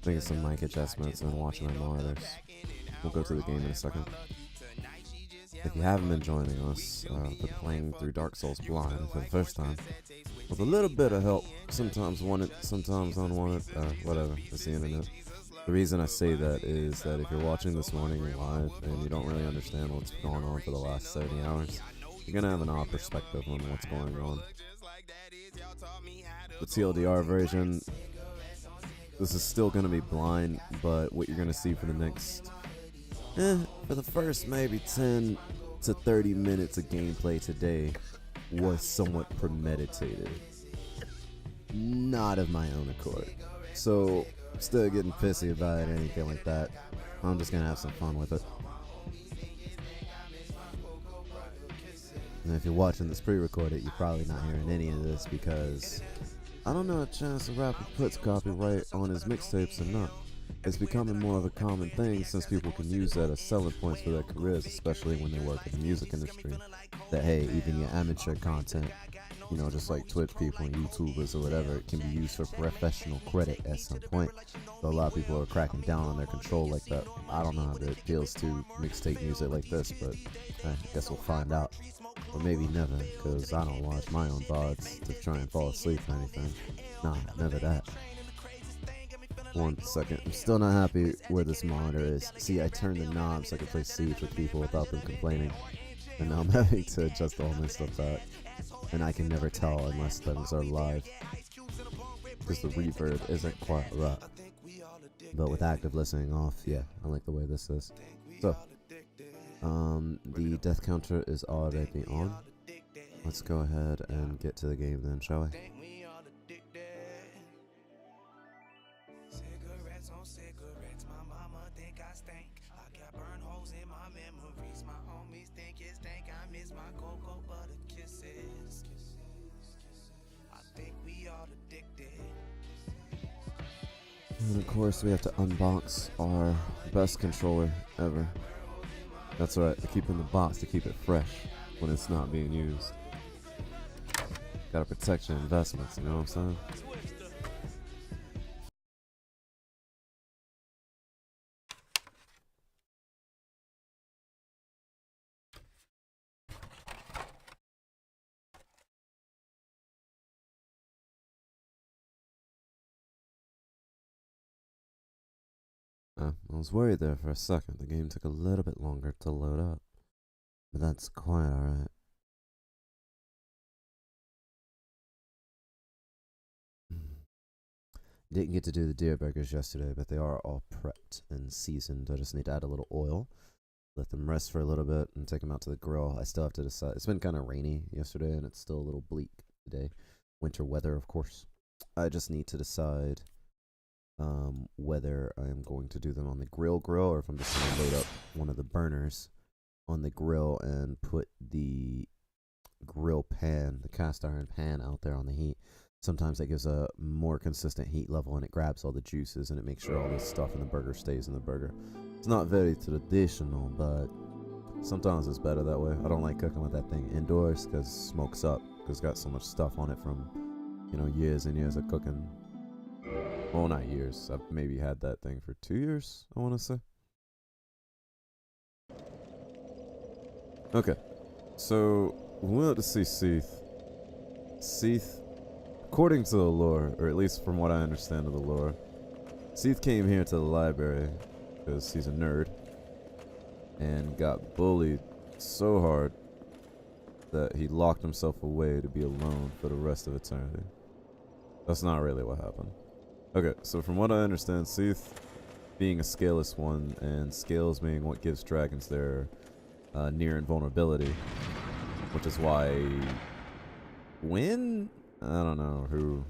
Making some mic adjustments and watching my monitors. We'll go to the game in a second. If you haven't been joining us, been playing through Dark Souls blind for the first time, with a little bit of help, sometimes wanted, sometimes unwanted, whatever, it's the internet. The reason I say that is that if you're watching this morning live and you don't really understand what's going on for the last 70 hours, you're gonna have an odd perspective on what's going on. The TLDR version, this is still gonna be blind, but what you're gonna see for the next, for the first maybe 10 to 30 minutes of gameplay today was somewhat premeditated. Not of my own accord. So, instead of getting pissy about it or anything like that, I'm just gonna have some fun with it. And if you're watching this pre-recorded, you're probably not hearing any of this because I don't know if Chance the Rapper puts copyright on his mixtapes or not. It's becoming more of a common thing since people can use that as selling points for their careers, especially when they work in the music industry. That hey, even your amateur content, you know, just like Twitch people and YouTubers or whatever, it can be used for professional credit at some point. So a lot of people are cracking down on their control like that. I don't know how it feels to mixtape music like this, but I guess we'll find out. Or maybe never, because I don't watch my own VODs to try and fall asleep or anything. Nah, never that. 1 second. I'm still not happy where this monitor is. See, I turned the knob so I could play Seath with people without them complaining. And now I'm having to adjust all my stuff back. And I can never tell unless things are live, because the reverb isn't quite right. But with active listening off, yeah, I like the way this is. So, the death counter is already on. Let's go ahead and get to the game then, shall we? And of course we have to unbox our best controller ever. That's right, to keep in the box to keep it fresh when it's not being used. Gotta protect your investments, you know what I'm saying? I was worried there for a second. The game took a little bit longer to load up, but that's quite alright. Didn't get to do the deer burgers yesterday, but they are all prepped and seasoned. I just need to add a little oil, let them rest for a little bit, and take them out to the grill. I still have to decide. It's been kind of rainy yesterday, and it's still a little bleak today. Winter weather, of course. I just need to decide whether I'm going to do them on the grill or if I'm just going to load up one of the burners on the grill and put the grill pan, the cast iron pan, out there on the heat. Sometimes that gives a more consistent heat level and it grabs all the juices and it makes sure all this stuff in the burger stays in the burger. It's not very traditional, but sometimes it's better that way. I don't like cooking with that thing indoors because it smokes up, because it's got so much stuff on it from, you know, years and years of cooking. Well, not years. I've maybe had that thing for 2 years, I want to say. Okay, so we went to see Seath. Seath, according to the lore, or at least from what I understand of the lore, Seath came here to the library because he's a nerd and got bullied so hard that he locked himself away to be alone for the rest of eternity. That's not really what happened. Okay, so from what I understand, Seath being a scaleless one, and scales being what gives dragons their near invulnerability, which is why when, I don't know who,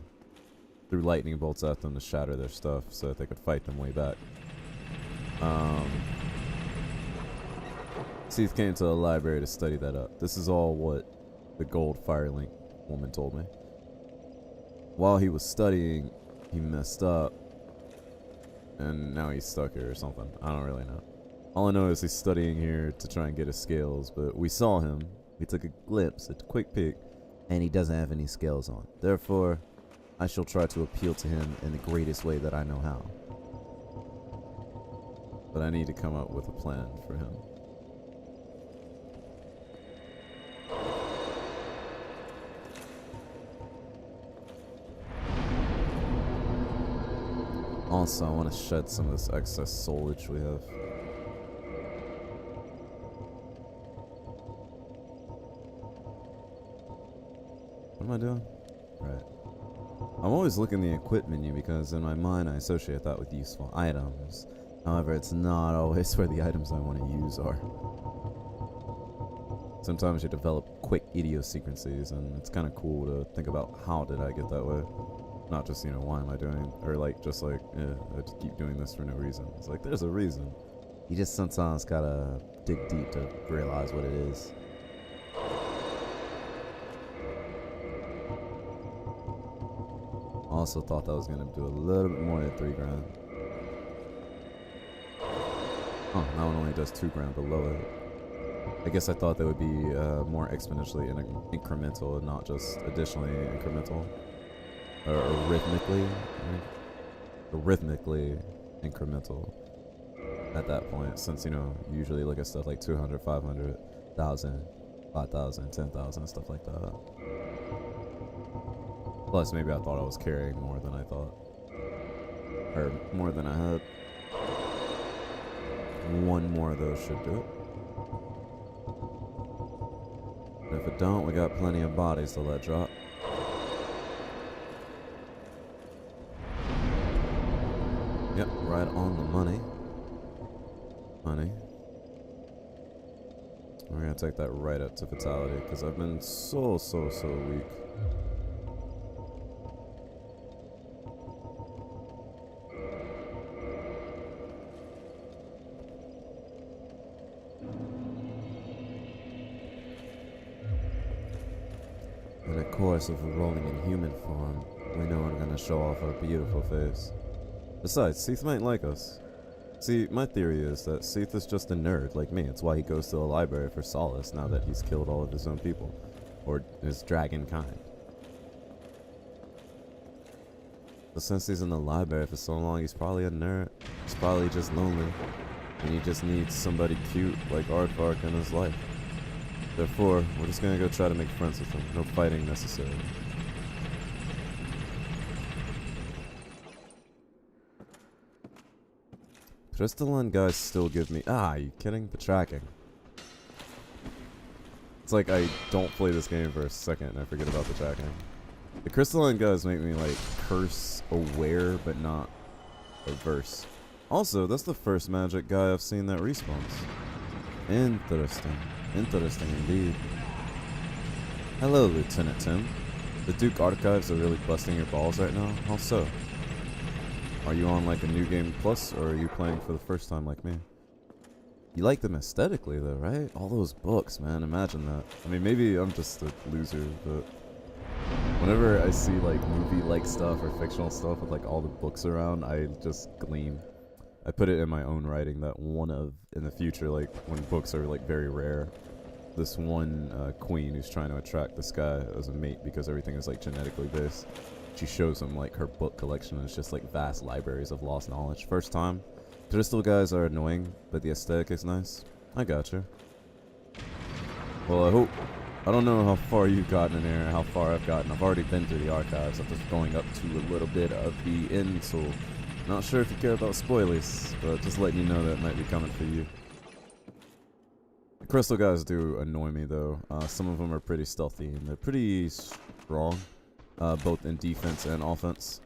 threw lightning bolts at them to shatter their stuff so that they could fight them way back. Seath came to the library to study that up. This is all what the gold Firelink woman told me. While he was studying, he messed up, and now he's stuck here or something. I don't really know. All I know is he's studying here to try and get his scales, but we saw him. We took a glimpse, a quick peek, and he doesn't have any scales on. Therefore, I shall try to appeal to him in the greatest way that I know how. But I need to come up with a plan for him. Also, I want to shed some of this excess foliage we have. What am I doing? Right. I'm always looking at the equip menu because in my mind I associate that with useful items. However, it's not always where the items I want to use are. Sometimes you develop quick idiosyncrasies, and it's kind of cool to think about how did I get that way. Not just, you know, why am I doing, or like, just like, yeah, I just keep doing this for no reason. It's like, there's a reason. You just sometimes gotta dig deep to realize what it is. Also thought that was gonna do a little bit more than 3 grand. Oh, that one only does 2 grand below it. I guess I thought that would be more exponentially incremental and not just additionally incremental. Or rhythmically incremental at that point, since, you know, you usually look at stuff like 200, 500, 1,000, 5,000, 10,000, stuff like that. Plus, maybe I thought I was carrying more than I thought. Or more than I had. One more of those should do it. If it don't, we got plenty of bodies to let drop. Yep, right on the money. We're gonna take that right up to fatality, because I've been so weak. And of course, if we're rolling in human form, we know we're gonna show off our beautiful face. Besides, Seath might like us. See, my theory is that Seath is just a nerd like me. It's why he goes to the library for solace now that he's killed all of his own people. Or his dragon kind. But since he's in the library for so long, he's probably a nerd. He's probably just lonely. And he just needs somebody cute like Aardvark in his life. Therefore, we're just gonna go try to make friends with him. No fighting necessary. Crystalline guys still give me... Ah, are you kidding? The tracking. It's like I don't play this game for a second and I forget about the tracking. The crystalline guys make me like curse aware but not averse. Also, that's the first magic guy I've seen that respawns. Interesting. Interesting indeed. Hello, Lieutenant Tim. The Duke Archives are really busting your balls right now? How so? Are you on like a New Game Plus, or are you playing for the first time like me? You like them aesthetically though, right? All those books, man, imagine that. I mean, maybe I'm just a loser, but whenever I see like movie-like stuff or fictional stuff with like all the books around, I just gleam. I put it in my own writing that one of, in the future, like when books are like very rare, this one queen who's trying to attract this guy as a mate because everything is like genetically based. She shows him like her book collection, and it's just like vast libraries of lost knowledge. First time. Crystal guys are annoying, but the aesthetic is nice. I gotcha. Well, I don't know how far you've gotten in there, how far I've gotten. I've already been through the archives. I'm just going up to a little bit of the end, so not sure if you care about spoilers, but just letting you know that it might be coming for you. The crystal guys do annoy me though. Some of them are pretty stealthy, and they're pretty strong. Both in defense and offense.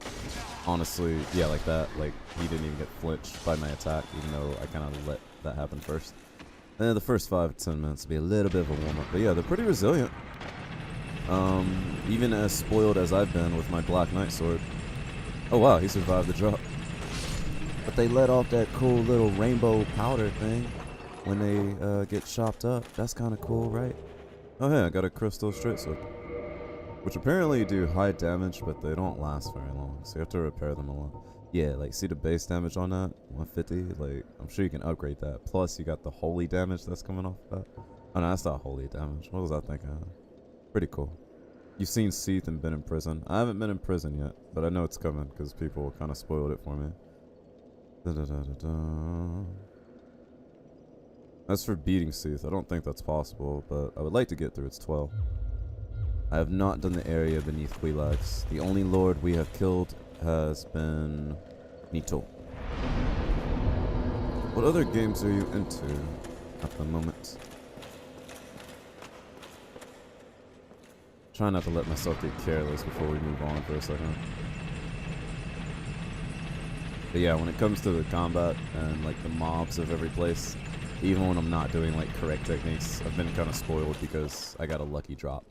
Honestly, yeah, like that. Like, he didn't even get flinched by my attack, even though I kind of let that happen first. And the first 5 to 10 minutes will be a little bit of a warm-up. But yeah, they're pretty resilient. Even as spoiled as I've been with my Black Knight sword. Oh wow, he survived the drop. But they let off that cool little rainbow powder thing when they get chopped up. That's kind of cool, right? Oh hey, I got a crystal straight sword. Which apparently do high damage, but they don't last very long, so you have to repair them a lot. Yeah, like, see the base damage on that? 150? Like, I'm sure you can upgrade that. Plus, you got the holy damage that's coming off that. Oh, no, that's not holy damage. What was I thinking? Pretty cool. You've seen Seath and been in prison. I haven't been in prison yet, but I know it's coming because people kind of spoiled it for me. As for beating Seath, I don't think that's possible, but I would like to get through its 12. I have not done the area beneath Quilax. The only lord we have killed has been Nito. What other games are you into at the moment? Try not to let myself get careless before we move on for a second. But yeah, when it comes to the combat and like the mobs of every place, even when I'm not doing like correct techniques, I've been kind of spoiled because I got a lucky drop.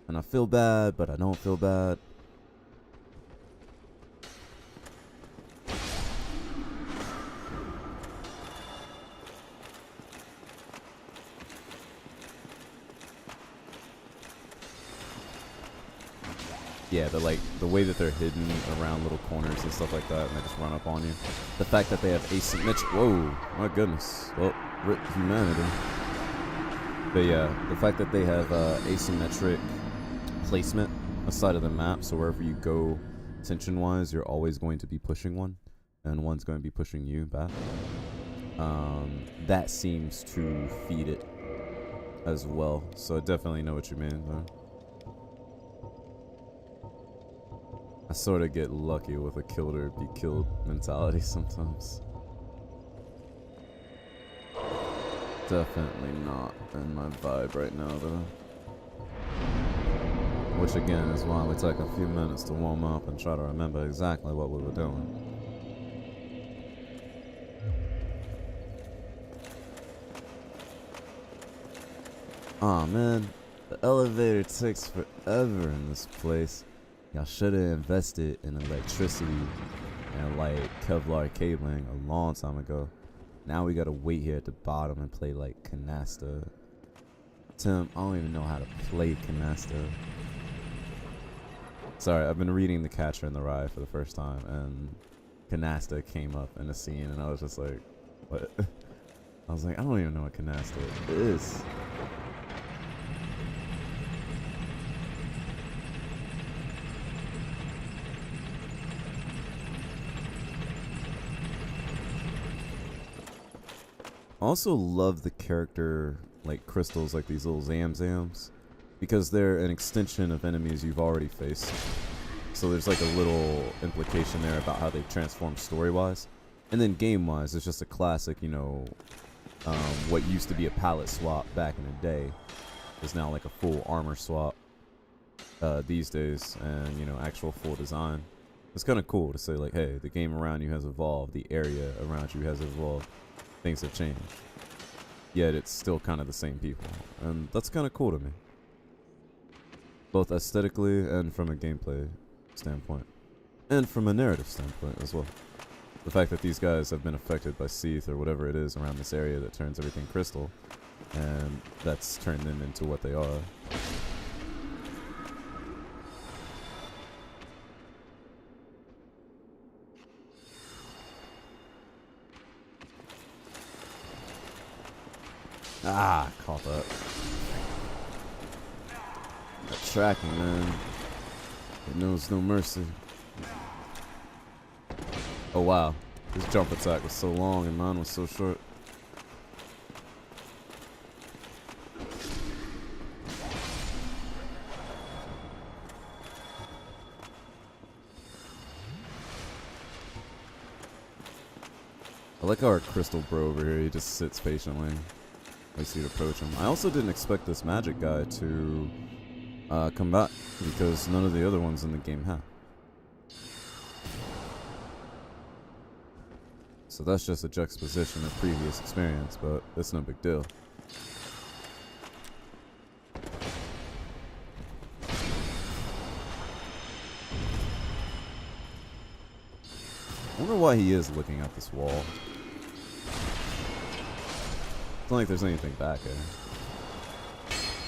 And I feel bad, but I don't feel bad. Yeah, they're like, the way that they're hidden around little corners and stuff like that, and they just run up on you. The fact that they have asymmetric, whoa, my goodness. Well, rip humanity. But yeah, the fact that they have asymmetric placement aside of the map, so wherever you go tension-wise, you're always going to be pushing one, and one's going to be pushing you back. That seems to feed it as well, so I definitely know what you mean there. I sort of get lucky with a killed or be killed mentality sometimes. Definitely not in my vibe right now though. Which again is why we take a few minutes to warm up and try to remember exactly what we were doing. Aw man, the elevator takes forever in this place. Y'all should have invested in electricity and like Kevlar cabling a long time ago. Now we gotta wait here at the bottom and play like canasta. Tim, I don't even know how to play canasta. Sorry, I've been reading The Catcher in the Rye for the first time, and canasta came up in a scene, and I was just like, what? I was like, I don't even know what canasta is. I also love the character like crystals, like these little Zamzams, because they're an extension of enemies you've already faced. So there's like a little implication there about how they transform story-wise. And then game-wise, it's just a classic, you know, what used to be a palette swap back in the day is now like a full armor swap these days, and, you know, actual full design. It's kind of cool to say like, hey, the game around you has evolved, the area around you has evolved. Things have changed, yet it's still kind of the same people, and that's kind of cool to me, both aesthetically and from a gameplay standpoint, and from a narrative standpoint as well. The fact that these guys have been affected by Seath or whatever it is around this area that turns everything crystal, and that's turned them into what they are. Ah, caught that. That tracking, man. It knows no mercy. Oh wow, his jump attack was so long and mine was so short. I like how our crystal bro over here, he just sits patiently. Waits you to approach him. I also didn't expect this magic guy to come back, because none of the other ones in the game have. So that's just a juxtaposition of previous experience, but it's no big deal. I wonder why he is looking at this wall. It's not like there's anything back there.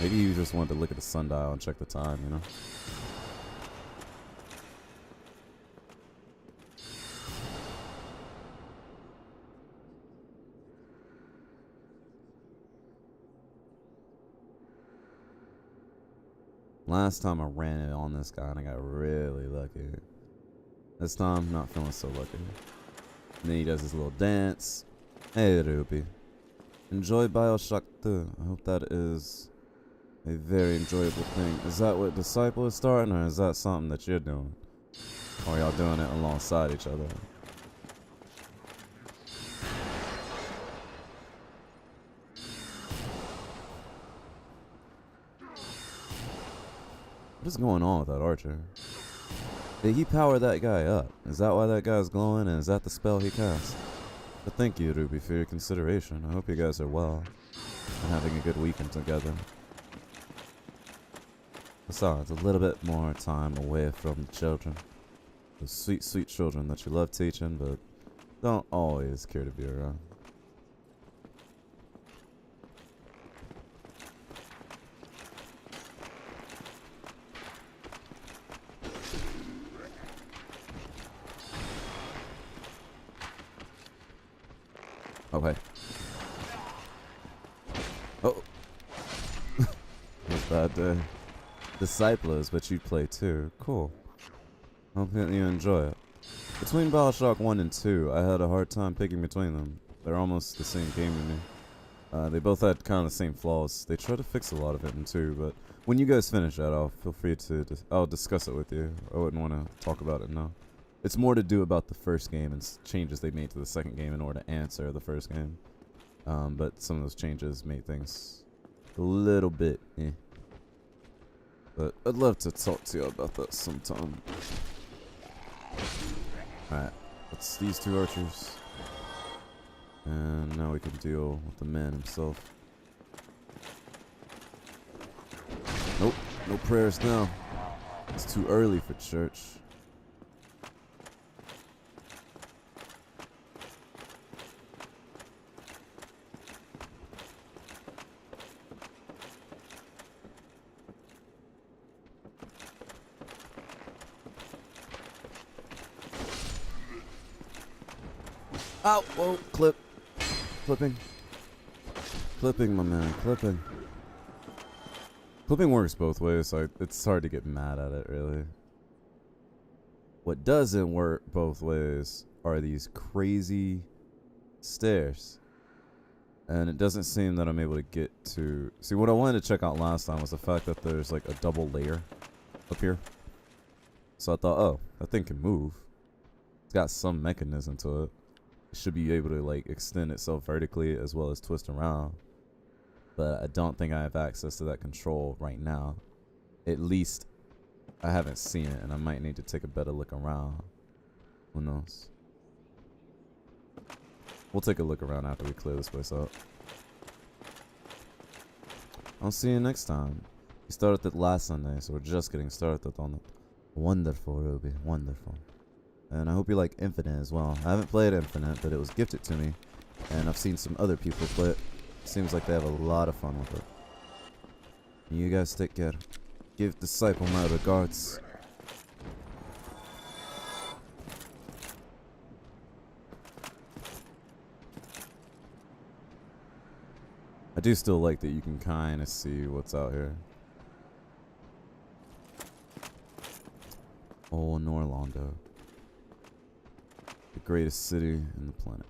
Maybe you just wanted to look at the sundial and check the time, you know? Last time I ran it on this guy and I got really lucky. This time, not feeling so lucky. And then he does his little dance. Hey, Ruby. Enjoy Bioshock 2. I hope that is a very enjoyable thing. Is that what Disciple is starting, or is that something that you're doing? Or are y'all doing it alongside each other? What is going on with that archer? Did he power that guy up? Is that why that guy's glowing, and is that the spell he cast? But thank you, Ruby, for your consideration. I hope you guys are well and having a good weekend together. Besides, a little bit more time away from the children. The sweet, sweet children that you love teaching, but don't always care to be around. Okay. Oh. It was a bad day. Disciples, but you play too. Cool. Hope that you enjoy it. Between Bioshock 1 and 2, I had a hard time picking between them. They're almost the same game to me. They both had kind of the same flaws. They tried to fix a lot of it in 2, but when you guys finish that, I'll feel free to I'll discuss it with you. I wouldn't want to talk about it now. It's more to do about the first game and changes they made to the second game in order to answer the first game. But some of those changes made things a little bit eh. But I'd love to talk to you about that sometime. Alright, that's these two archers. And now we can deal with the man himself. Nope, no prayers now. It's too early for church. Ow! Whoa! Clip! Clipping. Clipping, my man. Clipping. Clipping works both ways, so it's hard to get mad at it, really. What doesn't work both ways are these crazy stairs. And it doesn't seem that I'm able to get to... See, what I wanted to check out last time was the fact that there's like a double layer up here. So I thought, oh, that thing can move. It's got some mechanism to it. Should be able to like extend itself vertically as well as twist around, but I don't think I have access to that control right now. At least I haven't seen it, and I might need to take a better look around. Who knows? We'll take a look around after we clear this place up. I'll see you next time. We started it last Sunday, so we're just getting started on it. Wonderful, Ruby, wonderful. And I hope you like Infinite as well. I haven't played Infinite, but it was gifted to me. And I've seen some other people play it. Seems like they have a lot of fun with it. You guys take care. Give Disciple my regards. I do still like that you can kind of see what's out here. Oh, Norlondo. The greatest city in the planet.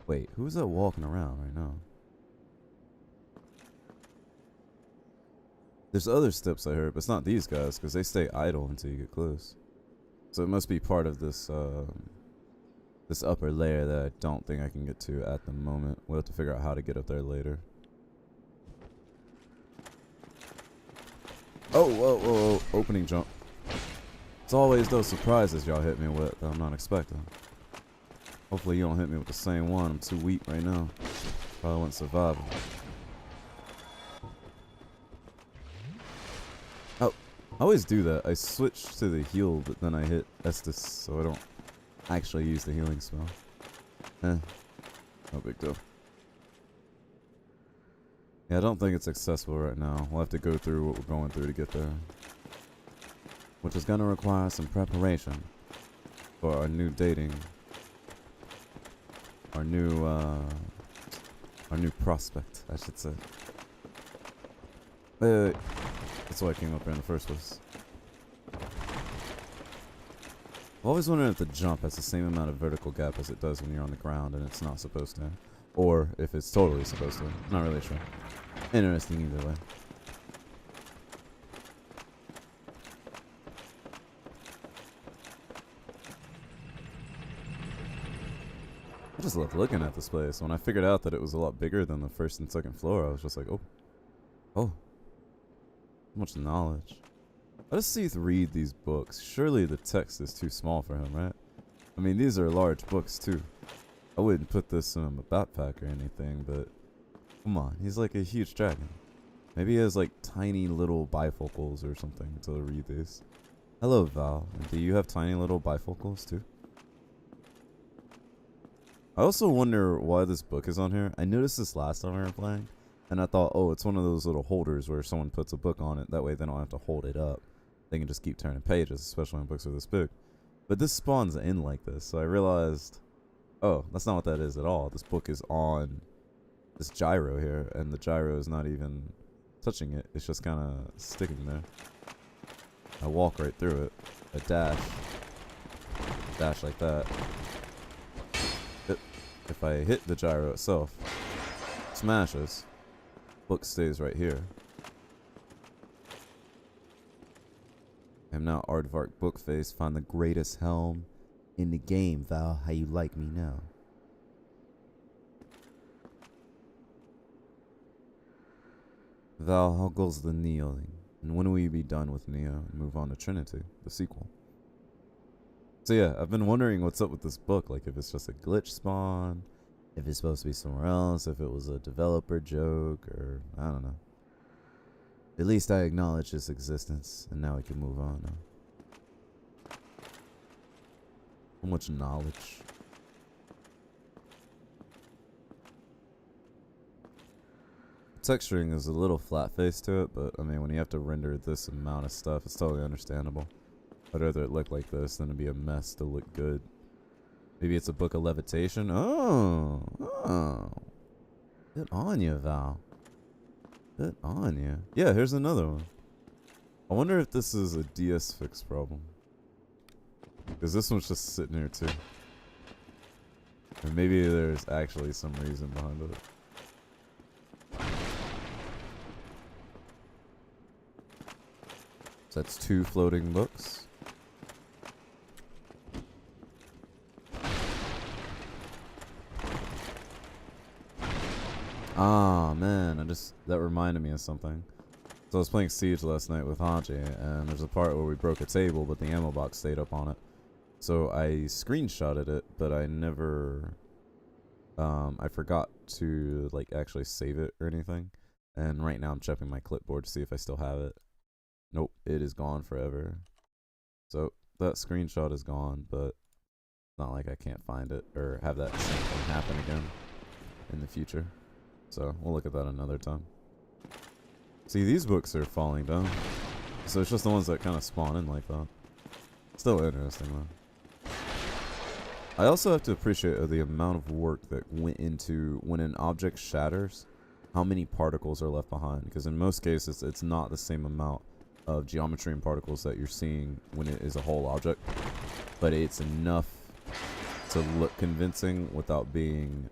Wait, who's that walking around right now? There's other steps I heard, but it's not these guys, because they stay idle until you get close. So it must be part of this this upper layer that I don't think I can get to at the moment. We'll have to figure out how to get up there later. Oh, whoa, whoa, whoa. Opening jump. It's always those surprises y'all hit me with that I'm not expecting. Hopefully you don't hit me with the same one. I'm too weak right now. Probably wouldn't survive it. Oh, I always do that. I switch to the heal, but then I hit Estus, so I don't actually use the healing spell. No big deal. Yeah, I don't think it's accessible right now. We'll have to go through what we're going through to get there. Which is going to require some preparation for our new dating. Our new prospect, I should say. Wait. Is That's why I came up here in the first place. I've always wondered if the jump has the same amount of vertical gap as it does when you're on the ground and it's not supposed to. Or if it's totally supposed to. Not really sure. Interesting either way. I just love looking at this place. When I figured out that it was a lot bigger than the first and second floor, I was just like, oh. Oh. So much knowledge. How does Seath read these books? Surely the text is too small for him, right? I mean, these are large books, too. I wouldn't put this in a backpack or anything, but come on. He's like a huge dragon. Maybe he has like tiny little bifocals or something to read these. Hello, Val. Do you have tiny little bifocals, too? I also wonder why this book is on here. I noticed this last time we were playing, and I thought, oh, it's one of those little holders where someone puts a book on it. That way they don't have to hold it up. They can just keep turning pages, especially when books are this big. But this spawns in like this, so I realized, oh, that's not what that is at all. This book is on this gyro here, and the gyro is not even touching it. It's just kind of sticking there. I walk right through it. I dash like that. If I hit the gyro itself, smashes, book stays right here. I'm now Aardvark Bookface. Find the greatest helm in the game, Val. How you like me now? Val, how goes the Neoing? And when will you be done with Neo and move on to Trinity, the sequel? So yeah, I've been wondering what's up with this book. Like if it's just a glitch spawn, if it's supposed to be somewhere else, if it was a developer joke, or I don't know. At least I acknowledge its existence, and now we can move on now. So much knowledge. Texturing is a little flat face to it, but I mean, when you have to render this amount of stuff, it's totally understandable. I'd rather it look like this than to be a mess to look good. Maybe it's a book of levitation. Oh. Good on you, Val. Good on you. Yeah, here's another one. I wonder if this is a DS fix problem. Because this one's just sitting here too. Or maybe there's actually some reason behind it. So that's 2 floating books. Ah, man, that reminded me of something. So I was playing Siege last night with Haji, and there's a part where we broke a table, but the ammo box stayed up on it. So I screenshotted it, but I never, I forgot to, like, actually save it or anything. And right now I'm checking my clipboard to see if I still have it. Nope, it is gone forever. So that screenshot is gone, but it's not like I can't find it or have that same thing happen again in the future. So we'll look at that another time. See, these books are falling down. So it's just the ones that kind of spawn in like that. Still interesting though. I also have to appreciate the amount of work that went into when an object shatters, how many particles are left behind. Because in most cases, it's not the same amount of geometry and particles that you're seeing when it is a whole object. But it's enough to look convincing without being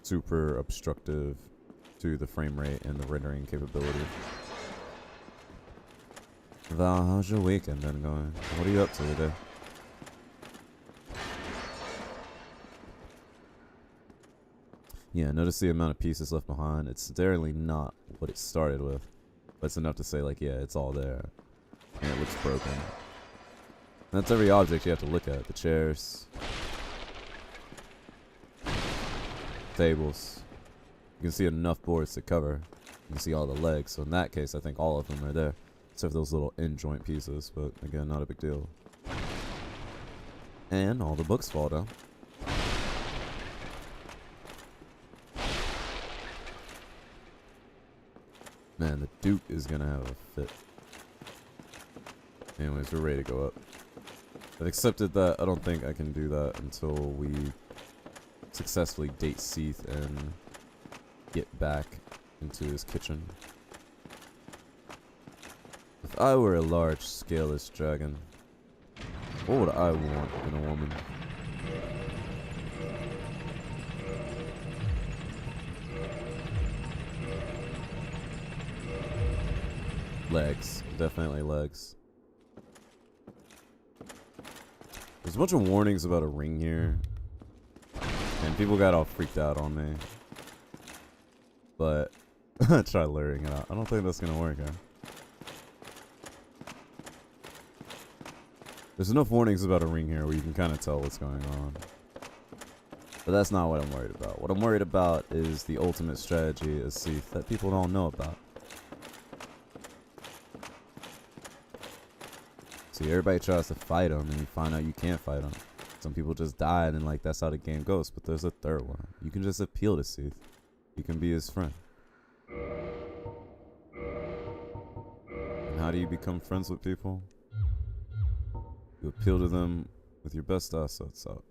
super obstructive to the frame rate and the rendering capability. Val, how's your weekend been going? What are you up to today? Yeah, notice the amount of pieces left behind. It's certainly not what it started with, but it's enough to say like, yeah, it's all there. And it looks broken. And that's every object you have to look at. The chairs, tables. You can see enough boards to cover. You can see all the legs. So in that case, I think all of them are there. Except for those little end joint pieces. But again, not a big deal. And all the books fall down. Man, the Duke is going to have a fit. Anyways, we're ready to go up. I've accepted that. I don't think I can do that until we successfully date Seath and get back into his kitchen. If I were a large scaleless dragon, what would I want in a woman? Legs. Definitely legs. There's a bunch of warnings about a ring here. And people got all freaked out on me. But try luring it out. I don't think that's gonna work, huh? There's enough warnings about a ring here where you can kind of tell what's going on. But that's not what I'm worried about. What I'm worried about is the ultimate strategy of Seath that people don't know about. See, everybody tries to fight him, and you find out you can't fight him. Some people just died, and like that's how the game goes. But there's a third one. You can just appeal to Seath. You can be his friend. And how do you become friends with people? You appeal to them with your best assets out.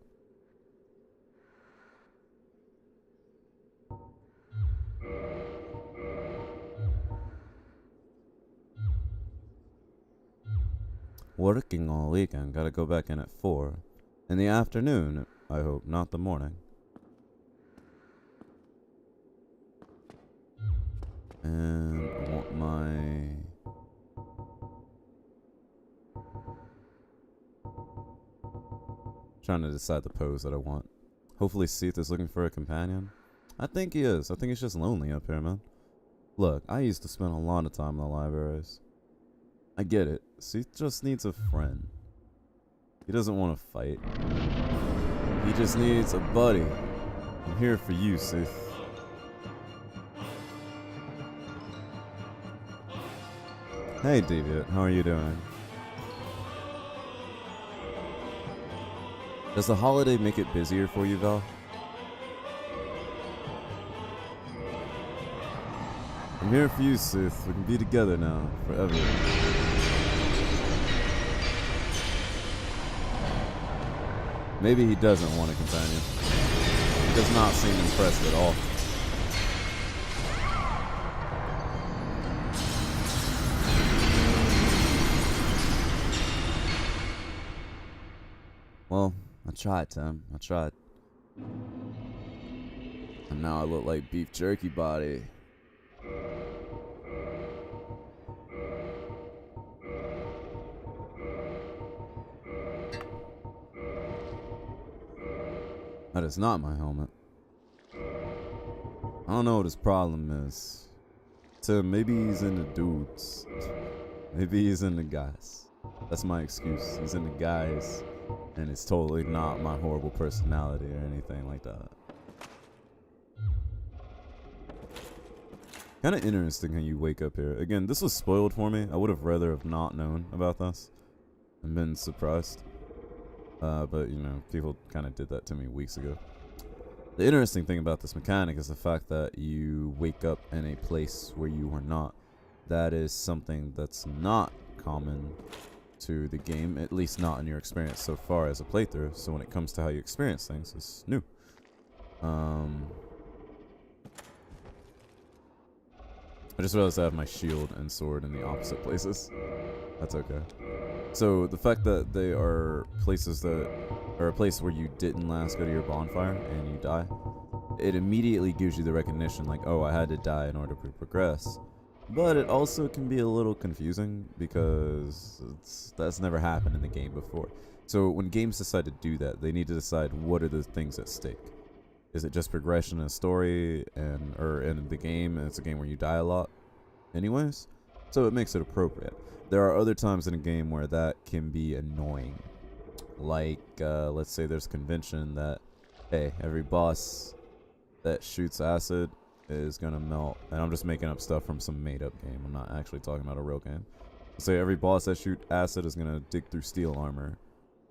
Working all weekend, gotta go back in at 4. In the afternoon, I hope, not the morning. And I want my... trying to decide the pose that I want. Hopefully Seath is looking for a companion. I think he is. I think he's just lonely up here, man. Look, I used to spend a lot of time in the libraries. I get it. Seath just needs a friend. He doesn't want to fight. He just needs a buddy. I'm here for you, Seath. Hey, Deviant. How are you doing? Does the holiday make it busier for you, Val? I'm here for you, Seath. We can be together now, forever. Maybe he doesn't want a companion. He does not seem impressed at all. Well, I tried, Tim. I tried. And now I look like beef jerky body. That is not my helmet. I don't know what his problem is. Tim, maybe he's into dudes. Maybe he's into guys. That's my excuse. He's into guys. And it's totally not my horrible personality or anything like that. Kind of interesting how you wake up here. Again, this was spoiled for me. I would have rather have not known about this and been surprised. But, you know, people kind of did that to me weeks ago. The interesting thing about this mechanic is the fact that you wake up in a place where you were not. That is something that's not common to the game, at least not in your experience so far as a playthrough. So when it comes to how you experience things, it's new. I just realized I have my shield and sword in the opposite places. That's okay. So the fact that they are places that are a place where you didn't last go to your bonfire and you die, it immediately gives you the recognition like, oh, I had to die in order to progress. But it also can be a little confusing because that's never happened in the game before. So when games decide to do that, they need to decide what are the things at stake. Is it just progression in a story or in the game, and it's a game where you die a lot anyways? So it makes it appropriate. There are other times in a game where that can be annoying. Like, let's say there's a convention that, hey, every boss that shoots acid is gonna melt. And I'm just making up stuff from some made up game. I'm not actually talking about a real game. Say every boss that shoot acid is gonna dig through steel armor.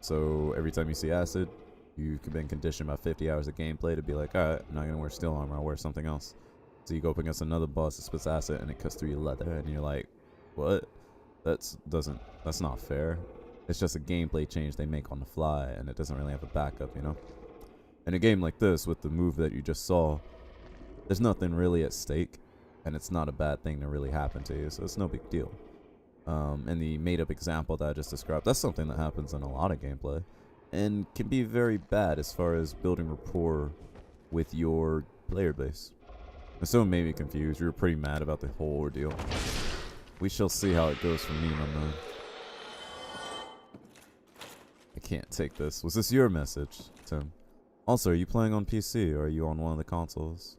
So every time you see acid, you've been conditioned by 50 hours of gameplay to be like, alright, I'm not gonna wear steel armor, I'll wear something else. So you go up against another boss that spits acid and it cuts through your leather and you're like, what? That's not fair. It's just a gameplay change they make on the fly and it doesn't really have a backup, you know? In a game like this, with the move that you just saw, there's nothing really at stake and it's not a bad thing to really happen to you, so it's no big deal. and the made-up example that I just described, that's something that happens in a lot of gameplay and can be very bad as far as building rapport with your player base. And so it made me confused. You were pretty mad about the whole ordeal. We shall see how it goes for me, my man. I can't take this. Was this your message, Tim? Also, are you playing on PC or are you on one of the consoles?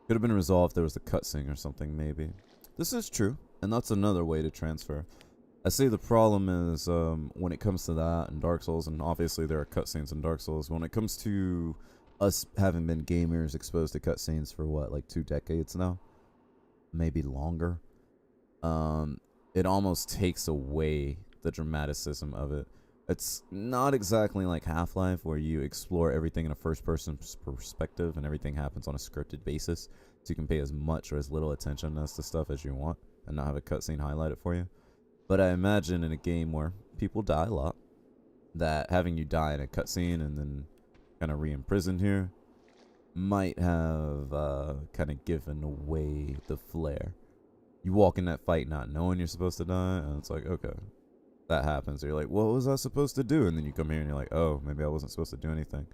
Could have been resolved if there was a cutscene or something, maybe. This is true, and that's another way to transfer. I see the problem is when it comes to that in Dark Souls, and obviously there are cutscenes in Dark Souls, when it comes to us having been gamers exposed to cutscenes for what, like 2 decades now? Maybe longer. It almost takes away the dramaticism of it. It's not exactly like Half-Life where you explore everything in a first-person perspective and everything happens on a scripted basis, so you can pay as much or as little attention as to stuff as you want and not have a cutscene highlight it for you. But I imagine in a game where people die a lot, that having you die in a cutscene and then kind of re-imprisoned here might have kind of given away the flair. You walk in that fight not knowing you're supposed to die, and it's like, okay, that happens. You're like, what was I supposed to do? And then you come here and you're like, oh, maybe I wasn't supposed to do anything.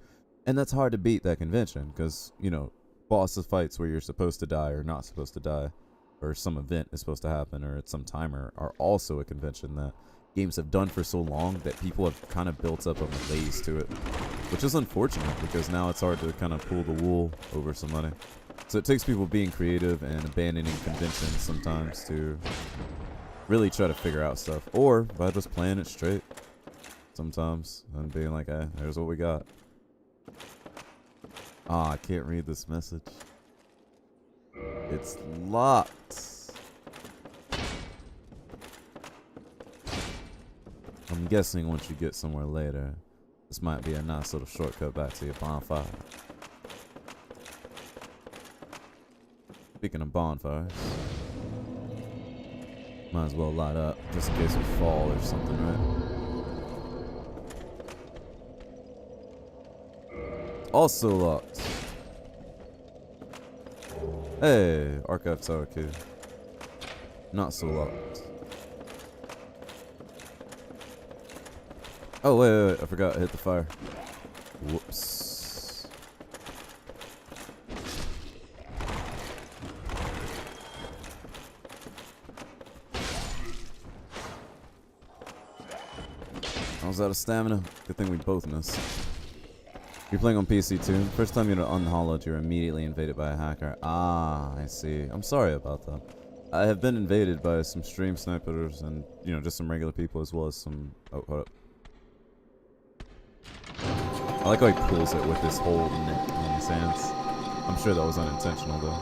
And that's hard to beat that convention, because, you know, boss fights where you're supposed to die or not supposed to die, or some event is supposed to happen, or at some timer, are also a convention that games have done for so long that people have kind of built up a malaise to it, which is unfortunate because now it's hard to kind of pull the wool over somebody. So it takes people being creative and abandoning conventions sometimes to really try to figure out stuff, or by just playing it straight sometimes and being like, hey, here's what we got. Ah, I can't read this message. It's locked. I'm guessing once you get somewhere later, this might be a nice little shortcut back to your bonfire. Speaking of bonfires, might as well light up just in case we fall or something, right? Also locked. Hey, Archive Tower Key. Not so locked. Oh, wait, I forgot I hit the fire. Whoops. I was out of stamina. Good thing we both missed. You're playing on PC too? First time you're unhollowed, you're immediately invaded by a hacker. Ah, I see. I'm sorry about that. I have been invaded by some stream snipers and, you know, just some regular people as well as some... Oh, hold up. I like how he pulls it with his whole neck in his hands. I'm sure that was unintentional though.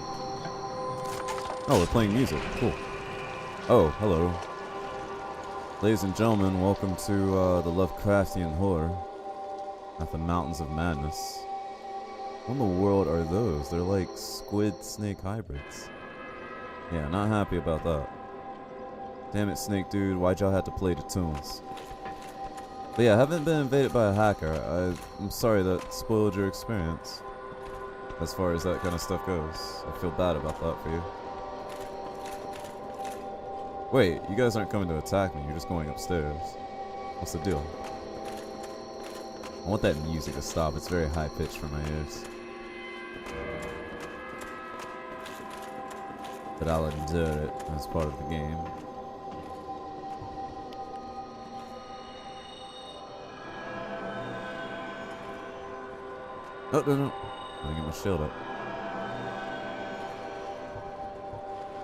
Oh, we're playing music. Cool. Oh, hello. Ladies and gentlemen, welcome to the Lovecraftian horror at the Mountains of Madness. What in the world are those? They're like squid-snake hybrids. Yeah, not happy about that. Damn it, Snake Dude, why'd y'all have to play the tunes? But yeah, I haven't been invaded by a hacker. I'm sorry that spoiled your experience. As far as that kind of stuff goes. I feel bad about that for you. Wait, you guys aren't coming to attack me, you're just going upstairs. What's the deal? I want that music to stop, it's very high pitched for my ears. But I'll endure it as part of the game. Oh, no. Gotta get my shield up.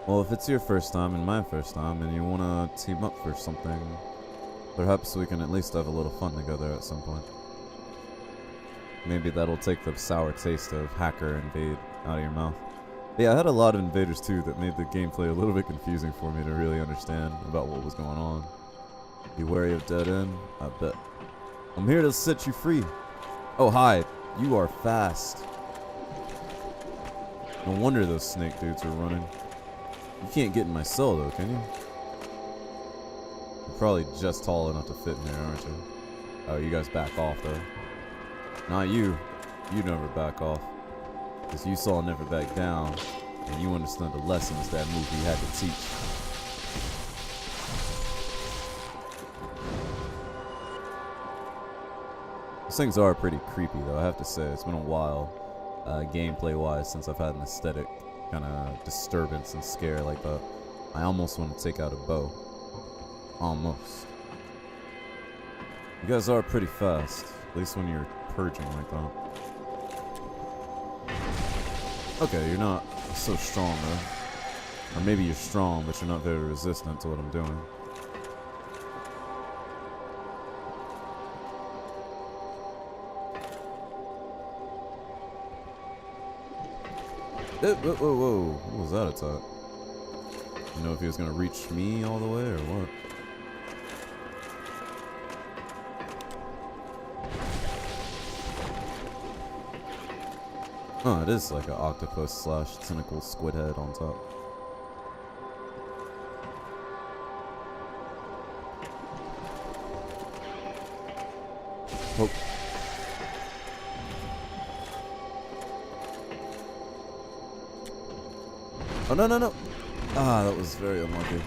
Well, if it's your first time and my first time and you wanna team up for something, perhaps we can at least have a little fun together at some point. Maybe that'll take the sour taste of hacker invade out of your mouth. But yeah, I had a lot of invaders too that made the gameplay a little bit confusing for me to really understand about what was going on. Be wary of dead end? I bet. I'm here to set you free. Oh, hi. You are fast. No wonder those snake dudes are running. You can't get in my cell though, can you? You're probably just tall enough to fit in there, aren't you? Oh, you guys back off though. Not you. You never back off. Because you saw never back down. and you understood the lessons that movie had to teach. These things are pretty creepy, though, I have to say. It's been a while, gameplay-wise, since I've had an aesthetic kind of disturbance and scare like that. I almost want to take out a bow. Almost. You guys are pretty fast, at least when you're purging like that. Okay, you're not so strong, though. Or maybe you're strong, but you're not very resistant to what I'm doing. Whoa, whoa, whoa. What was that attack? You know if he was going to reach me all the way or what? Oh, it is like an octopus slash tentacle squid head on top. Oh. Oh, no, no, no. Ah, that was very unlucky.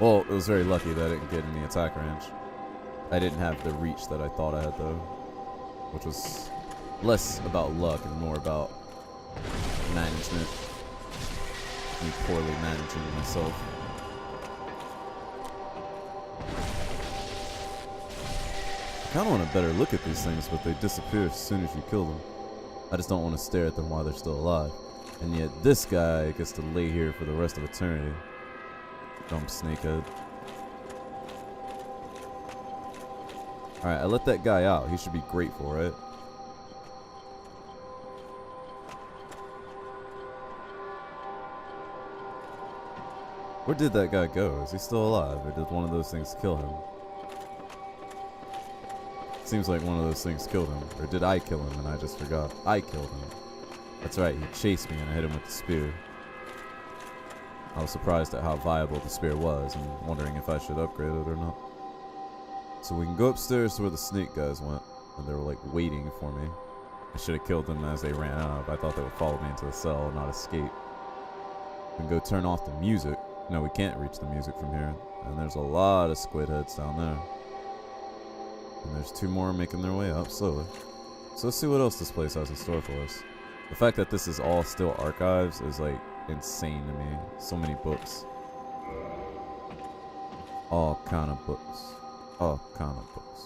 Well, it was very lucky that I didn't get in the attack range. I didn't have the reach that I thought I had, though. Which was less about luck and more about management. Me poorly managing myself. I kind of want a better look at these things, but they disappear as soon as you kill them. I just don't want to stare at them while they're still alive. And yet this guy gets to lay here for the rest of eternity. Dumb snakehead. Alright, I let that guy out. He should be grateful, right? Where did that guy go? Is he still alive? Or did one of those things kill him? Seems like one of those things killed him. Or did I kill him and I just forgot? I killed him. That's right, he chased me and I hit him with the spear. I was surprised at how viable the spear was and wondering if I should upgrade it or not. So we can go upstairs to where the snake guys went, and they were like waiting for me. I should have killed them as they ran up. I thought they would follow me into the cell, not escape. We can go turn off the music. No, we can't reach the music from here. And there's a lot of squid heads down there. And there's two more making their way up slowly. So let's see what else this place has in store for us. The fact that this is all still archives is like insane to me. So many books. All kind of books. All kind of books.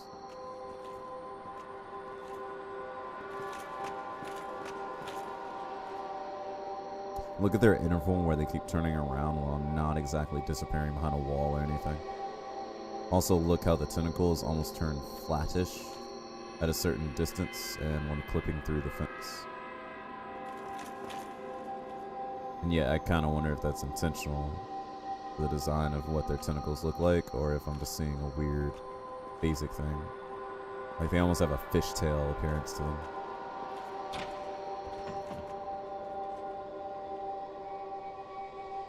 Look at their interval where they keep turning around while not exactly disappearing behind a wall or anything. Also, look how the tentacles almost turn flattish at a certain distance and when clipping through the fence. And yeah, I kind of wonder if that's intentional, the design of what their tentacles look like, or if I'm just seeing a weird, basic thing. Like they almost have a fishtail appearance to them.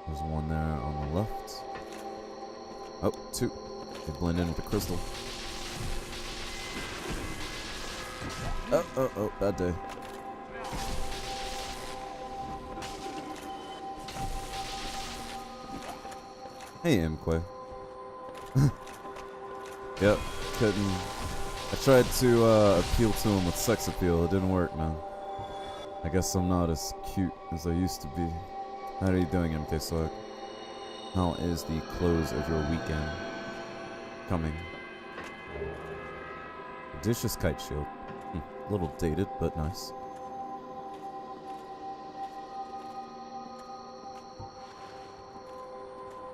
There's one there on the left. Oh, two. They blend in with the crystal. Oh, oh, oh, bad day. Hey, MQ. Yep, couldn't. I tried to appeal to him with sex appeal. It didn't work, man. I guess I'm not as cute as I used to be. How are you doing, MK Swag? How is the close of your weekend coming? Audacious kite shield. A little dated, but nice.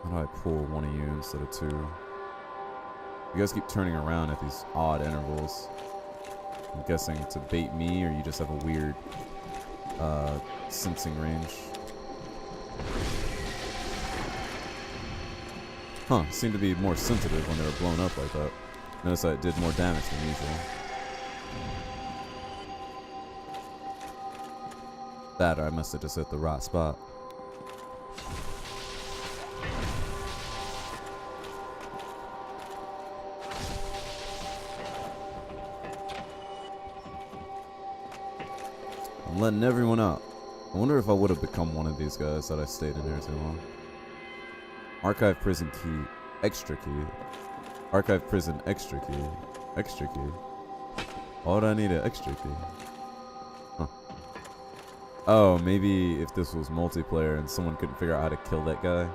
How do I pull one of you instead of two? You guys keep turning around at these odd intervals. I'm guessing to bait me, or you just have a weird sensing range. Huh, seemed to be more sensitive when they were blown up like that. Notice that it did more damage than usual. That, or I must have just hit the right spot. I'm letting everyone out. I wonder if I would have become one of these guys that I stayed in here too long. Archive prison key. Extra key. Archive prison extra key. Extra key. Why would I need an extra key? Huh. Oh, maybe if this was multiplayer and someone couldn't figure out how to kill that guy,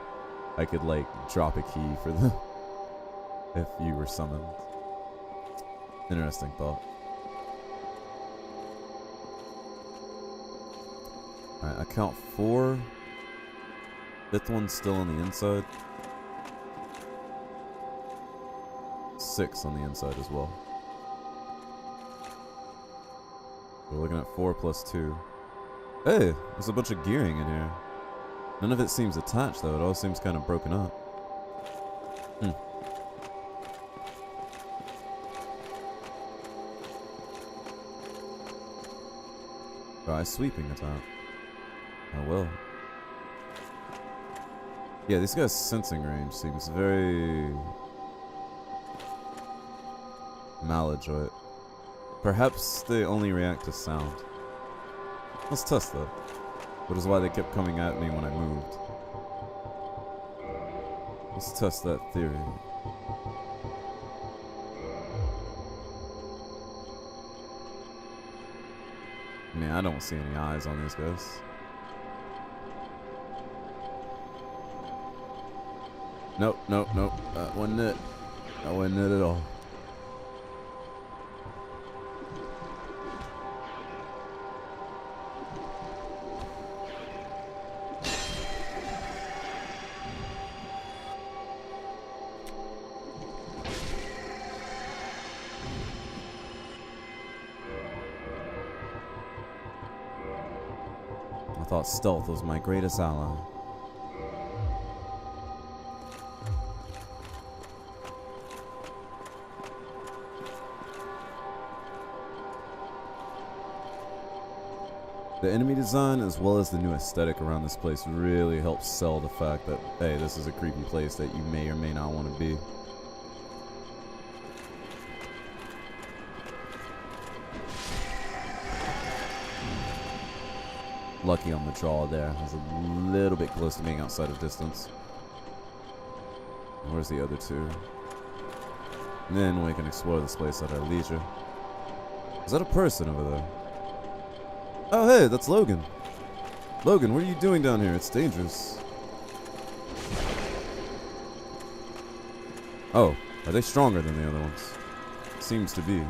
I could like drop a key for them if you were summoned. Interesting thought. Alright, I count 4. 5th one's still on the inside. 6 on the inside as well. We're looking at 4 plus 2. Hey, there's a bunch of gearing in here. None of it seems attached though, it all seems kind of broken up. Try sweeping attack. I will. Yeah, this guy's sensing range seems very maladroit. Perhaps they only react to sound. Let's test that. Which is why they kept coming at me when I moved. Let's test that theory. I mean, I don't see any eyes on these guys. Nope, nope, nope. That wasn't it. That wasn't it at all. I thought stealth was my greatest ally. The enemy design as well as the new aesthetic around this place really helps sell the fact that, hey, this is a creepy place that you may or may not want to be. Lucky on the draw there. I was a little bit close to being outside of distance. Where's the other two? And then we can explore this place at our leisure. Is that a person over there? Oh, hey, that's Logan. Logan, what are you doing down here? It's dangerous. Oh, are they stronger than the other ones? Seems to be.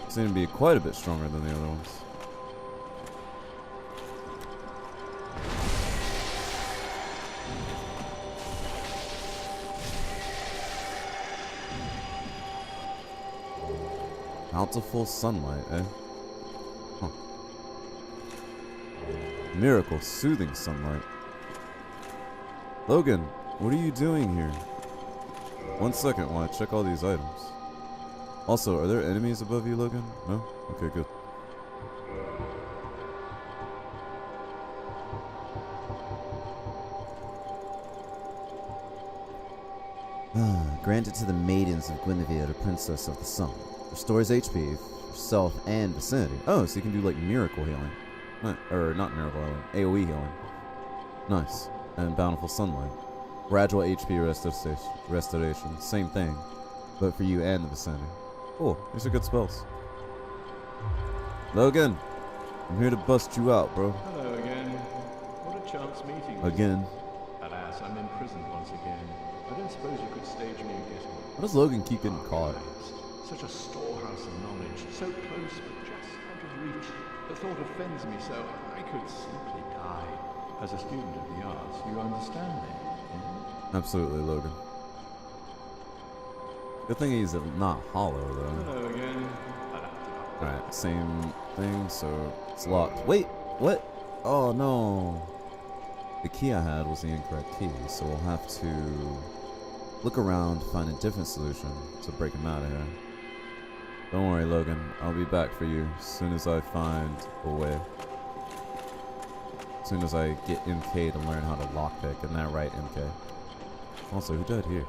Seem to be quite a bit stronger than the other ones. Bountiful sunlight, eh? Huh. Miracle, soothing sunlight. Logan, what are you doing here? 1 second while I check all these items. Also, are there enemies above you, Logan? No? Okay, good. Granted to the maidens of Guinevere, the princess of the sun. Restores HP for self and vicinity. Oh, so you can do like miracle healing. Or not miracle healing, AoE healing. Nice. And bountiful sunlight. Gradual HP restoration. Same thing, but for you and the vicinity. Cool. These are good spells. Logan, I'm here to bust you out, bro. Hello again. What a chance meeting. Again. Alas, I'm in prison once again. I don't suppose you could stage me getting... How does Logan keep getting caught? Such a storehouse of knowledge, so close but just out of reach. The thought offends me so I could simply die. As a student of the arts, you understand me, yes? Absolutely, Logan. Good thing he's not hollow, though. Hello again. Alright, same thing, so it's locked. Wait, what? Oh, no. The key I had was the incorrect key, so we'll have to look around, find a different solution to break him out of here. Don't worry, Logan. I'll be back for you as soon as I find a way. As soon as I get MK to learn how to lockpick, and that right, MK. Also, who died here?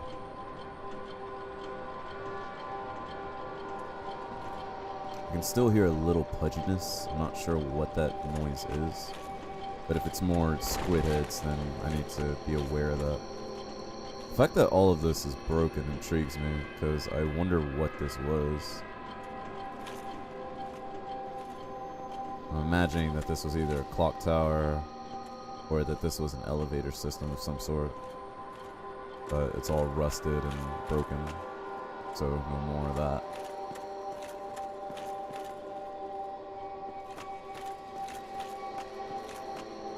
I can still hear a little pudginess. I'm not sure what that noise is. But if it's more squid heads, then I need to be aware of that. The fact that all of this is broken intrigues me, because I wonder what this was. I'm imagining that this was either a clock tower, or that this was an elevator system of some sort. But it's all rusted and broken, so no more of that.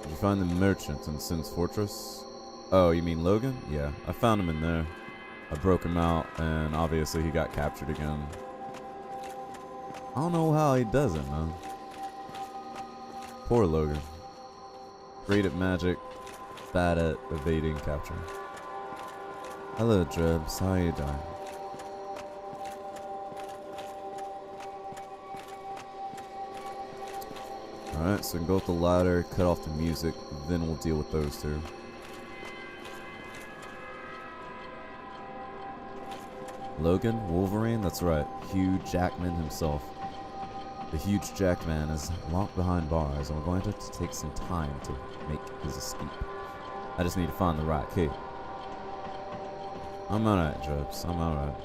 Did you find the merchant in Sin's Fortress? Oh, you mean Logan? Yeah, I found him in there. I broke him out, and obviously he got captured again. I don't know how he does it, man. Poor Logan. Great at magic, bad at evading capture. Hello, Drebs. How are you doing? Alright, so we can go up the ladder, cut off the music, then we'll deal with those two. Logan, Wolverine, that's right, Hugh Jackman himself. The huge Jackman is locked behind bars, and we're going to have to take some time to make his escape. I just need to find the right key. I'm alright, Drebs, I'm alright.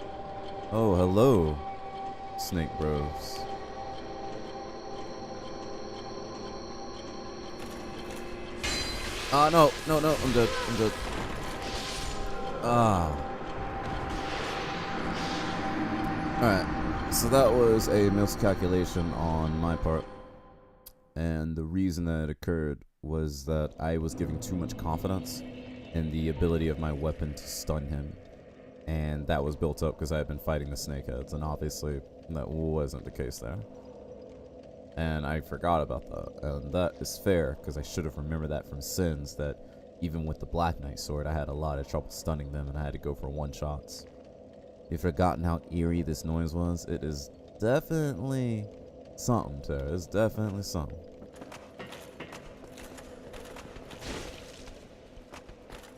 Oh, hello, Snake Bros. Ah, no, I'm dead, Ah. Alright, so that was a miscalculation on my part. And the reason that it occurred was that I was giving too much confidence in the ability of my weapon to stun him. And that was built up because I had been fighting the snakeheads, and obviously that wasn't the case there. And I forgot about that, and that is fair, because I should have remembered that from Sins, that even with the Black Knight sword, I had a lot of trouble stunning them, and I had to go for one-shots. You've forgotten how eerie this noise was? It is definitely something, Tara. It's definitely something.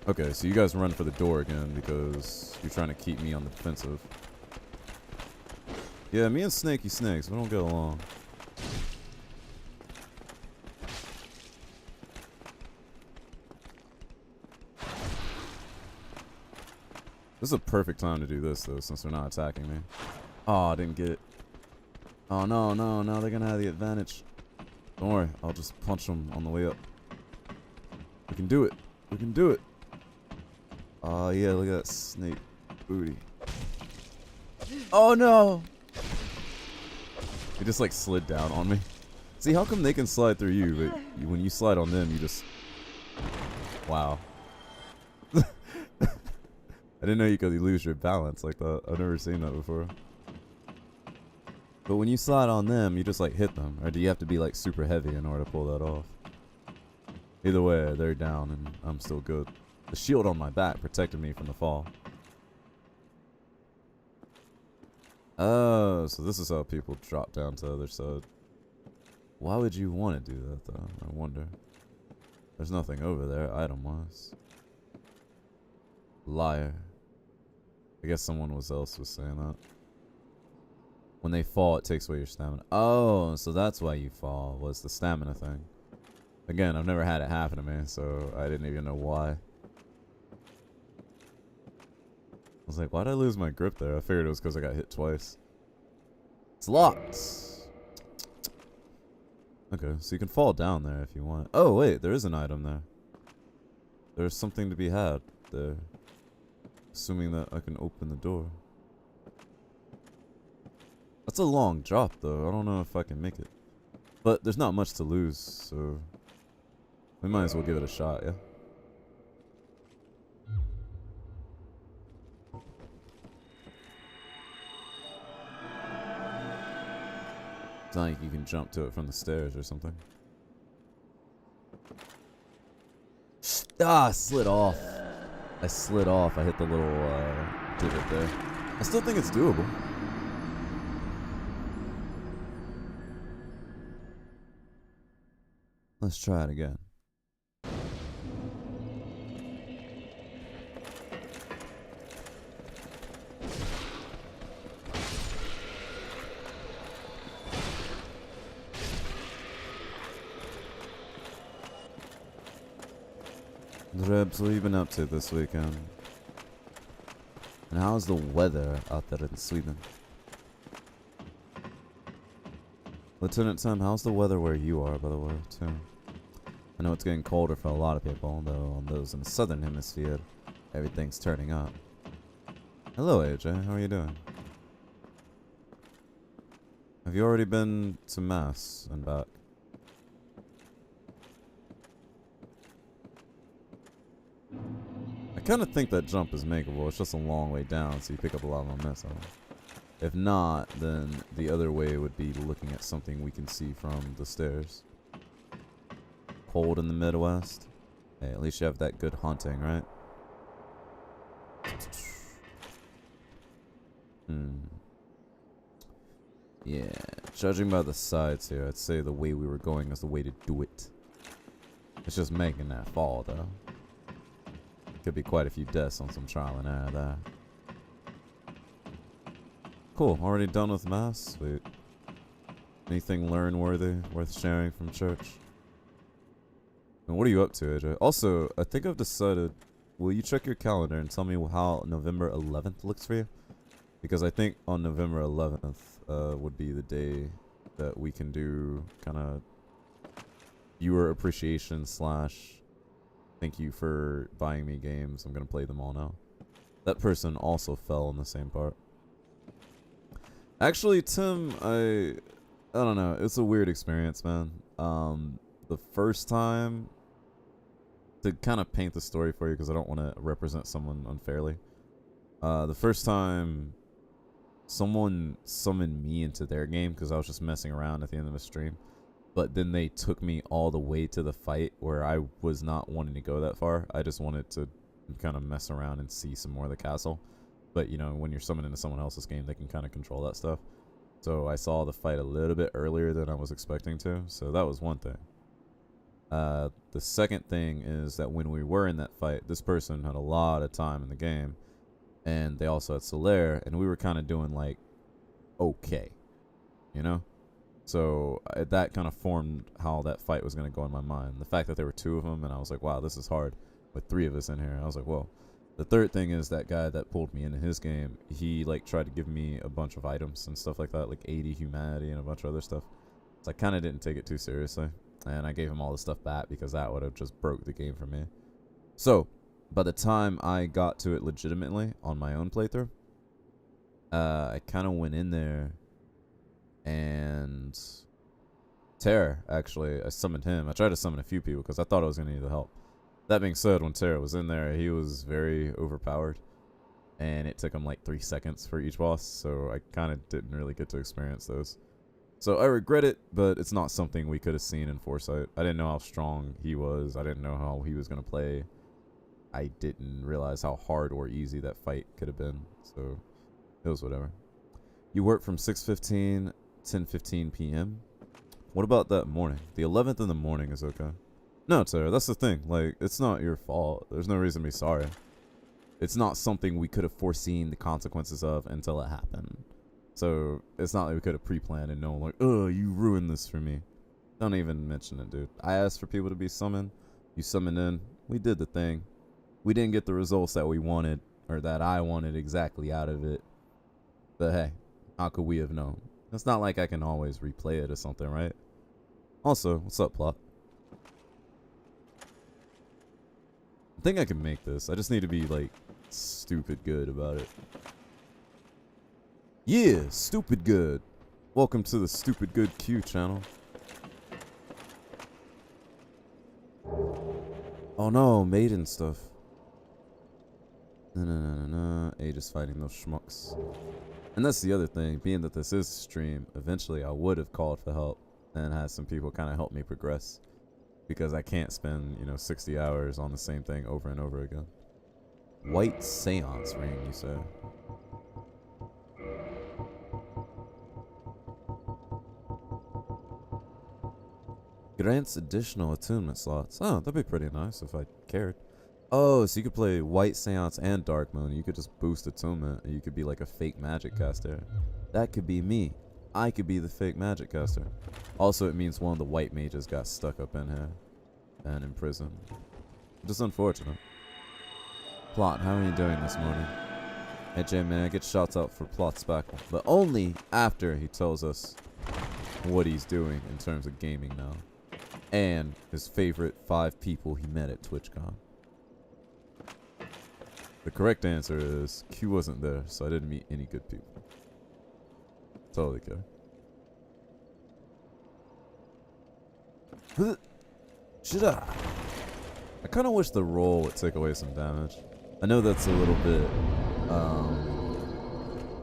Okay, so you guys run for the door again, because you're trying to keep me on the defensive. Yeah, me and Snaky Snakes, we don't get along. This is a perfect time to do this, though, since they're not attacking me. Oh, I didn't get it. Oh, no, now they're gonna have the advantage. Don't worry, I'll just punch them on the way up. We can do it. We can do it. Oh, yeah, look at that snake booty. Oh, no! He just, like, slid down on me. See, how come they can slide through you, but when you slide on them, you just... Wow. I didn't know you could lose your balance like that. I've never seen that before. But when you slide on them, you just like hit them. Or do you have to be like super heavy in order to pull that off? Either way, they're down and I'm still good. The shield on my back protected me from the fall. Oh, so this is how people drop down to the other side. Why would you want to do that though? I wonder. There's nothing over there item-wise. Liar. I guess someone else was saying that. When they fall, it takes away your stamina. Oh, so that's why you fall, was the stamina thing. Again, I've never had it happen to me, so I didn't even know why. I was like, why did I lose my grip there? I figured it was because I got hit twice. It's locked. Okay, so you can fall down there if you want. Oh, wait, there is an item there. There's something to be had there. Assuming that I can open the door. That's a long drop, though. I don't know if I can make it. But there's not much to lose, so... we might as well give it a shot, yeah? It's not like you can jump to it from the stairs or something. Ah, slid off. I slid off. I hit the little divot there. I still think it's doable. Let's try it again. Drebs, what have you been up to this weekend? And how's the weather out there in Sweden? Lieutenant Tim, how's the weather where you are, by the way, too? I know it's getting colder for a lot of people, though on those in the southern hemisphere, everything's turning up. Hello, AJ. How are you doing? Have you already been to Mass and back? I kind of think that jump is makeable. It's just a long way down, so you pick up a lot of momentum. If not, then the other way would be looking at something we can see from the stairs. Cold in the Midwest? Hey, at least you have that good hunting, right? Yeah, judging by the sides here, I'd say the way we were going is the way to do it. It's just making that fall, though. Could be quite a few deaths on some trial and error there. Cool, already done with Mass? Sweet. Anything learn-worthy, worth sharing from church? And what are you up to, AJ? Also, I think I've decided, will you check your calendar and tell me how November 11th looks for you? Because I think on November 11th would be the day that we can do kind of viewer appreciation / thank you for buying me games. I'm going to play them all now. That person also fell in the same part. Actually, Tim, I don't know. It's a weird experience, man. The first time, to kind of paint the story for you, because I don't want to represent someone unfairly. The first time someone summoned me into their game because I was just messing around at the end of a stream, but then they took me all the way to the fight where I was not wanting to go that far. I just wanted to kind of mess around and see some more of the castle. But, you know, when you're summoned into someone else's game, they can kind of control that stuff. So I saw the fight a little bit earlier than I was expecting to. So that was one thing. The second thing is that when we were in that fight, this person had a lot of time in the game. And they also had Solaire. And we were kind of doing, like, okay. You know? So that kind of formed how that fight was going to go in my mind. The fact that there were two of them, and I was like, wow, this is hard. With three of us in here, I was like, whoa. The third thing is that guy that pulled me into his game, he like tried to give me a bunch of items and stuff like that, like 80 humanity and a bunch of other stuff. So I kind of didn't take it too seriously, and I gave him all the stuff back because that would have just broke the game for me. So by the time I got to it legitimately on my own playthrough, I kind of went in there, and Terror, actually, I summoned him. I tried to summon a few people because I thought I was going to need the help. That being said, when Terra was in there, he was very overpowered, and it took him like 3 seconds for each boss, so I kind of didn't really get to experience those. So I regret it, but it's not something we could have seen in foresight. I didn't know how strong he was. I didn't know how he was going to play. I didn't realize how hard or easy that fight could have been, so it was whatever. You work from 6:15, 10:15 p.m. What about that morning? The 11th in the morning is okay. No, Tara, that's the thing. Like, it's not your fault. There's no reason to be sorry. It's not something we could have foreseen the consequences of until it happened. So, it's not like we could have pre-planned and known, like, oh, you ruined this for me. Don't even mention it, dude. I asked for people to be summoned. You summoned in. We did the thing. We didn't get the results that we wanted, or that I wanted exactly out of it. But hey, how could we have known? It's not like I can always replay it or something, right? Also, what's up, Plot? I think I can make this. I just need to be, like, stupid good about it. Yeah, stupid good. Welcome to the Stupid Good Q channel. Oh no, maiden stuff. No. Age is fighting those schmucks. And that's the other thing, being that this is a stream, eventually I would have called for help and had some people kind of help me progress. Because I can't spend, 60 hours on the same thing over and over again. White seance ring, you say? Grants additional attunement slots. Oh, that'd be pretty nice if I cared. Oh, so you could play White Seance and Dark Moon. You could just boost attunement, and you could be like a fake magic caster. That could be me. I could be the fake magic caster. Also, it means one of the white mages got stuck up in here and in prison. Just unfortunate. Plot, how are you doing this morning? Hey Jay, man, I get shouts out for Plot's back, but only after he tells us what he's doing in terms of gaming now. And his favorite 5 people he met at TwitchCon. The correct answer is Q wasn't there, so I didn't meet any good people. Totally care. Should I kind of wish the roll would take away some damage. I know that's a little bit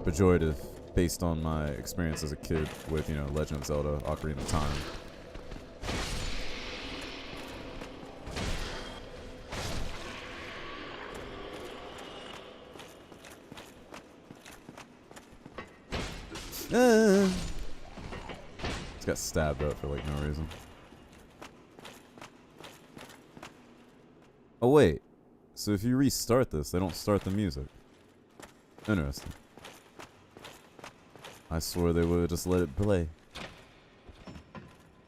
pejorative based on my experience as a kid with, you know, Legend of Zelda, Ocarina of Time. Just got stabbed up for like no reason. Oh wait, so if you restart this, they don't start the music. Interesting. I swore they would just let it play.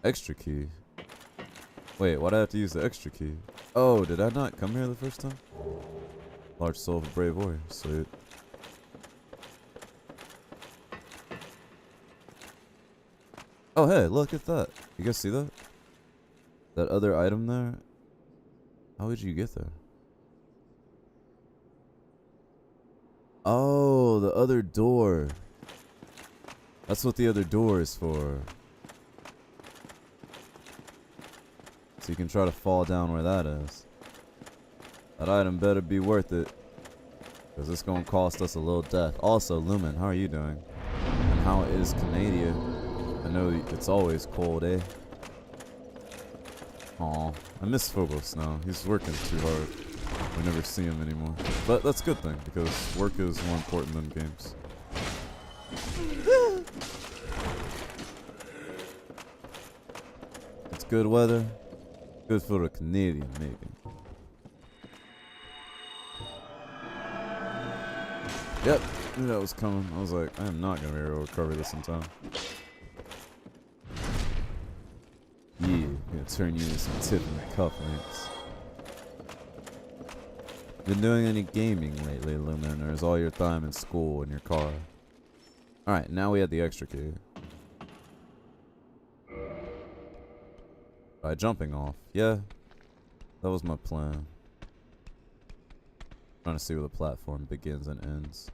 Extra key. Wait, why'd I have to use the extra key? Oh, did I not come here the first time? Large soul of a brave warrior. Sweet. Oh, hey, look at that. You guys see that? That other item there? How would you get there? Oh, the other door. That's what the other door is for. So you can try to fall down where that is. That item better be worth it, because it's going to cost us a little death. Also, Lumen, how are you doing? And how is Canada? I know it's always cold, eh? Aw, I miss Phobos now. He's working too hard. We never see him anymore. But that's a good thing, because work is more important than games. It's good weather. Good for the Canadian, maybe. Yep, knew that was coming. I was like, I am not going to be able to recover this in time. Yeah, gonna turn you into some Tiffany cufflinks. Been doing any gaming lately, Lumen, or is all your time in school in your car? Alright, now we have the extra key. By jumping off. Yeah, that was my plan. Trying to see where the platform begins and ends.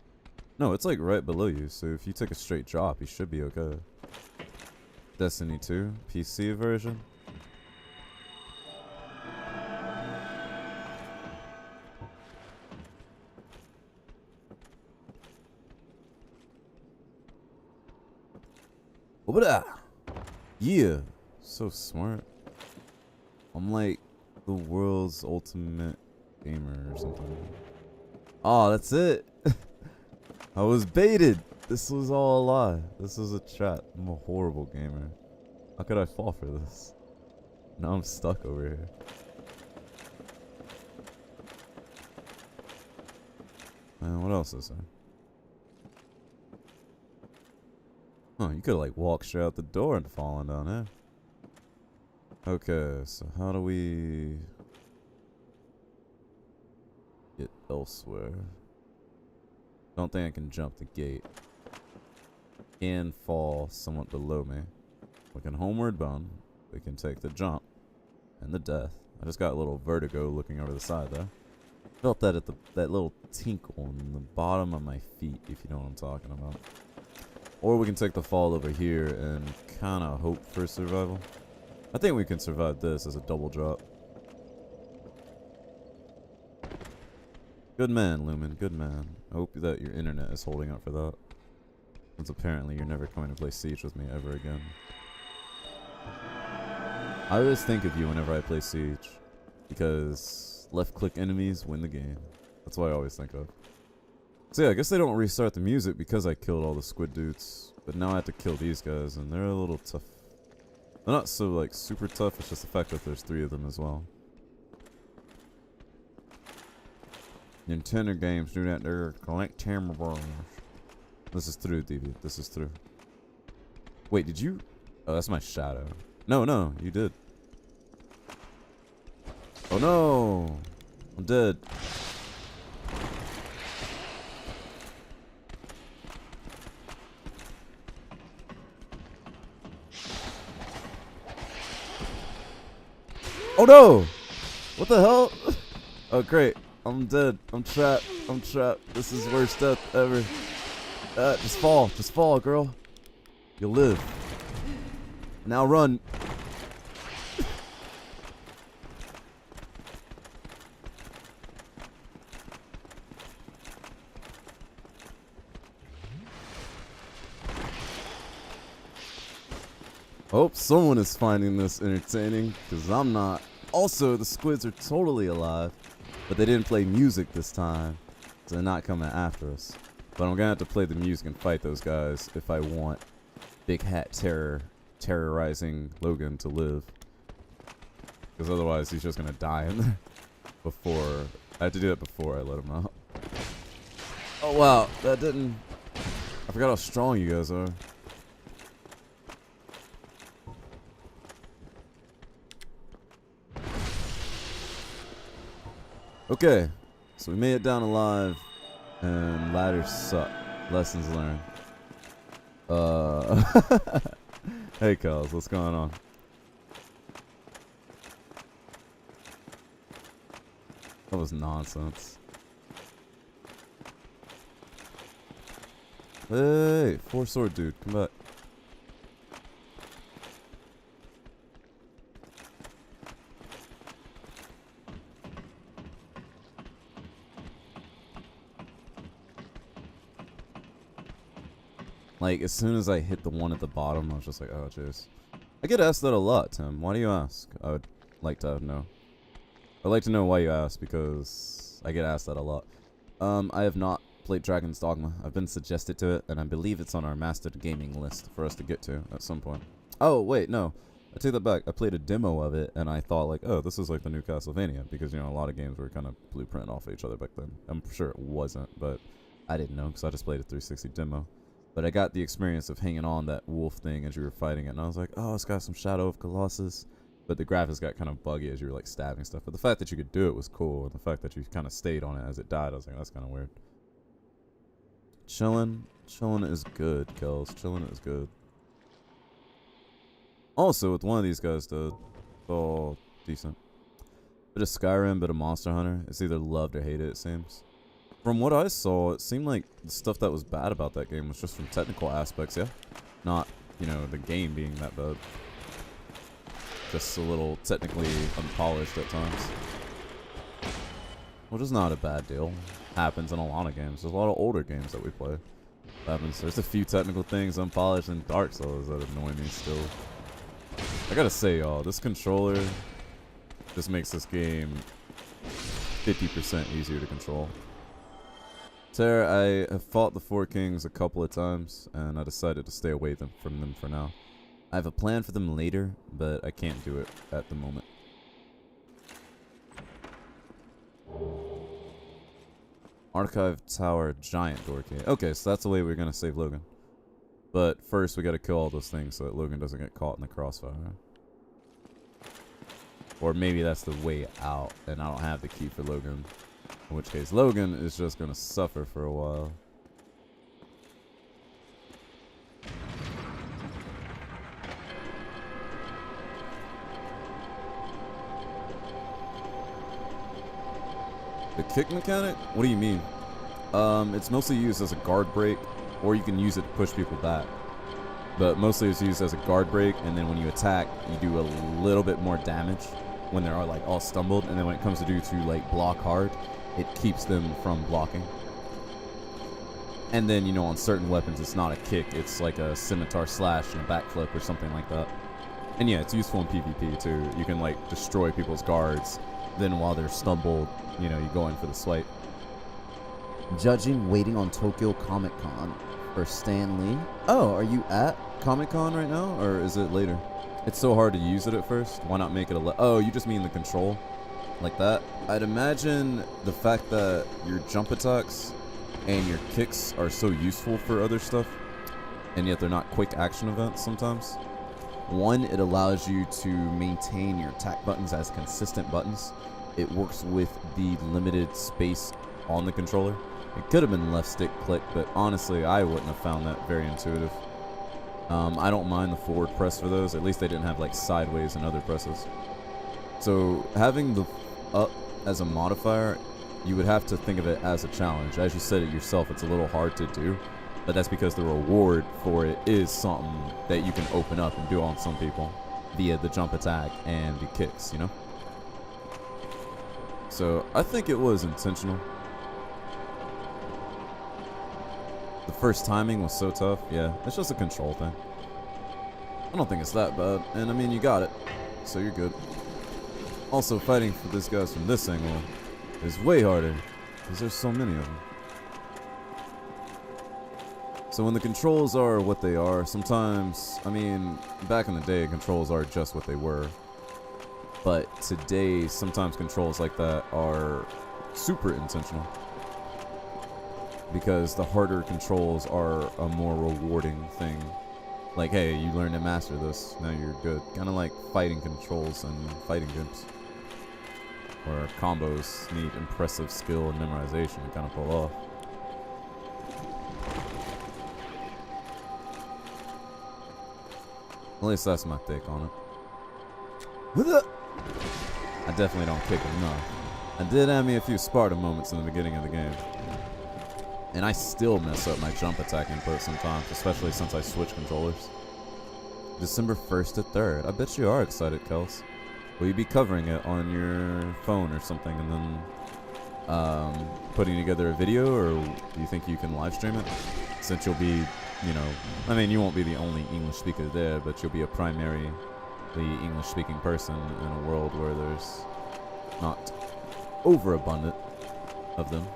No, it's like right below you, so if you take a straight drop, you should be okay. Destiny 2, PC version. Yeah, so smart. I'm like the world's ultimate gamer or something. Oh, that's it. I was baited. This was all a lie. This was a trap. I'm a horrible gamer. How could I fall for this? Now I'm stuck over here. Man, what else is there? Oh, you could like walk straight out the door and fallen down there. Okay, so how do we get elsewhere? Don't think I can jump the gate. Can fall somewhat below me. We can homeward bound. We can take the jump and the death. I just got a little vertigo looking over the side there. Felt that at that little tinkle in the bottom of my feet, if you know what I'm talking about. Or we can take the fall over here and kind of hope for survival. I think we can survive this as a double drop. Good man, Lumen. Good man. I hope that your internet is holding up for that. Since apparently you're never going to play Siege with me ever again. I always think of you whenever I play Siege. Because left-click enemies win the game. That's what I always think of. So yeah, I guess they don't restart the music because I killed all the squid dudes. But now I have to kill these guys, and they're a little tough. They're not so, like, super tough. It's just the fact that there's 3 of them as well. Nintendo games do that. They're collect camera. This is through, DV. This is through. Wait, did you? Oh, that's my shadow. No, you did. Oh no! I'm dead. Oh no! What the hell? Oh great. I'm dead. I'm trapped. I'm trapped. This is the worst death ever. Just fall. Just fall, girl. You'll live. Now run. Hope someone is finding this entertaining, because I'm not. Also, the squids are totally alive, but they didn't play music this time, so they're not coming after us. But I'm gonna have to play the music and fight those guys if I want Big Hat Terror terrorizing Logan to live. Because otherwise he's just gonna die in there before. I have to do that before I let him out. Oh wow, that didn't. I forgot how strong you guys are. Okay, so we made it down alive, and ladders suck. Lessons learned. Hey, Kels, what's going on? That was nonsense. Hey, 4-sword dude, come back. Like, as soon as I hit the one at the bottom, I was just like, oh, jeez. I get asked that a lot, Tim. Why do you ask? I would like to know. I'd like to know why you ask, because I get asked that a lot. I have not played Dragon's Dogma. I've been suggested to it, and I believe it's on our mastered gaming list for us to get to at some point. Oh, wait, no. I take that back. I played a demo of it, and I thought, like, oh, this is like the new Castlevania, because, you know, a lot of games were kind of blueprint off of each other back then. I'm sure it wasn't, but I didn't know, because I just played a 360 demo. But I got the experience of hanging on that wolf thing as you were fighting it, and I was like, oh, it's got some Shadow of Colossus. But the graphics got kind of buggy as you were, like, stabbing stuff. But the fact that you could do it was cool, and the fact that you kind of stayed on it as it died, I was like, that's kind of weird. Chillin' is good, Kels. Chillin' is good. Also, with one of these guys, though, it's all decent. Bit of Skyrim, bit of Monster Hunter. It's either loved or hated, it seems. From what I saw, it seemed like the stuff that was bad about that game was just from technical aspects, yeah? Not, you know, the game being that bad. Just a little technically unpolished at times. Which is not a bad deal. Happens in a lot of games. There's a lot of older games that we play. Happens. There's a few technical things unpolished in Dark Souls that annoy me still. I gotta say, y'all, this controller just makes this game 50% easier to control. Terra, I have fought the Four Kings a couple of times, and I decided to stay away from them for now. I have a plan for them later, but I can't do it at the moment. Archive Tower Giant Door Key. Okay, so that's the way we're going to save Logan. But first, we got to kill all those things so that Logan doesn't get caught in the crossfire. Or maybe that's the way out, and I don't have the key for Logan. In which case, Logan is just going to suffer for a while. The kick mechanic? What do you mean? It's mostly used as a guard break, or you can use it to push people back. But mostly it's used as a guard break, and then when you attack, you do a little bit more damage when they're like all stumbled, and then when it comes to like block hard, it keeps them from blocking. And then, you know, on certain weapons, it's not a kick, it's like a scimitar slash and a backflip or something like that. And yeah, it's useful in PvP too. You can like destroy people's guards, then while they're stumbled, you know, you go in for the swipe. Judging waiting on Tokyo Comic Con for Stan Lee. Oh, are you at Comic Con right now, or is it later? It's so hard to use it at first. Why not make it oh, you just mean the control? Like that? I'd imagine the fact that your jump attacks and your kicks are so useful for other stuff, and yet they're not quick action events sometimes. One, it allows you to maintain your attack buttons as consistent buttons. it works with the limited space on the controller. It could have been left stick click, but honestly, I wouldn't have found that very intuitive. I don't mind the forward press for those. At least they didn't have like sideways and other presses. So having the up as a modifier, you would have to think of it as a challenge. As you said it yourself, it's a little hard to do, but that's because the reward for it is something that you can open up and do on some people via the jump attack and the kicks, you know? So I think it was intentional. The first timing was so tough. Yeah, it's just a control thing. I don't think it's that bad. And I mean, you got it, so you're good. Also, fighting for these guys from this angle is way harder because there's so many of them. So when the controls are what they are, sometimes, I mean, back in the day, controls are just what they were. But today, sometimes controls like that are super intentional. Because the harder controls are a more rewarding thing. Like, hey, you learn to master this, now you're good. Kind of like fighting controls and fighting games. Where combos need impressive skill and memorization to kind of pull off. At least that's my take on it. I definitely don't kick enough. I did have me a few Sparta moments in the beginning of the game. And I still mess up my jump attack input sometimes, especially since I switch controllers. December 1st to 3rd. I bet you are excited, Kels. Will you be covering it on your phone or something and then putting together a video, or do you think you can live stream it? Since you'll be, you know, I mean, you won't be the only English speaker there, but you'll be a primarily English speaking person in a world where there's not overabundant of them.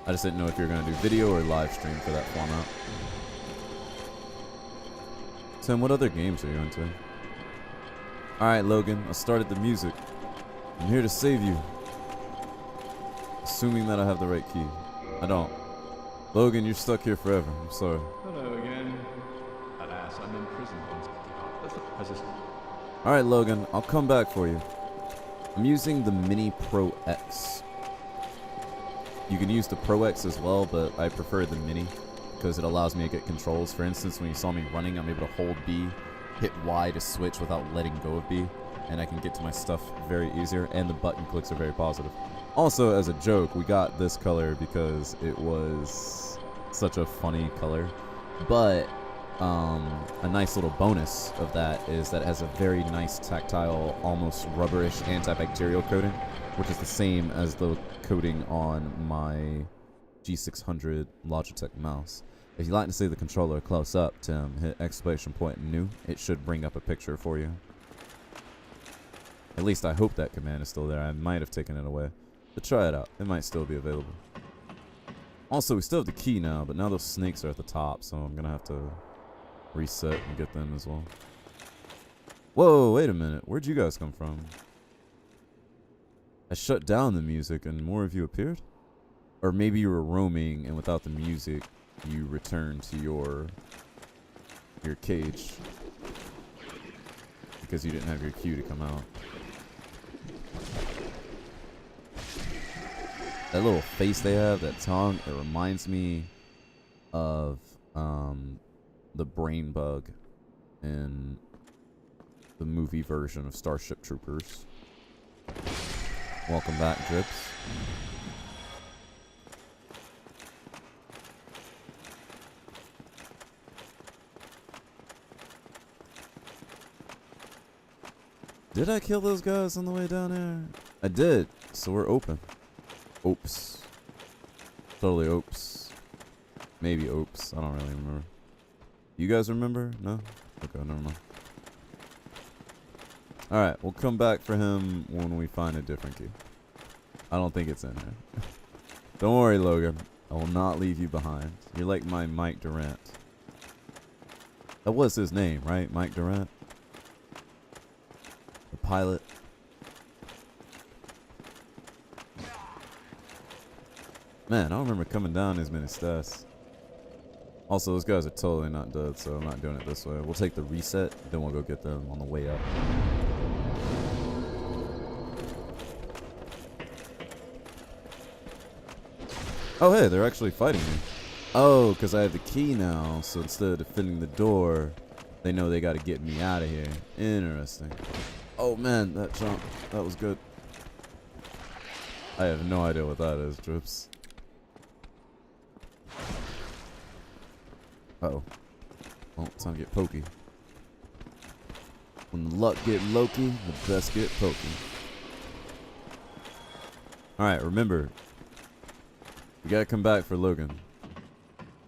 I just didn't know if you were going to do video or live stream for that format. Tim, what other games are you into? Alright, Logan, I started the music. I'm here to save you. Assuming that I have the right key. I don't. Logan, you're stuck here forever. I'm sorry. Hello again. Alas, I'm imprisoned on Alright, Logan, I'll come back for you. I'm using the Mini Pro X. You can use the Pro X as well, but I prefer the Mini because it allows me to get controls. For instance, when you saw me running, I'm able to hold B, hit Y to switch without letting go of B, and I can get to my stuff very easier, and the button clicks are very positive. Also, as a joke, we got this color because it was such a funny color, but a nice little bonus of that is that it has a very nice tactile, almost rubberish antibacterial coating, which is the same as the coating on my G600 Logitech mouse. If you'd like to see the controller close up, Tim, hit exclamation point new. It should bring up a picture for you. At least I hope that command is still there. I might have taken it away. But try it out. It might still be available. Also, we still have the key now, but now those snakes are at the top, so I'm going to have to reset and get them as well. Whoa, wait a minute. Where'd you guys come from? I shut down the music and more of you appeared? Or maybe you were roaming and without the music you returned to your cage because you didn't have your cue to come out. That little face they have, that tongue, it reminds me of the brain bug in the movie version of Starship Troopers. Welcome back, Drips. Did I kill those guys on the way down there? I did, so we're open. Oops. Totally oops. Maybe oops. I don't really remember. You guys remember? No? Okay, never mind. Alright, we'll come back for him when we find a different key. I don't think it's in there. Don't worry, Logan. I will not leave you behind. You're like my Mike Durant. That was his name, right? Mike Durant? The pilot. Man, I don't remember coming down as many stats. Also, those guys are totally not dead, so I'm not doing it this way. We'll take the reset, then we'll go get them on the way up. Oh, hey, they're actually fighting me. Oh, because I have the key now, so instead of defending the door, they know they got to get me out of here. Interesting. Oh, man, that jump. That was good. I have no idea what that is, Drips. Uh-oh. Well, it's time to get pokey. When the luck get Loki, the best get pokey. Alright, remember, you gotta come back for Logan.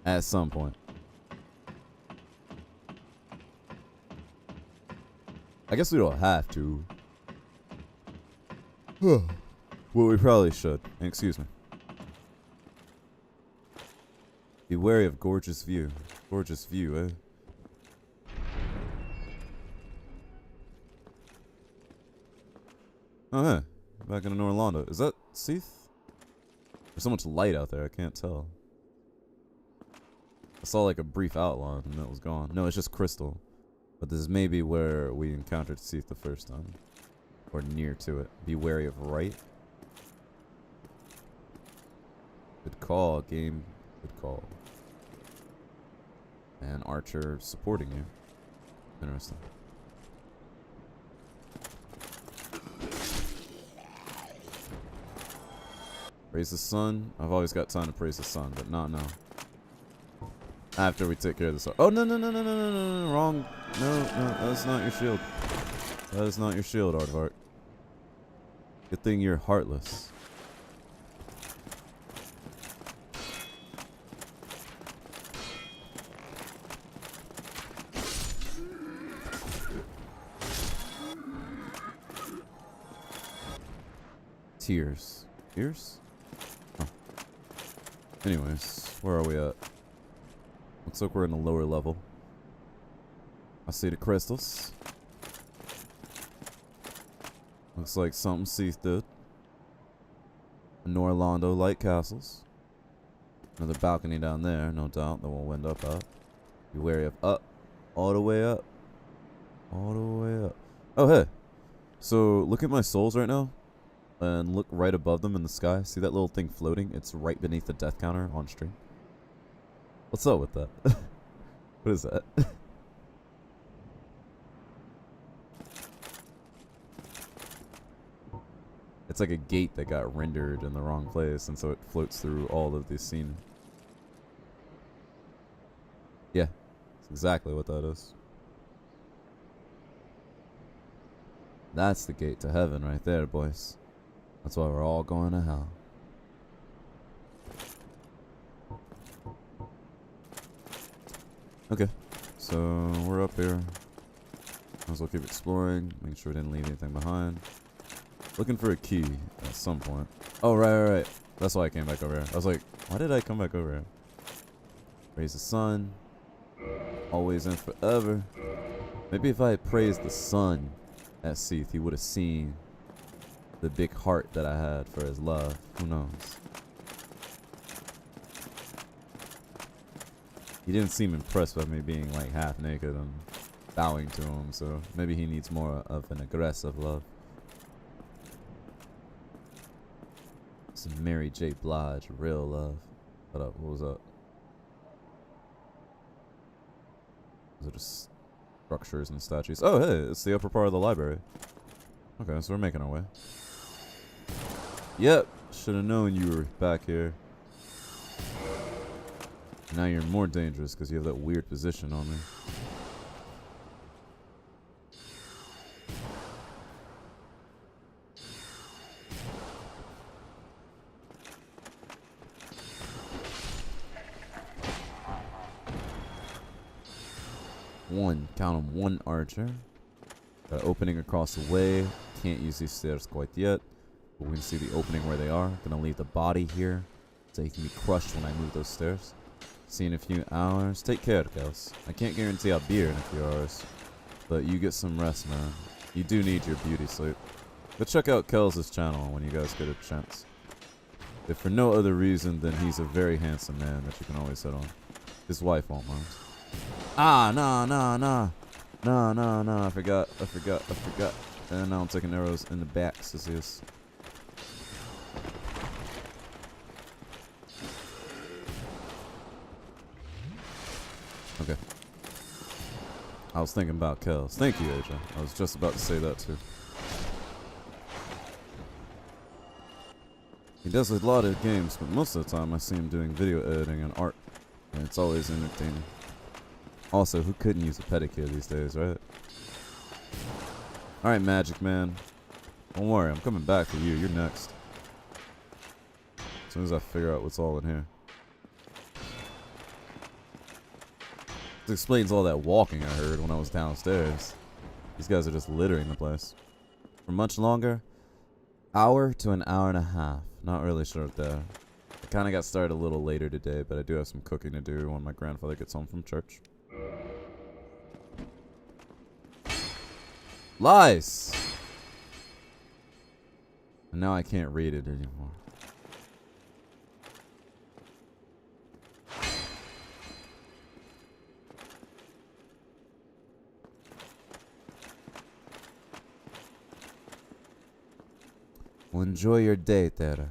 At some point. I guess we don't have to. Well, we probably should. Excuse me. Be wary of gorgeous view. Gorgeous view, eh? Oh, hey. Back in Orlando. Is that Seath? There's so much light out there, I can't tell. I saw like a brief outline and that was gone. No, it's just crystal. But this is maybe where we encountered Seath the first time. Or near to it. Be wary of right. Good call, game. Good call. And Archer supporting you. Interesting. Praise the sun. I've always got time to praise the sun, but not now. After we take care of this. Oh, no, no, no, no, no, no, no, no, wrong. No, no, that's not your shield. That is not your shield, Aardvark. Good thing you're heartless. Tears. Tears? Oh. Anyways, where are we at? Looks like we're in a lower level. I see the crystals. Looks like something Seath did. Orlando light castles. Another balcony down there, no doubt, that we'll end up at. Be wary of up. All the way up. All the way up. Oh, hey. So, look at my souls right now. And look right above them in the sky. See that little thing floating? It's right beneath the death counter on stream. What's up with that? What is that? It's like a gate that got rendered in the wrong place, and so it floats through all of this scene. Yeah, that's exactly what that is. That's the gate to heaven right there, boys. That's why we're all going to hell. Okay, so we're up here. Might as well keep exploring, make sure we didn't leave anything behind. Looking for a key at some point. Oh, right. That's why I came back over here. I was like, why did I come back over here? Praise the sun. Always and forever. Maybe if I had praised the sun at Seath, he would have seen the big heart that I had for his love. Who knows? He didn't seem impressed by me being like half naked and bowing to him, so maybe he needs more of an aggressive love. Some Mary J. Blige, real love. What up? What was up? Was it just structures and statues? Oh, hey, it's the upper part of the library. Okay, so we're making our way. Yep, should have known you were back here. Now you're more dangerous because you have that weird position on me. Count on one archer. Got an opening across the way. Can't use these stairs quite yet. But we can see the opening where they are. Gonna leave the body here so he can be crushed when I move those stairs. See you in a few hours. Take care, Kels. I can't guarantee I'll be here in a few hours. But you get some rest, man. You do need your beauty sleep. Go check out Kels' channel when you guys get a chance. If for no other reason than he's a very handsome man that you can always hit on. His wife won't mind. Ah, nah, I forgot. And now I'm taking arrows in the back, Sisyphus. Okay. I was thinking about Kells. Thank you, AJ. I was just about to say that too. He does a lot of games, but most of the time I see him doing video editing and art. And it's always entertaining. Also, who couldn't use a pedicure these days, right? Alright, Magic Man. Don't worry, I'm coming back for you. You're next. As soon as I figure out what's all in here. This explains all that walking I heard when I was downstairs. These guys are just littering the place. For much longer? Hour to an hour and a half. Not really sure what that. I kind of got started a little later today, but I do have some cooking to do when my grandfather gets home from church. Lies! And now I can't read it anymore. Well, enjoy your day, Thera.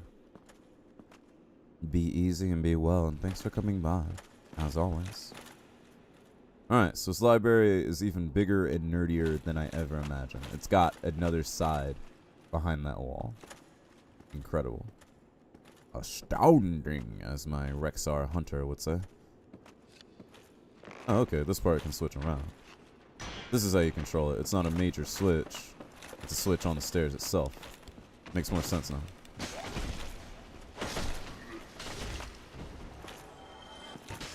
Be easy and be well, and thanks for coming by, as always. Alright, so this library is even bigger and nerdier than I ever imagined. It's got another side behind that wall. Incredible. Astounding, as my Rexar hunter would say. Oh, okay, this part can switch around. This is how you control it. It's not a major switch. It's a switch on the stairs itself. Makes more sense now.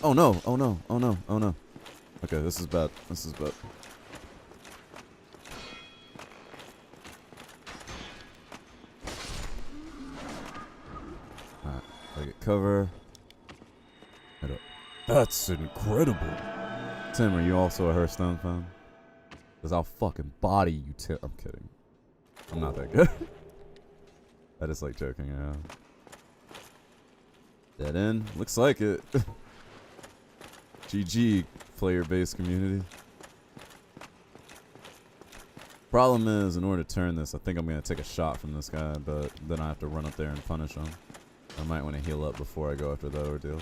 Oh no, oh no, oh no, oh no. Okay, this is bad. This is bad. Alright, I get cover. Head up. That's incredible. Tim, are you also a Hearthstone fan? Because I'll fucking body you, Tim. I'm kidding. I'm not that good. I just like joking around. Dead end? Looks like it. GG, player-based community. Problem is, in order to turn this, I think I'm going to take a shot from this guy, but then I have to run up there and punish him. I might want to heal up before I go after the ordeal.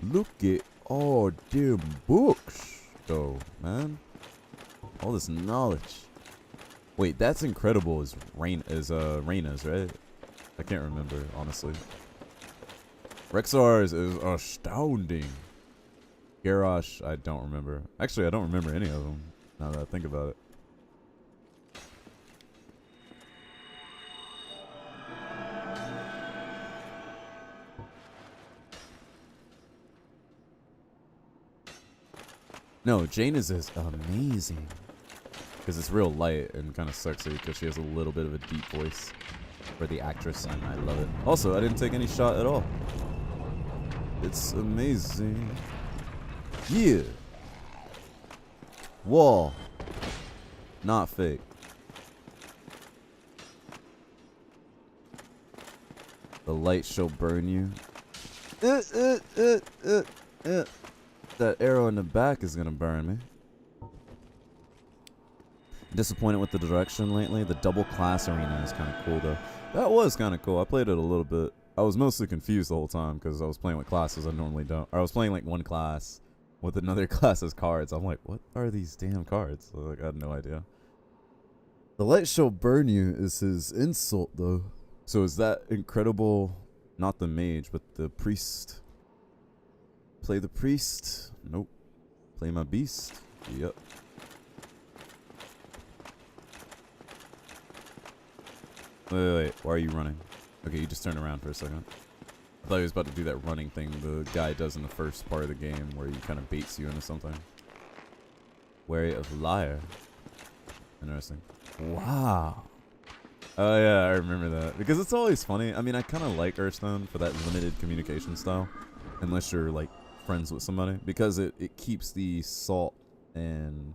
Look at all them books, though, man. All this knowledge. Wait, that's incredible is Reyna's, right? I can't remember, honestly. Rexar's is astounding. Garrosh, I don't remember. Actually, I don't remember any of them, now that I think about it. No, Jaina's is amazing. Because it's real light and kind of sexy because she has a little bit of a deep voice for the actress, and I love it. Also, I didn't take any shot at all. It's amazing. Yeah. Wall. Not fake. The light shall burn you. That arrow in the back is gonna burn me. Disappointed with the direction lately. The double class arena is kind of cool though. That was kind of cool. I played it a little bit. I was mostly confused the whole time because I was playing with classes I normally don't. Or I was playing like one class with another class's cards. I'm like, what are these damn cards? So, like, I had no idea. The light shall burn you is his insult though. So is that incredible? Not the mage, but the priest. Play the priest. Nope. Play my beast. Yep. Wait. Why are you running? Okay, you just turn around for a second. I thought he was about to do that running thing the guy does in the first part of the game where he kind of baits you into something. Wary of liar. Interesting. Wow. Oh yeah, I remember that. Because it's always funny. I mean, I kind of like Hearthstone for that limited communication style. Unless you're like friends with somebody. Because it keeps the salt and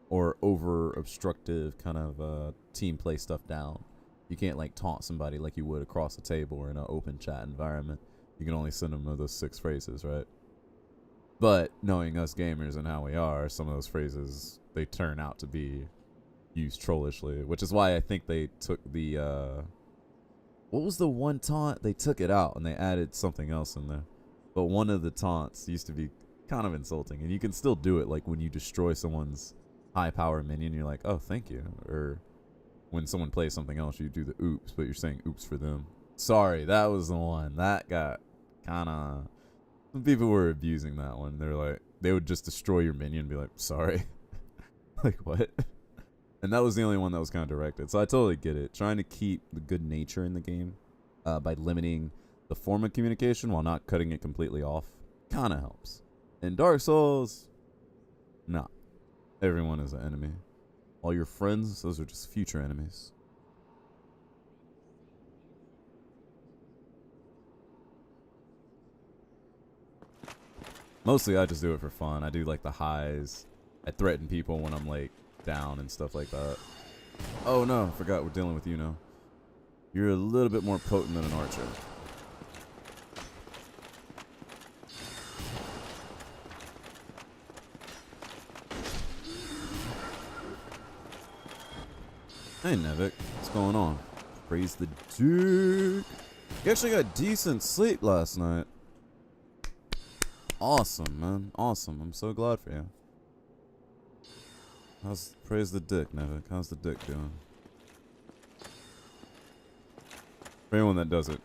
or over obstructive kind of team play stuff down. You can't like taunt somebody like you would across the table or in an open chat environment. You can only send them those 6 phrases, right? But knowing us gamers and how we are, some of those phrases, they turn out to be used trollishly, which is why I think they took the what was the one taunt? They took it out and they added something else in there. But one of the taunts used to be kind of insulting. And you can still do it, like when you destroy someone's high power minion, you're like, oh, thank you. Or when someone plays something else, you do the oops, but you're saying oops for them. Sorry, that was the one. That got kind of... Some people were abusing that one. They're like, they would just destroy your minion and be like, sorry. Like, what? And that was the only one that was kind of directed. So I totally get it. Trying to keep the good nature in the game by limiting the form of communication while not cutting it completely off kind of helps. In Dark Souls, nah. Everyone is an enemy. All your friends, those are just future enemies. Mostly I just do it for fun. I do like the highs. I threaten people when I'm like down and stuff like that. Oh no, I forgot we're dealing with you now. You're a little bit more potent than an archer. Hey Nevik, what's going on? Praise the Duke. You actually got decent sleep last night. Awesome, man. Awesome. I'm so glad for you. Praise the dick, Nevik. How's the dick doing? For anyone that doesn't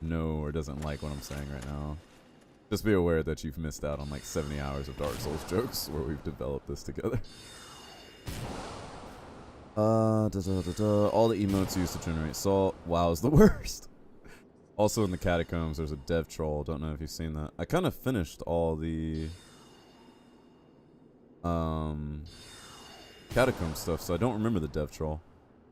know or doesn't like what I'm saying right now, just be aware that you've missed out on like 70 hours of Dark Souls jokes where we've developed this together. All the emotes used to generate salt. WoW is the worst. Also in the catacombs, there's a dev troll. Don't know if you've seen that. I kind of finished all the catacomb stuff, so I don't remember the dev troll.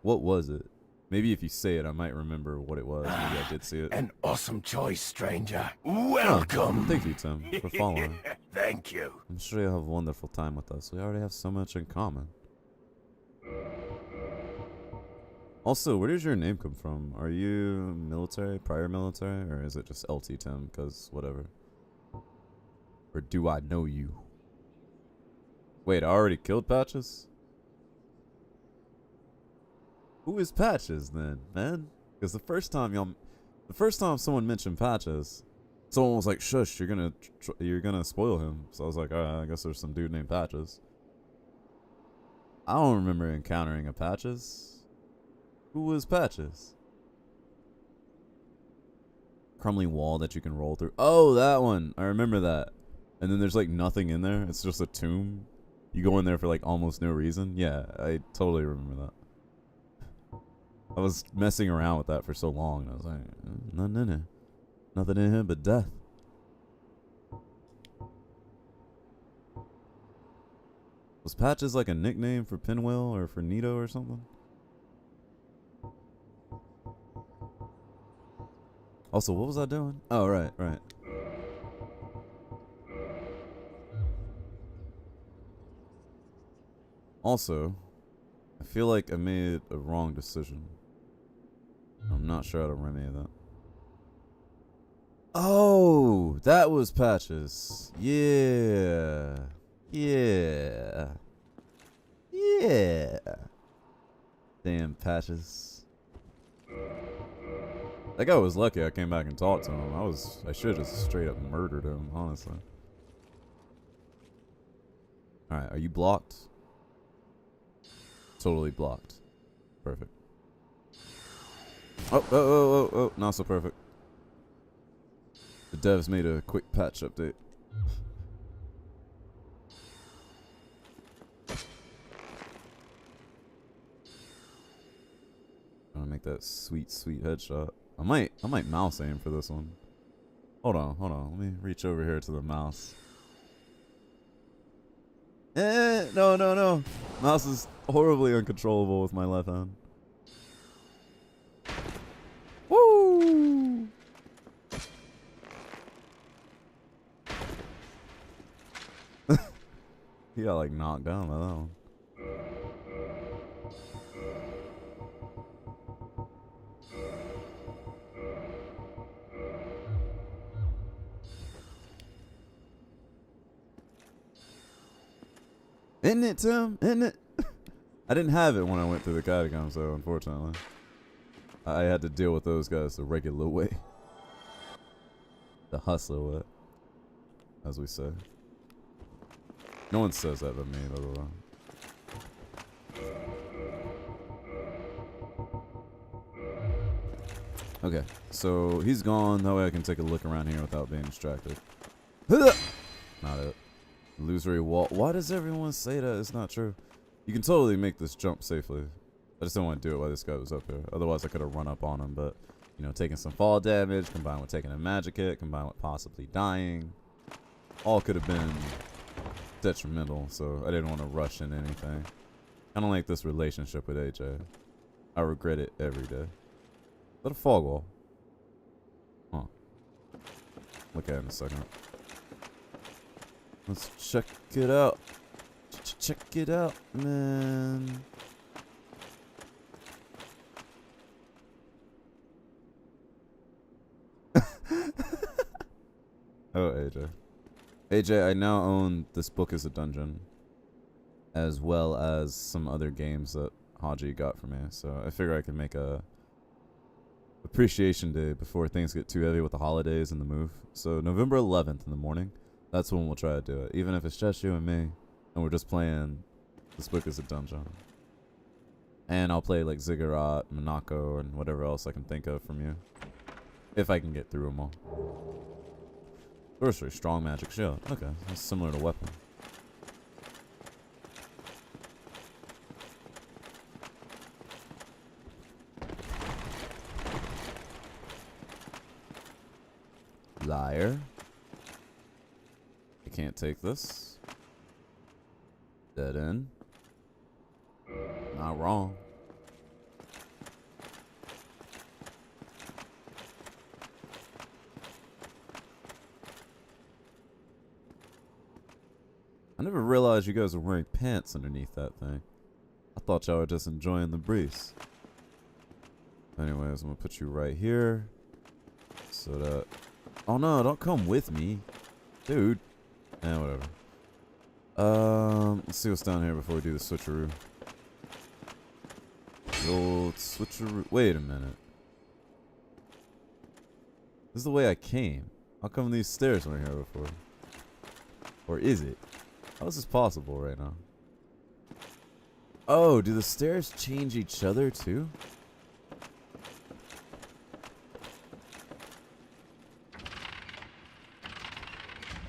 What was it? Maybe if you say it, I might remember what it was. Maybe I did see it. An awesome choice, stranger. Welcome. Oh, thank you, Tim, for following. Thank you. I'm sure you'll have a wonderful time with us. We already have so much in common. Also, where does your name come from? Are you military, prior military, or is it just LT Tim? Because whatever. Or do I know you? Wait, I already killed Patches? Who is Patches then, man? Because the first time someone mentioned Patches, someone was like, "Shush, you're gonna spoil him." So I was like, "All right, I guess there's some dude named Patches." I don't remember encountering a Patches. Who was Patches? Crumbly wall that you can roll through. Oh, that one. I remember that. And then there's like nothing in there. It's just a tomb. You go in there for like almost no reason. Yeah, I totally remember that. I was messing around with that for so long. And I was like, nothing in here. Nothing in here but death. Was Patches like a nickname for Pinwheel or for Nito or something? Also, what was I doing? Oh, right. Also, I feel like I made a wrong decision. I'm not sure how to remedy that. Oh, that was Patches. Yeah. Damn Patches. That guy was lucky I came back and talked to him. I should have just straight up murdered him, honestly. Alright, are you blocked? Totally blocked. Perfect. Oh, not so perfect. The devs made a quick patch update. I'm gonna make that sweet headshot. I might mouse aim for this one. Hold on. Let me reach over here to the mouse. No. Mouse is horribly uncontrollable with my left hand. Woo! He got like knocked down by that one. Isn't it, Tim? Isn't it? I didn't have it when I went through the catacombs, though, unfortunately. I had to deal with those guys the regular way. The hustler way, as we say. No one says that but me, blah, blah, blah. Okay, so he's gone. That way I can take a look around here without being distracted. Not it. Illusory wall. Why does everyone say that? It's not true. You can totally make this jump safely. I just don't want to do it while this guy was up here. Otherwise, I could have run up on him. But, you know, taking some fall damage, combined with taking a magic hit, combined with possibly dying, all could have been detrimental. So I didn't want to rush into anything. I don't like this relationship with AJ. I regret it every day. Is that a fog wall? Huh. Look at it in a second. Let's check it out. Check it out, man. Oh, AJ. AJ, I now own This Book is a Dungeon, as well as some other games that Haji got for me. So I figure I can make a appreciation day before things get too heavy with the holidays and the move. So November 11th in the morning, that's when we'll try to do it. Even if it's just you and me, and we're just playing This Book is a Dungeon. And I'll play like Ziggurat, Monaco, and whatever else I can think of from you. If I can get through them all. Sorcery, strong magic shield. Okay, that's similar to weapon. Liar. I can't take this. Dead end. Not wrong. I never realized you guys were wearing pants underneath that thing. I thought y'all were just enjoying the breeze. Anyways, I'm gonna put you right here. So that... Oh no, don't come with me. Dude. Whatever. Let's see what's down here before we do the switcheroo. The old switcheroo. Wait a minute. This is the way I came. How come these stairs weren't here before? Or is it? How is this possible right now? Oh, do the stairs change each other too?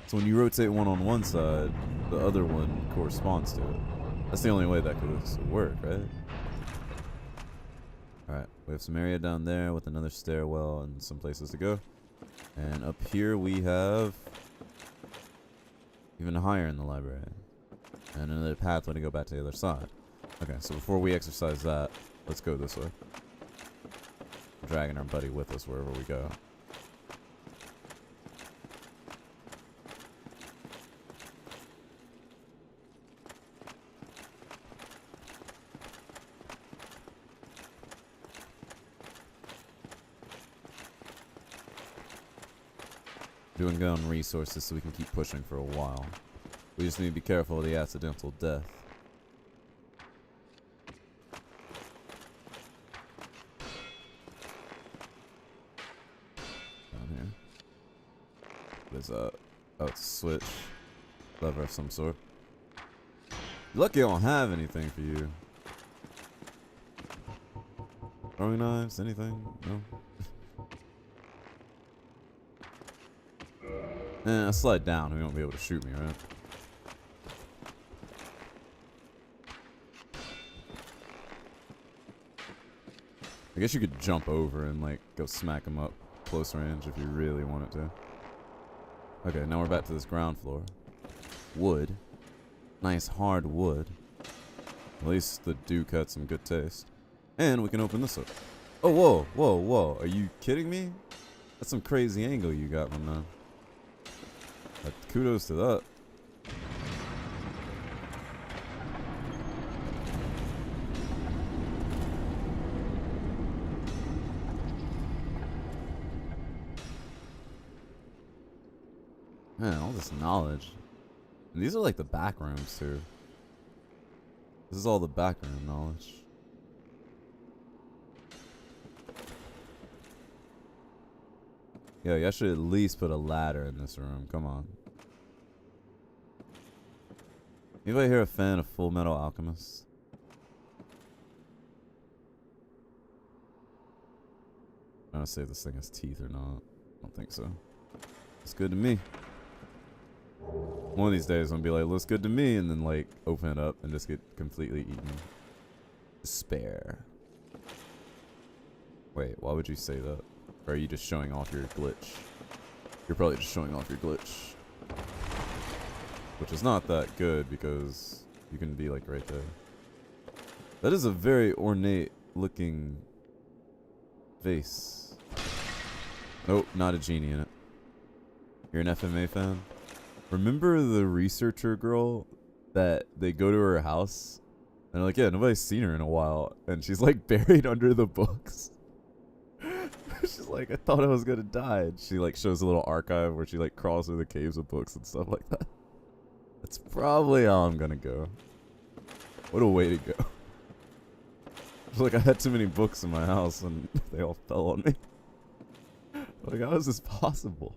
So when you rotate one on one side, the other one corresponds to it. That's the only way that could work, right? Alright, we have some area down there with another stairwell and some places to go. And up here we have even higher in the library. And another pathway to go back to the other side. Okay, so before we exercise that, let's go this way. We're dragging our buddy with us wherever we go. Doing good on resources so we can keep pushing for a while. We just need to be careful of the accidental death. Down here. What is that? Oh, it's a switch. Lever of some sort. Lucky I don't have anything for you. Throwing knives? Anything? No? I slide down, he won't be able to shoot me, right? I guess you could jump over and like go smack him up close range if you really wanted to. Okay, now we're back to this ground floor. Wood. Nice hard wood. At least the Duke had some good taste. And we can open this up. Oh, whoa, whoa, whoa. Are you kidding me? That's some crazy angle you got, my man. Kudos to that. Man, all this knowledge. And these are like the back rooms too. This is all the back room knowledge. Yeah, I should at least put a ladder in this room. Come on. Anybody here a fan of Full Metal Alchemist? I don't know say if this thing has teeth or not. I don't think so. It's good to me. One of these days I'm gonna be like, looks good to me, and then like open it up and just get completely eaten. Despair. Wait, why would you say that? Or are you just showing off your glitch? You're probably just showing off your glitch. Which is not that good because you can be like right there. That is a very ornate looking face. Nope, not a genie in it. You're an FMA fan? Remember the researcher girl that they go to her house and they're like, yeah, nobody's seen her in a while, and she's like buried under the books. She's like, I thought I was gonna die. And she like shows a little archive where she like crawls through the caves of books and stuff like that. That's probably how I'm gonna go. What a way to go. It's like I had too many books in my house and they all fell on me. Like, how is this possible?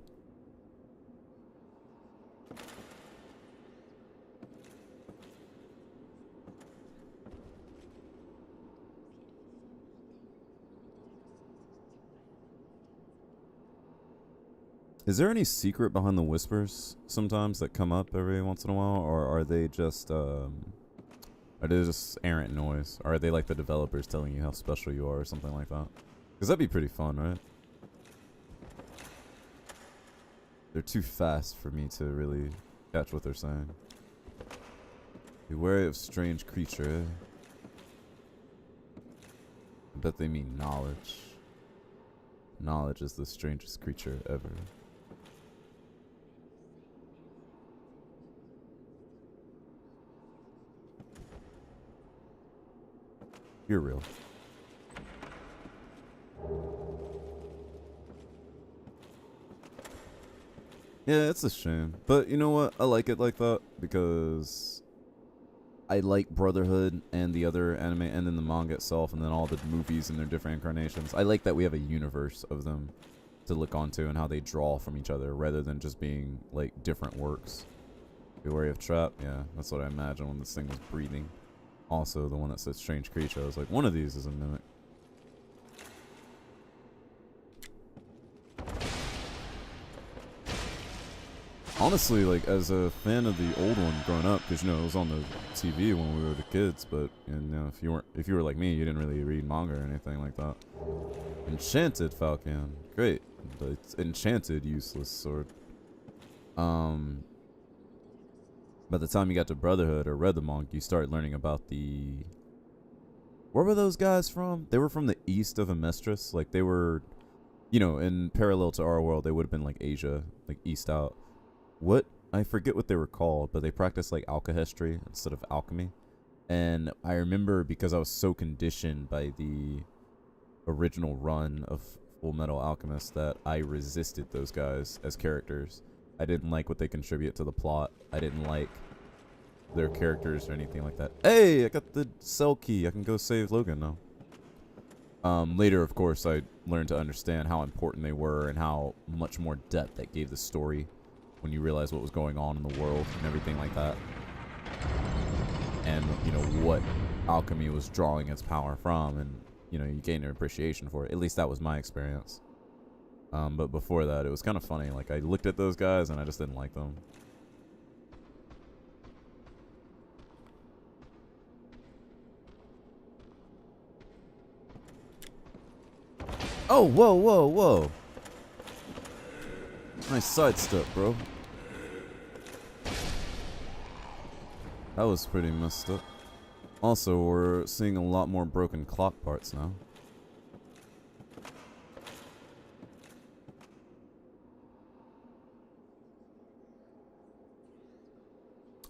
Is there any secret behind the whispers sometimes that come up every once in a while, or are they just errant noise? Or are they like the developers telling you how special you are or something like that? Because that'd be pretty fun, right? They're too fast for me to really catch what they're saying. Be wary of strange creature, eh? I bet they mean knowledge. Knowledge is the strangest creature ever. You're real. Yeah, it's a shame. But you know what? I like it like that because I like Brotherhood and the other anime and then the manga itself and then all the movies and their different incarnations. I like that we have a universe of them to look onto and how they draw from each other rather than just being like different works. Be wary of trap. Yeah, that's what I imagined when this thing was breathing. Also, the one that says strange creature, I was like, one of these is a mimic. Honestly, like, as a fan of the old one growing up, because, you know, it was on the TV when we were the kids, but, you know, if you were like me, you didn't really read manga or anything like that. Enchanted Falcon. Great. But it's enchanted useless sword. By the time you got to Brotherhood or read the manga, you start learning about the... Where were those guys from? They were from the east of Amestris. Like, they were, you know, in parallel to our world, they would have been like Asia, like east out. What? I forget what they were called, but they practiced like alchemy instead of alchemy. And I remember because I was so conditioned by the original run of Full Metal Alchemist that I resisted those guys as characters. I didn't like what they contribute to the plot. I didn't like their characters or anything like that. Hey, I got the cell key. I can go save Logan now. Later, of course, I learned to understand how important they were and how much more depth that gave the story when you realize what was going on in the world and everything like that. And, you know, what alchemy was drawing its power from, and, you know, you gain an appreciation for it. At least that was my experience. But before that, it was kind of funny. Like, I looked at those guys and I just didn't like them. Oh, whoa, whoa, whoa. Nice sidestep, bro. That was pretty messed up. Also, we're seeing a lot more broken clock parts now.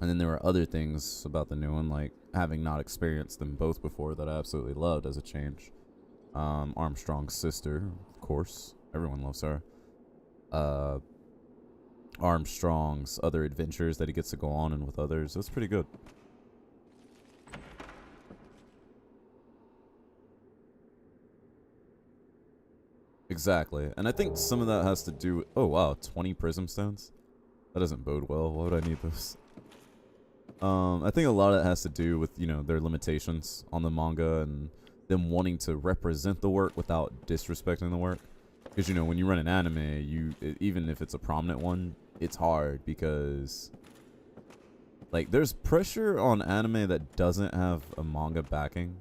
And then there were other things about the new one, like having not experienced them both before, that I absolutely loved as a change. Armstrong's sister, of course. Everyone loves her. Armstrong's other adventures that he gets to go on and with others. That's pretty good. Exactly. And I think some of that has to do with... Oh, wow. 20 prism stones? That doesn't bode well. Why would I need those? I think a lot of it has to do with, you know, their limitations on the manga and them wanting to represent the work without disrespecting the work. Because, you know, when you run an anime, even if it's a prominent one, it's hard because, like, there's pressure on anime that doesn't have a manga backing.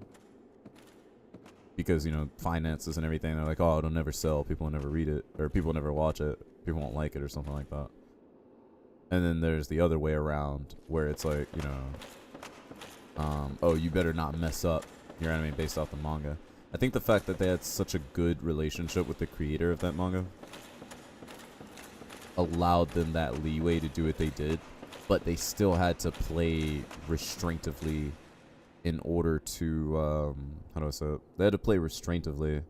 Because, you know, finances and everything, they're like, oh, it'll never sell, people will never read it, or people will never watch it, people won't like it, or something like that. And then there's the other way around, where it's like, you know, oh, you better not mess up your anime based off the manga. I think the fact that they had such a good relationship with the creator of that manga allowed them that leeway to do what they did, but they still had to play restraintively in order to, how do I say it? They had to play restraintively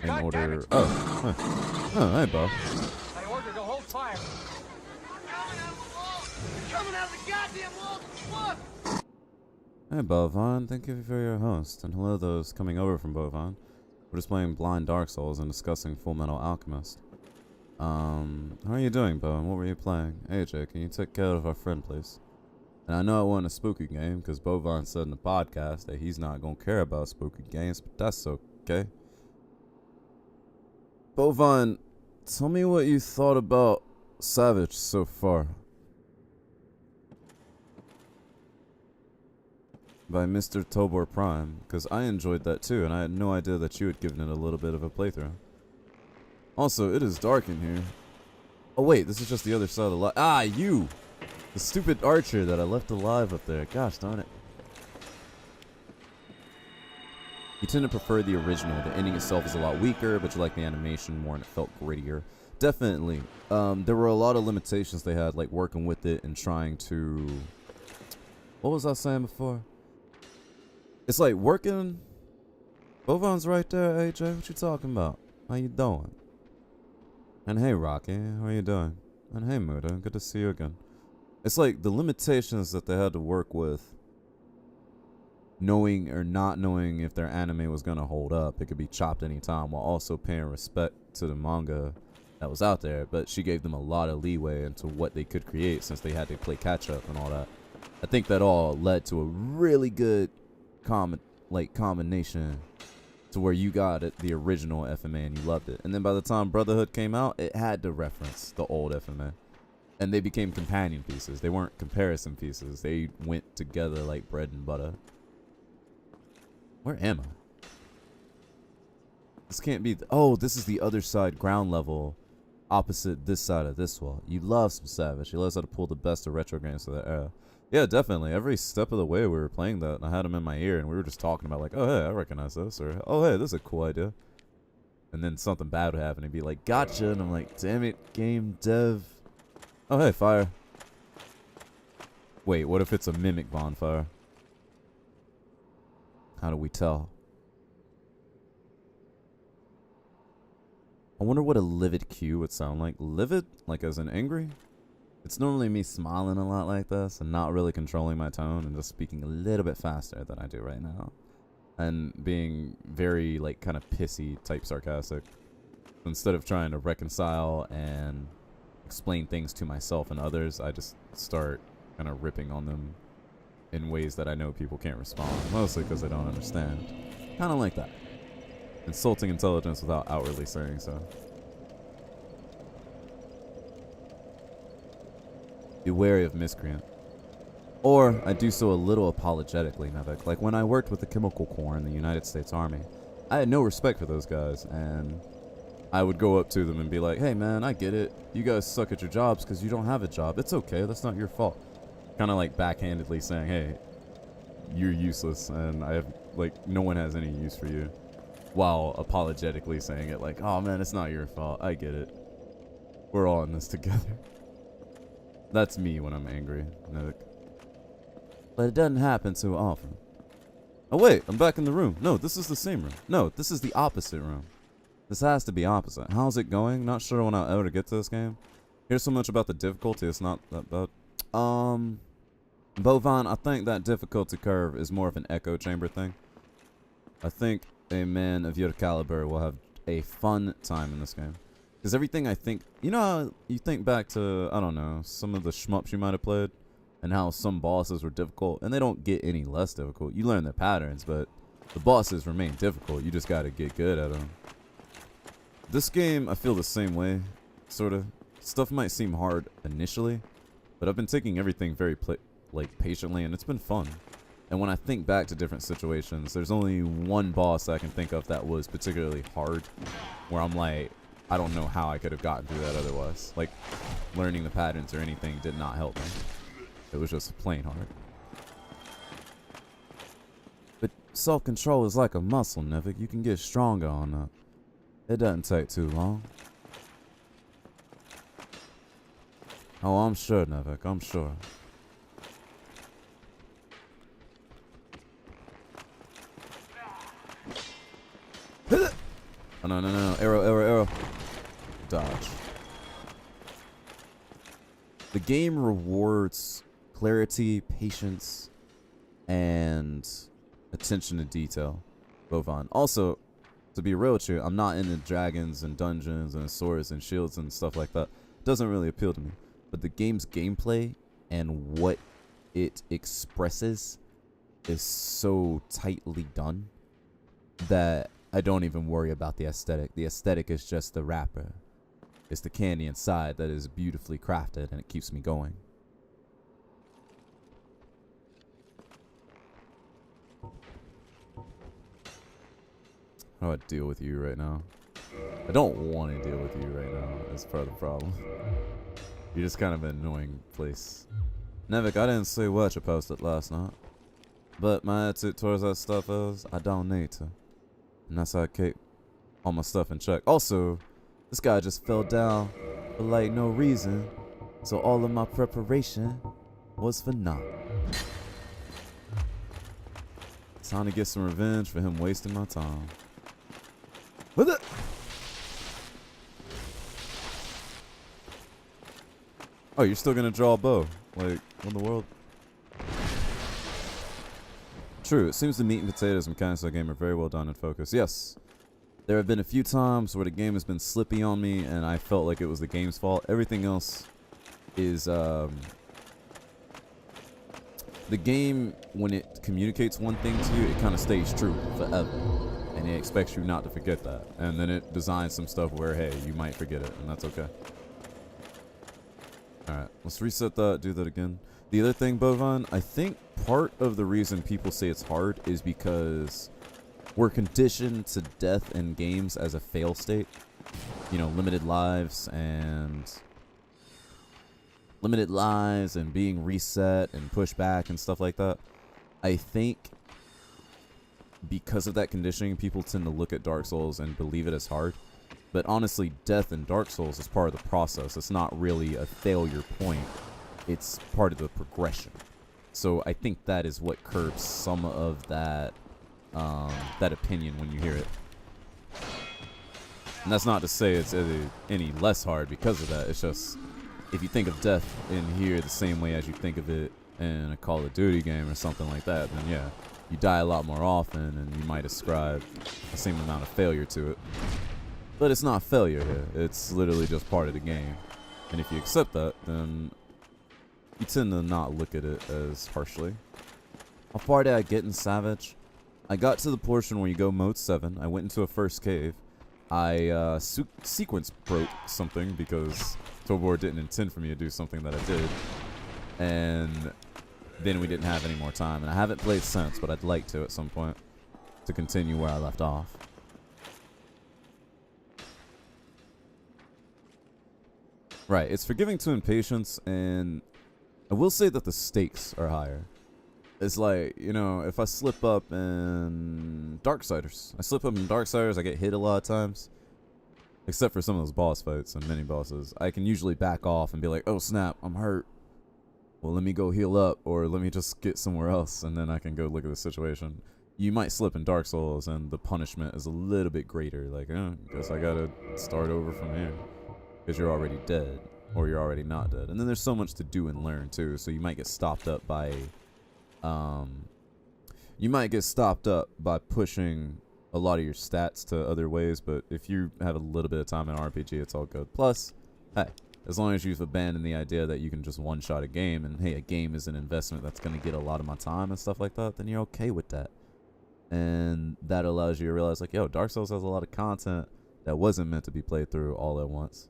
in order... Oh, huh. Oh, hey, Bob. I ordered to hold fire. Coming out of the goddamn wall! Look! Hey, Bovan. Thank you for your host, and hello those coming over from Bovan. We're just playing Blind Dark Souls and discussing Full Metal Alchemist. How are you doing, Bo? And what were you playing? AJ, can you take care of our friend, please? And I know it wasn't a spooky game, because Bovan said in the podcast that he's not going to care about spooky games, but that's okay. Bovan, tell me what you thought about Savage so far. By Mr. Tobor Prime, because I enjoyed that too, and I had no idea that you had given it a little bit of a playthrough. Also, it is dark in here. Oh wait, this is just the other side of the light. Ah, you! The stupid archer that I left alive up there. Gosh darn it. You tend to prefer the original. The ending itself is a lot weaker, but you like the animation more and it felt grittier. Definitely. There were a lot of limitations they had, like working with it and trying to... What was I saying before? It's like working... Bovan's right there, AJ. What you talking about? How you doing? And hey, Rocky. How are you doing? And hey, Muda. Good to see you again. It's like the limitations that they had to work with, knowing or not knowing if their anime was going to hold up. It could be chopped anytime while also paying respect to the manga that was out there. But she gave them a lot of leeway into what they could create since they had to play catch up and all that. I think that all led to a really good combination to where you got it, the original FMA, and you loved it. And then by the time Brotherhood came out, it had to reference the old FMA. And they became companion pieces. They weren't comparison pieces. They went together like bread and butter. Where am I? This can't be... Oh, this is the other side, ground level, opposite this side of this wall. You love some Savage. He loves how to pull the best of retro games of that era. Yeah, definitely. Every step of the way we were playing that, and I had him in my ear, and we were just talking about like, oh, hey, I recognize this, or oh, hey, this is a cool idea. And then something bad would happen, and he'd be like, gotcha, and I'm like, damn it, game dev. Oh, hey, fire. Wait, what if it's a mimic bonfire? How do we tell? I wonder what a livid Q would sound like. Livid? Like as in angry? It's normally me smiling a lot like this and not really controlling my tone and just speaking a little bit faster than I do right now. And being very, like, kind of pissy type sarcastic. Instead of trying to reconcile and explain things to myself and others, I just start kind of ripping on them in ways that I know people can't respond, mostly because they don't understand. Kind of like that. Insulting intelligence without outwardly saying so. Be wary of miscreant. Or I do so a little apologetically, Nevik. Like when I worked with the Chemical Corps in the United States Army, I had no respect for those guys, and I would go up to them and be like, hey man, I get it. You guys suck at your jobs because you don't have a job. It's okay, that's not your fault. Kind of like backhandedly saying, hey, you're useless and I have, like, no one has any use for you. While apologetically saying it like, oh man, it's not your fault. I get it. We're all in this together. That's me when I'm angry, Nevik. But it doesn't happen too often. Oh wait, I'm back in the room. No, this is the same room. No, this is the opposite room. This has to be opposite. How's it going? Not sure when I'll ever get to this game. Here's so much about the difficulty, it's not that bad. Bovan, I think that difficulty curve is more of an echo chamber thing. I think a man of your caliber will have a fun time in this game. Because everything I think... You know how you think back to, I don't know, some of the shmups you might have played? and how some bosses were difficult, and they don't get any less difficult. You learn their patterns, but the bosses remain difficult. You just gotta get good at them. This game, I feel the same way, sort of. Stuff might seem hard initially, but I've been taking everything very patiently, and it's been fun. And when I think back to different situations, there's only one boss I can think of that was particularly hard, where I'm like, I don't know how I could have gotten through that otherwise. Like, learning the patterns or anything did not help me. It was just plain hard. But self-control is like a muscle, Nevik. You can get stronger on that. It doesn't take too long. Oh, I'm sure, Nevik. I'm sure. Oh, no, no, no. Arrow, arrow, arrow. Dodge. The game rewards clarity, patience, and attention to detail. Both on. Also, to be real with you, I'm not into dragons and dungeons and swords and shields and stuff like that. It doesn't really appeal to me. But the game's gameplay and what it expresses is so tightly done that I don't even worry about the aesthetic. The aesthetic is just the wrapper. It's the candy inside that is beautifully crafted, and it keeps me going. How do I deal with you right now? I don't want to deal with you right now. That's part of the problem. You're just kind of an annoying place. Nevik, I didn't say what you posted last night, but my attitude towards that stuff is I don't need to. And that's how I keep all my stuff in check. Also, this guy just fell down for like no reason, so all of my preparation was for naught. Time to get some revenge for him wasting my time. With it. Oh, you're still gonna draw a bow? Like, what in the world? True, it seems the meat and potatoes mechanics of the game are very well done and focused. Yes, there have been a few times where the game has been slippy on me and I felt like it was the game's fault. Everything else is, the game, when it communicates one thing to you, it kind of stays true forever. And it expects you not to forget that. And then it designs some stuff where, hey, you might forget it, and that's okay. Alright, let's reset that, do that again. The other thing, Bovine, I think part of the reason people say it's hard is because we're conditioned to death in games as a fail state. You know, limited lives and being reset and pushed back and stuff like that. I think because of that conditioning, people tend to look at Dark Souls and believe it as hard. But honestly, death in Dark Souls is part of the process. It's not really a failure point. It's part of the progression. So I think that is what curbs some of that that opinion when you hear it. And that's not to say it's any less hard because of that. It's just, if you think of death in here the same way as you think of it in a Call of Duty game or something like that, then yeah, you die a lot more often and you might ascribe the same amount of failure to it. But it's not failure here. It's literally just part of the game. And if you accept that, then you tend to not look at it as harshly. How far did I get in Savage? I got to the portion where you go mode 7. I went into a first cave. I sequence broke something because Tobor didn't intend for me to do something that I did. And then we didn't have any more time. And I haven't played since, but I'd like to at some point to continue where I left off. Right, it's forgiving to impatience, and I will say that the stakes are higher. It's like, you know, if I slip up in Darksiders, I get hit a lot of times. Except for some of those boss fights and mini bosses. I can usually back off and be like, oh snap, I'm hurt. Well, let me go heal up, or let me just get somewhere else, and then I can go look at the situation. You might slip in Dark Souls, and the punishment is a little bit greater. Like, guess I gotta start over from here. Because you're already dead, or you're already not dead. And then there's so much to do and learn too, so you might get stopped up by pushing a lot of your stats to other ways, but if you have a little bit of time in RPG, it's all good. Plus, hey, As long as you've abandoned the idea that you can just one-shot a game, and hey, a game is an investment that's going to get a lot of my time and stuff like that, then you're okay with that. And that allows you to realize, like, yo, Dark Souls has a lot of content that wasn't meant to be played through all at once.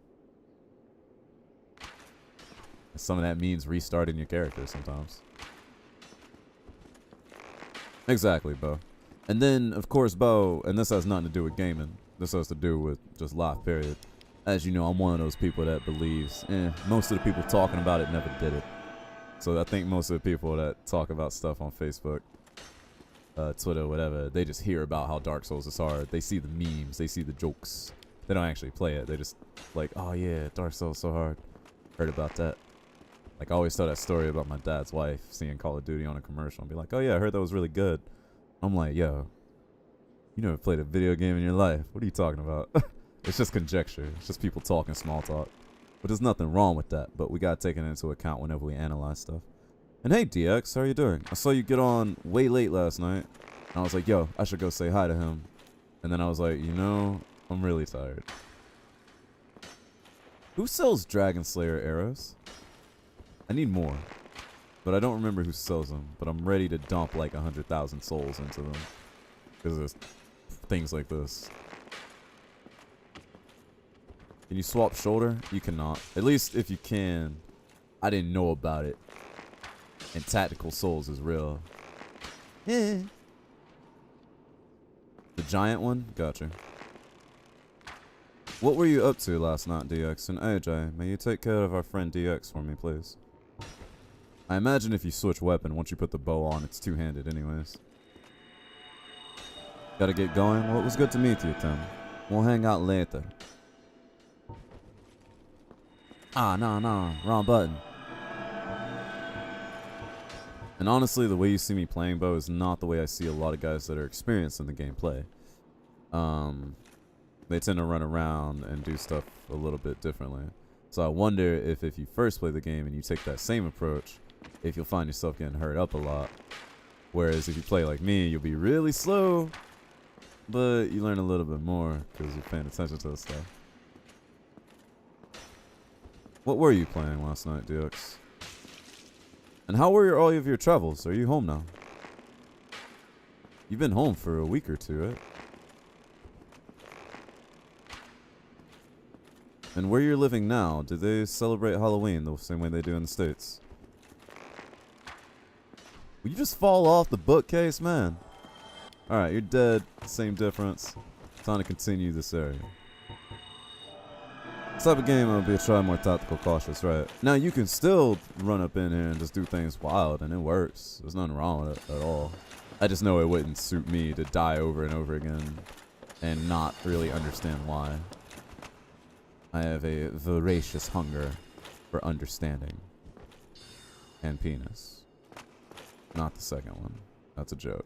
And some of that means restarting your character sometimes. Exactly, Bo. And then, of course, Bo, and this has nothing to do with gaming. This has to do with just life, period. As you know, I'm one of those people that believes, most of the people talking about it never did it. So I think most of the people that talk about stuff on Facebook, Twitter, whatever, they just hear about how Dark Souls is hard. They see the memes, they see the jokes. They don't actually play it. They just like, oh yeah, Dark Souls so hard. Heard about that. Like, I always tell that story about my dad's wife seeing Call of Duty on a commercial and be like, oh yeah, I heard that was really good. I'm like, yo, you never played a video game in your life. What are you talking about? It's just conjecture. It's just people talking small talk. But there's nothing wrong with that. But we got to take it into account whenever we analyze stuff. And hey, DX, how are you doing? I saw you get on way late last night. And I was like, yo, I should go say hi to him. And then I was like, you know, I'm really tired. Who sells Dragon Slayer arrows? I need more. But I don't remember who sells them. But I'm ready to dump like 100,000 souls into them. Because there's things like this. Can you swap shoulder? You cannot. At least if you can. I didn't know about it. And Tactical Souls is real. Yeah. The giant one? Gotcha. What were you up to last night, DX? And AJ, may you take care of our friend DX for me, please? I imagine if you switch weapon, once you put the bow on, it's two-handed anyways. Gotta get going? Well, it was good to meet you, Tim. We'll hang out later. Ah, no, wrong button. And honestly, the way you see me playing bow is not the way I see a lot of guys that are experienced in the gameplay. They tend to run around and do stuff a little bit differently. So I wonder if you first play the game and you take that same approach, if you'll find yourself getting hurt up a lot. Whereas if you play like me, you'll be really slow, but you learn a little bit more because you're paying attention to the stuff. What were you playing last night, DX? And how were all of your travels? Are you home now? You've been home for a week or two, right? And where you're living now, do they celebrate Halloween the same way they do in the States? Will you just fall off the bookcase, man? Alright, you're dead. Same difference. Time to continue this area. This type of game will be a try more tactical cautious, right? Now you can still run up in here and just do things wild, and it works. There's nothing wrong with it at all. I just know it wouldn't suit me to die over and over again and not really understand why. I have a voracious hunger for understanding. And penis. Not the second one. That's a joke.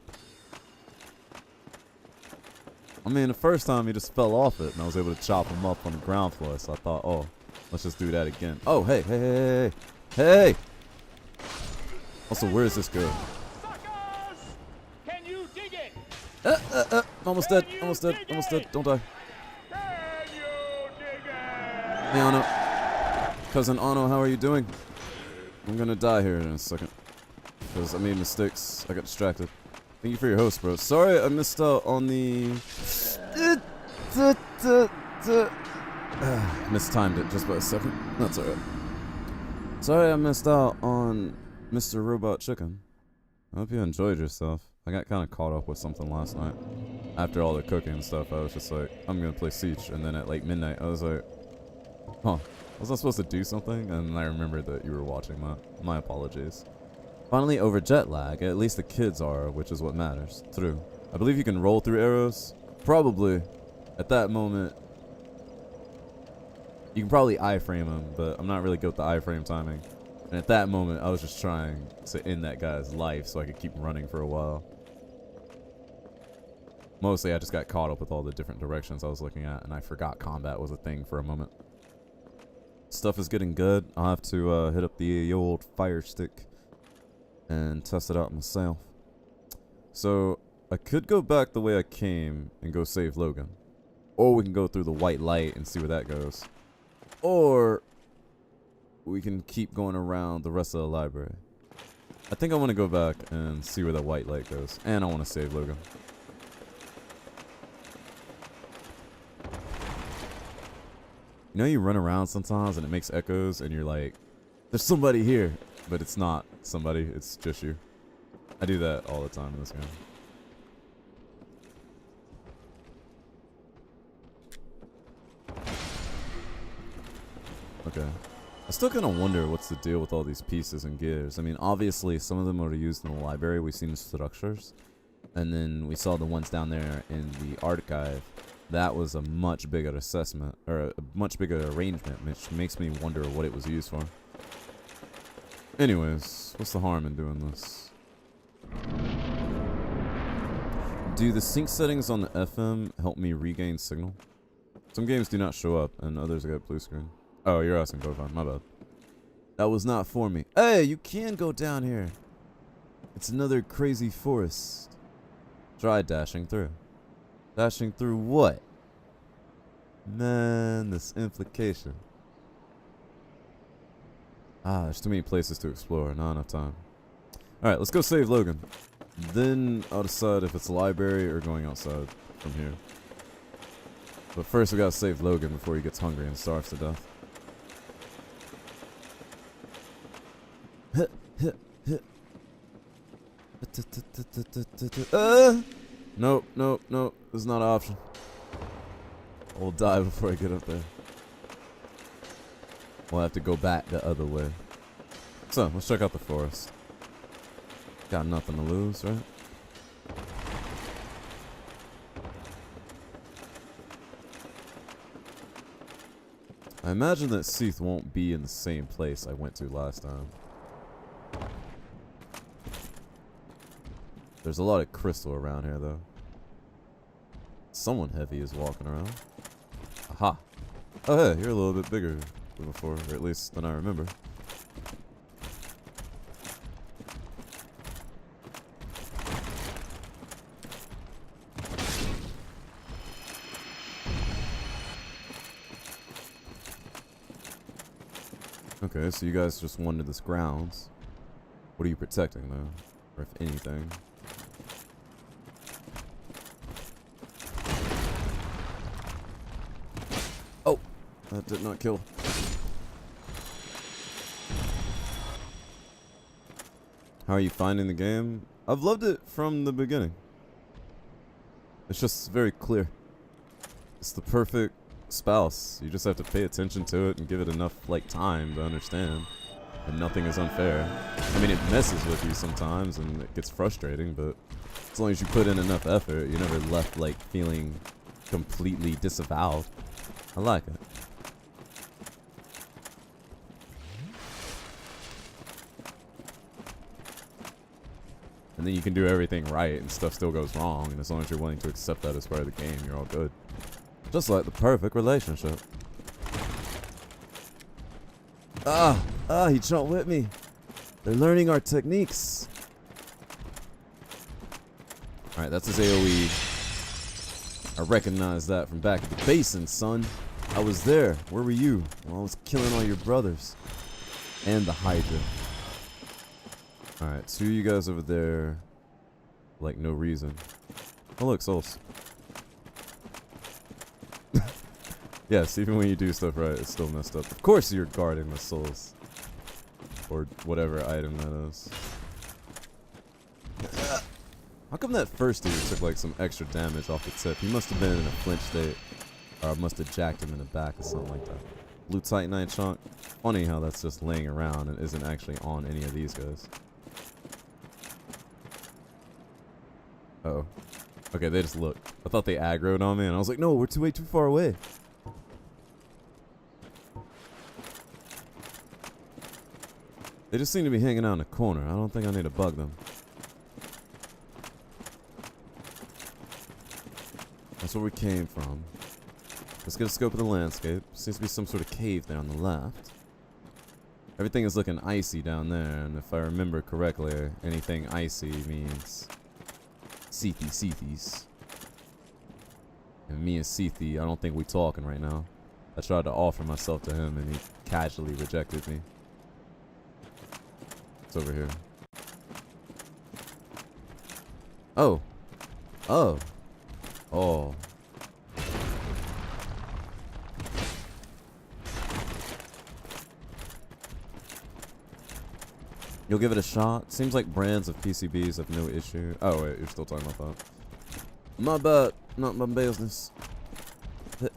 I mean, the first time he just fell off it, and I was able to chop him up on the ground floor, so I thought, oh, let's just do that again. Oh, hey! Also, where does this go? Suckers! Can you dig it? Almost dead. Don't die. Can you dig it? Hey, Anno. Cousin Anno, how are you doing? I'm gonna die here in a second. Because I made mistakes. I got distracted. Thank you for your host, bro. Sorry I missed out on the... mistimed it just by a second. That's alright. Sorry I missed out on Mr. Robot Chicken. I hope you enjoyed yourself. I got kind of caught up with something last night. After all the cooking and stuff, I was just like, I'm gonna play Siege. And then at like midnight, I was like, huh, was I supposed to do something? And I remembered that you were watching that. My apologies. Finally over jet lag, at least the kids are, which is what matters. True. I believe you can roll through arrows. Probably. At that moment, you can probably iframe them, but I'm not really good with the iframe timing. And at that moment, I was just trying to end that guy's life so I could keep running for a while. Mostly, I just got caught up with all the different directions I was looking at, and I forgot combat was a thing for a moment. Stuff is getting good. I'll have to hit up the old fire stick and test it out myself. So I could go back the way I came and go save Logan, or we can go through the white light and see where that goes, or we can keep going around the rest of the library. I think I want to go back and see where that white light goes. And I want to save Logan. You know, you run around sometimes and it makes echoes and you're like, there's somebody here. But it's not somebody, it's just you. I do that all the time in this game. Okay. I still kind of wonder what's the deal with all these pieces and gears. I mean, obviously, some of them are used in the library. We've seen the structures. And then we saw the ones down there in the archive. That was a much bigger assessment, or a much bigger arrangement, which makes me wonder what it was used for. Anyways, what's the harm in doing this? Do the sync settings on the FM help me regain signal? Some games do not show up, and others get blue screen. Oh, you're asking Bovon, my bad. That was not for me. Hey, you can go down here. It's another crazy forest. Try dashing through. Dashing through what? Man, this implication. Ah, there's too many places to explore, not enough time. Alright, let's go save Logan. Then I'll decide if it's a library or going outside from here. But first we gotta save Logan before he gets hungry and starves to death. Nope, nope, nope. This is not an option. I'll die before I get up there. We'll have to go back the other way. So, let's check out the forest. Got nothing to lose, right? I imagine that Seath won't be in the same place I went to last time. There's a lot of crystal around here, though. Someone heavy is walking around. Aha. Oh, hey, you're a little bit bigger than before, or at least than I remember. Okay, so you guys just wandered this grounds. What are you protecting, though? Or if anything? Oh! That did not kill. How are you finding the game? I've loved it from the beginning. It's just very clear. It's the perfect spouse. You just have to pay attention to it and give it enough like time to understand. And nothing is unfair. I mean, it messes with you sometimes and it gets frustrating, but as long as you put in enough effort, you're never left like feeling completely disavowed. I like it. And then you can do everything right and stuff still goes wrong, and as long as you're willing to accept that as part of the game, you're all good. Just like the perfect relationship. He jumped with me. They're learning our techniques. Alright, that's his AoE. I recognize that from back at the basin, son. I was there. Where were you? Well, I was killing all your brothers. And the Hydra. Alright, two of you guys over there. Like, no reason. Oh, look, souls. Yes, even when you do stuff right, it's still messed up. Of course you're guarding the souls. Or whatever item that is. How come that first dude took like some extra damage off the tip? He must have been in a flinch state. Or I must have jacked him in the back or something like that. Blue Titanite chunk. Funny how that's just laying around and isn't actually on any of these guys. Uh-oh. Okay, they just looked. I thought they aggroed on me and I was like, no, we're way too far away. They just seem to be hanging out in a corner. I don't think I need to bug them. That's where we came from. Let's get a scope of the landscape. Seems to be some sort of cave there on the left. Everything is looking icy down there, and if I remember correctly, anything icy means Seathies. And me and Seathy, I don't think we talking right now. I tried to offer myself to him, and he casually rejected me. It's over here. Oh. Oh. Oh. You'll give it a shot? Seems like brands of PCBs have no issue. Oh, wait, you're still talking about that. My bad. Not my business. Hit.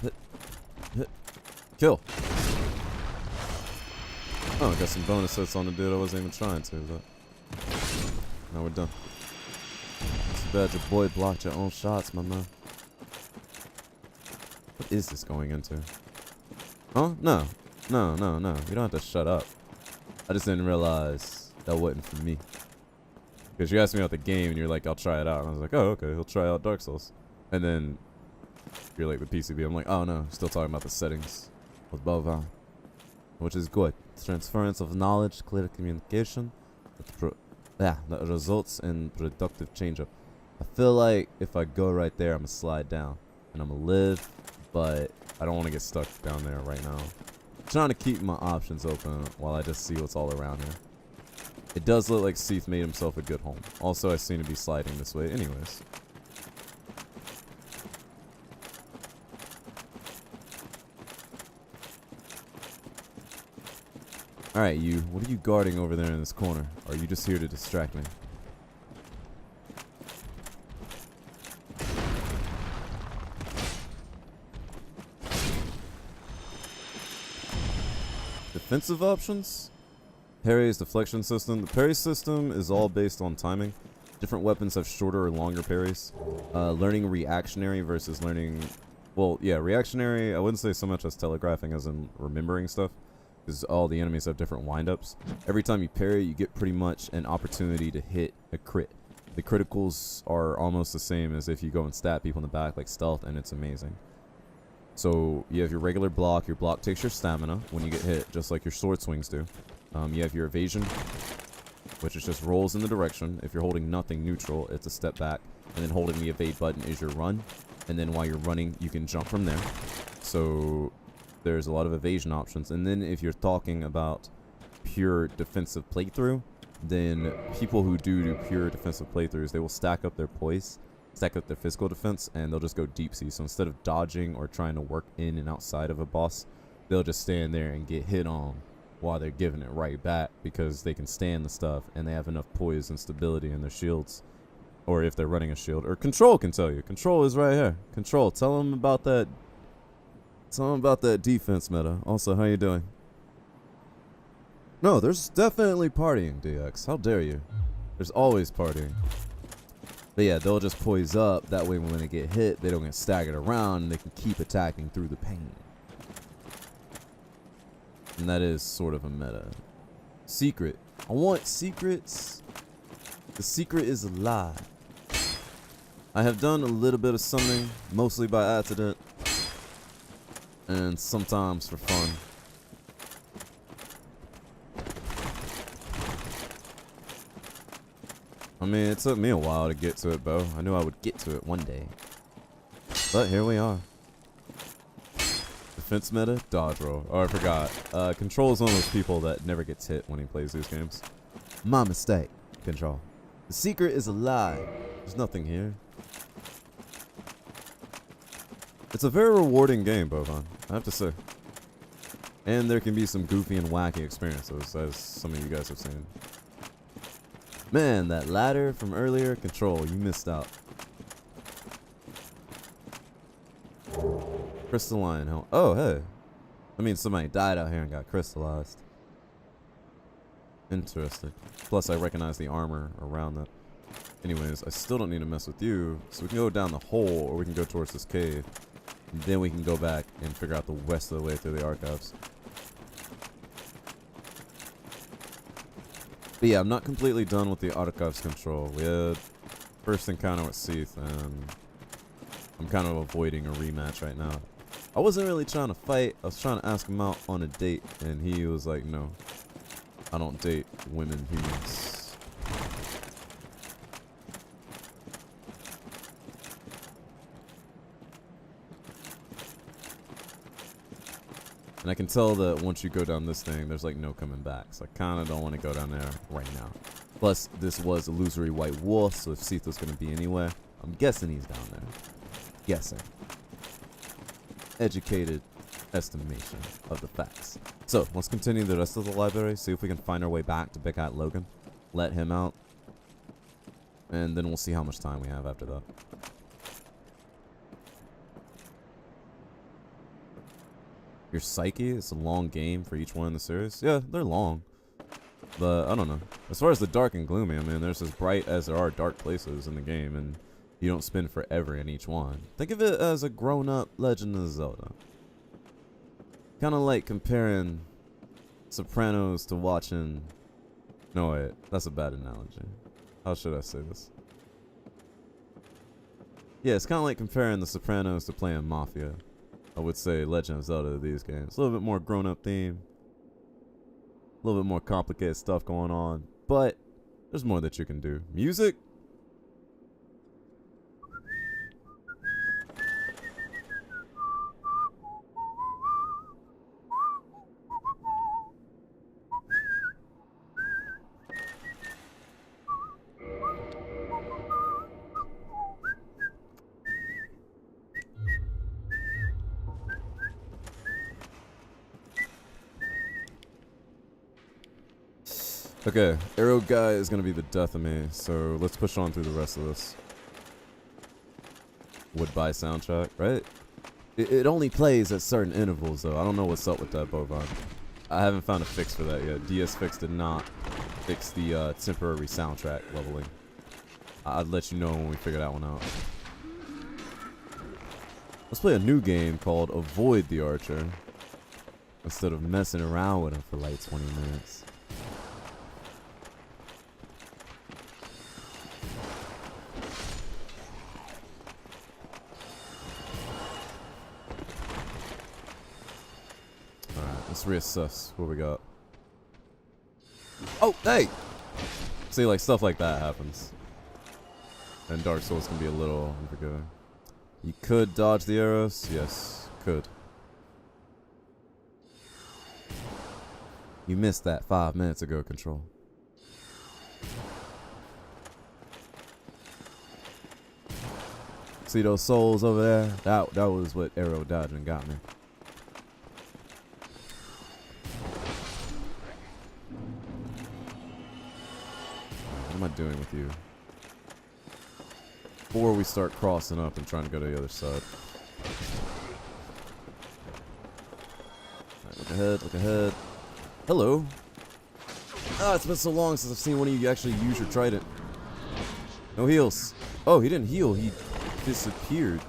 Hit. Hit. Kill. Oh, I got some bonus hits on the dude I wasn't even trying to, but now we're done. Too bad your boy blocked your own shots, my man. What is this going into? Huh? No. No, no, no. You don't have to shut up. I just didn't realize that wasn't for me. Because you asked me about the game and you're like, I'll try it out. And I was like, oh, okay, he'll try out Dark Souls. And then you're like, the PCB. I'm like, oh no, still talking about the settings with Bovan. Which is good. Transference of knowledge, clear communication. That results in productive change-up. I feel like if I go right there, I'm going to slide down. And I'm going to live, but I don't want to get stuck down there right now. I'm trying to keep my options open while I just see what's all around here. It does look like Seath made himself a good home. Also, I seem to be sliding this way anyways. Alright, you. What are you guarding over there in this corner? Or are you just here to distract me? Defensive options? Parry's deflection system. The parry system is all based on timing. Different weapons have shorter or longer parries. Learning reactionary versus learning... Well, yeah, reactionary, I wouldn't say so much as telegraphing as in remembering stuff. Because all the enemies have different windups. Every time you parry, you get pretty much an opportunity to hit a crit. The criticals are almost the same as if you go and stab people in the back like stealth, and it's amazing. So you have your regular block. Your block takes your stamina when you get hit, just like your sword swings do. You have your evasion, which is just rolls in the direction. If you're holding nothing neutral, it's a step back. And then holding the evade button is your run. And then while you're running, you can jump from there. So there's a lot of evasion options. And then if you're talking about pure defensive playthrough, then people who do pure defensive playthroughs, they will stack up their poise, stack up their physical defense, and they'll just go deep sea. So instead of dodging or trying to work in and outside of a boss, they'll just stand there and get hit on while they're giving it right back because they can stand the stuff and they have enough poise and stability in their shields. Or if they're running a shield. Or Control can tell you. Control is right here. Control, tell them about that. Tell them about that defense meta. Also, how you doing? No, there's definitely partying, DX. How dare you? There's always partying. But yeah, they'll just poise up. That way when they get hit, they don't get staggered around and they can keep attacking through the pain. And that is sort of a meta. Secret. I want secrets. The secret is a lie. I have done a little bit of summoning, mostly by accident, and sometimes for fun. I mean, it took me a while to get to it, Bo. I knew I would get to it one day. But here we are. Defense meta, dodge roll. Oh, I forgot. Control is one of those people that never gets hit when he plays these games. My mistake, Control. The secret is a lie. There's nothing here. It's a very rewarding game, Bovan, I have to say. And there can be some goofy and wacky experiences, as some of you guys have seen. Man, that ladder from earlier, Control, you missed out. Crystalline helm. Oh, hey. I mean, somebody died out here and got crystallized. Interesting. Plus, I recognize the armor around that. Anyways, I still don't need to mess with you. So we can go down the hole, or we can go towards this cave. And then we can go back and figure out the rest of the way through the archives. But yeah, I'm not completely done with the archives Control. We had first encounter with Seath, and I'm kind of avoiding a rematch right now. I wasn't really trying to fight. I was trying to ask him out on a date, and he was like, no. I don't date women humans. And I can tell that once you go down this thing, there's like no coming back. So I kind of don't want to go down there right now. Plus, this was illusory white wolf, so if Seath was going to be anywhere, I'm guessing he's down there. Guessing. Educated estimation of the facts. So, let's continue the rest of the library, see if we can find our way back to Big Hat Logan. Let him out. And then we'll see how much time we have after that. Your Psyche, it's a long game for each one in the series. Yeah, they're long. But, I don't know. As far as the dark and gloomy, I mean, there's as bright as there are dark places in the game, and you don't spend forever in each one. Think of it as a grown-up Legend of Zelda. Kind of like comparing Sopranos to watching... No, wait. That's a bad analogy. How should I say this? Yeah, it's kind of like comparing The Sopranos to playing Mafia. I would say Legend of Zelda to these games. A little bit more grown-up theme. A little bit more complicated stuff going on. But there's more that you can do. Music? Okay, Arrow Guy is going to be the death of me, so let's push on through the rest of this. Would buy soundtrack, right? It only plays at certain intervals, though. I don't know what's up with that, Bovine. I haven't found a fix for that yet. DS Fix did not fix the temporary soundtrack leveling. I'd let you know when we figure that one out. Let's play a new game called Avoid the Archer, instead of messing around with him for like 20 minutes. Let's reassess what we got. Oh, hey! See, like, stuff like that happens. And Dark Souls can be a little unforgiving. You could dodge the arrows. Yes, could. You missed that 5 minutes ago, Control. See those souls over there? That was what arrow dodging got me. What am I doing with you? Before we start crossing up and trying to go to the other side. Right, look ahead, look ahead. Hello. Ah, it's been so long since I've seen one of you actually use your trident. No heals. Oh, he didn't heal. He disappeared.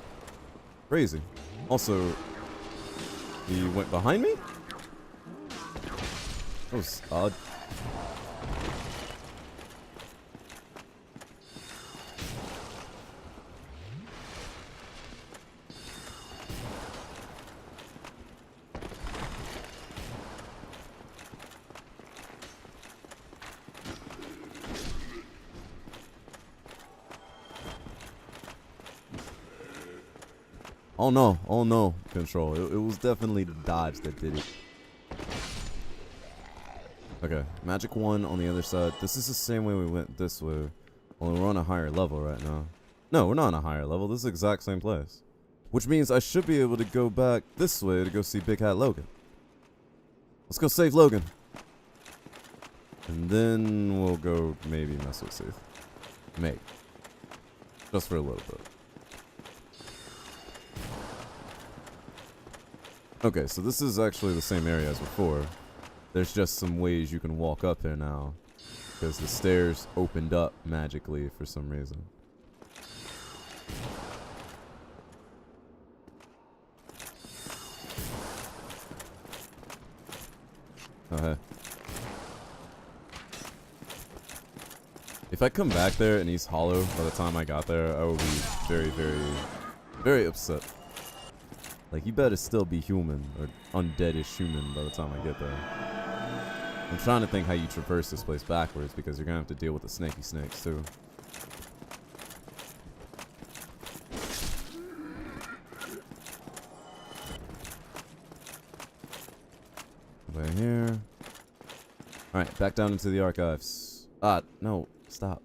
Crazy. Also, he went behind me? That was odd. Oh no, Control. It was definitely the dodge that did it. Okay, Magic 1 on the other side. This is the same way we went this way. Only we're on a higher level right now. No, we're not on a higher level. This is the exact same place. Which means I should be able to go back this way to go see Big Hat Logan. Let's go save Logan. And then we'll go maybe mess with Seath. Maybe. Just for a little bit. Okay, so this is actually the same area as before. There's just some ways you can walk up here now, because the stairs opened up magically for some reason. Oh, hey. If I come back there and he's hollow by the time I got there, I will be very, very, very upset. Like, you better still be human, or undeadish human by the time I get there. I'm trying to think how you traverse this place backwards, because you're gonna have to deal with the snaky snakes, too. way here. Alright, back down into the archives. No, stop.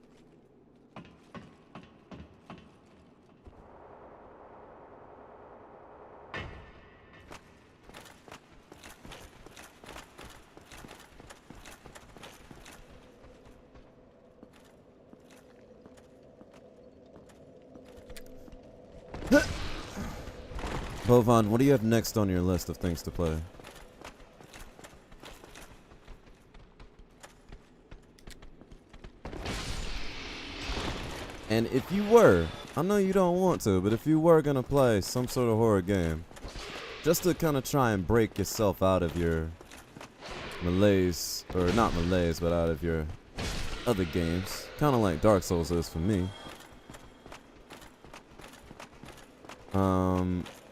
Bovan, what do you have next on your list of things to play? And if you were, I know you don't want to, but if you were gonna play some sort of horror game, just to kind of try and break yourself out of your malaise, or not malaise, but out of your other games, kind of like Dark Souls is for me.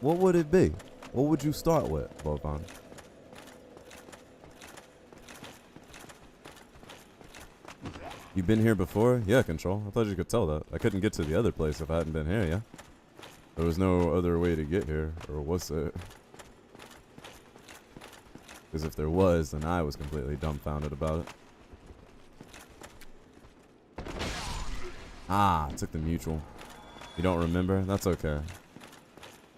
What would it be? What would you start with, Bovan? You been here before? Yeah, Control. I thought you could tell that. I couldn't get to the other place if I hadn't been here, yeah? There was no other way to get here, or was there? Because if there was, then I was completely dumbfounded about it. Ah, I took the mutual. You don't remember? That's okay.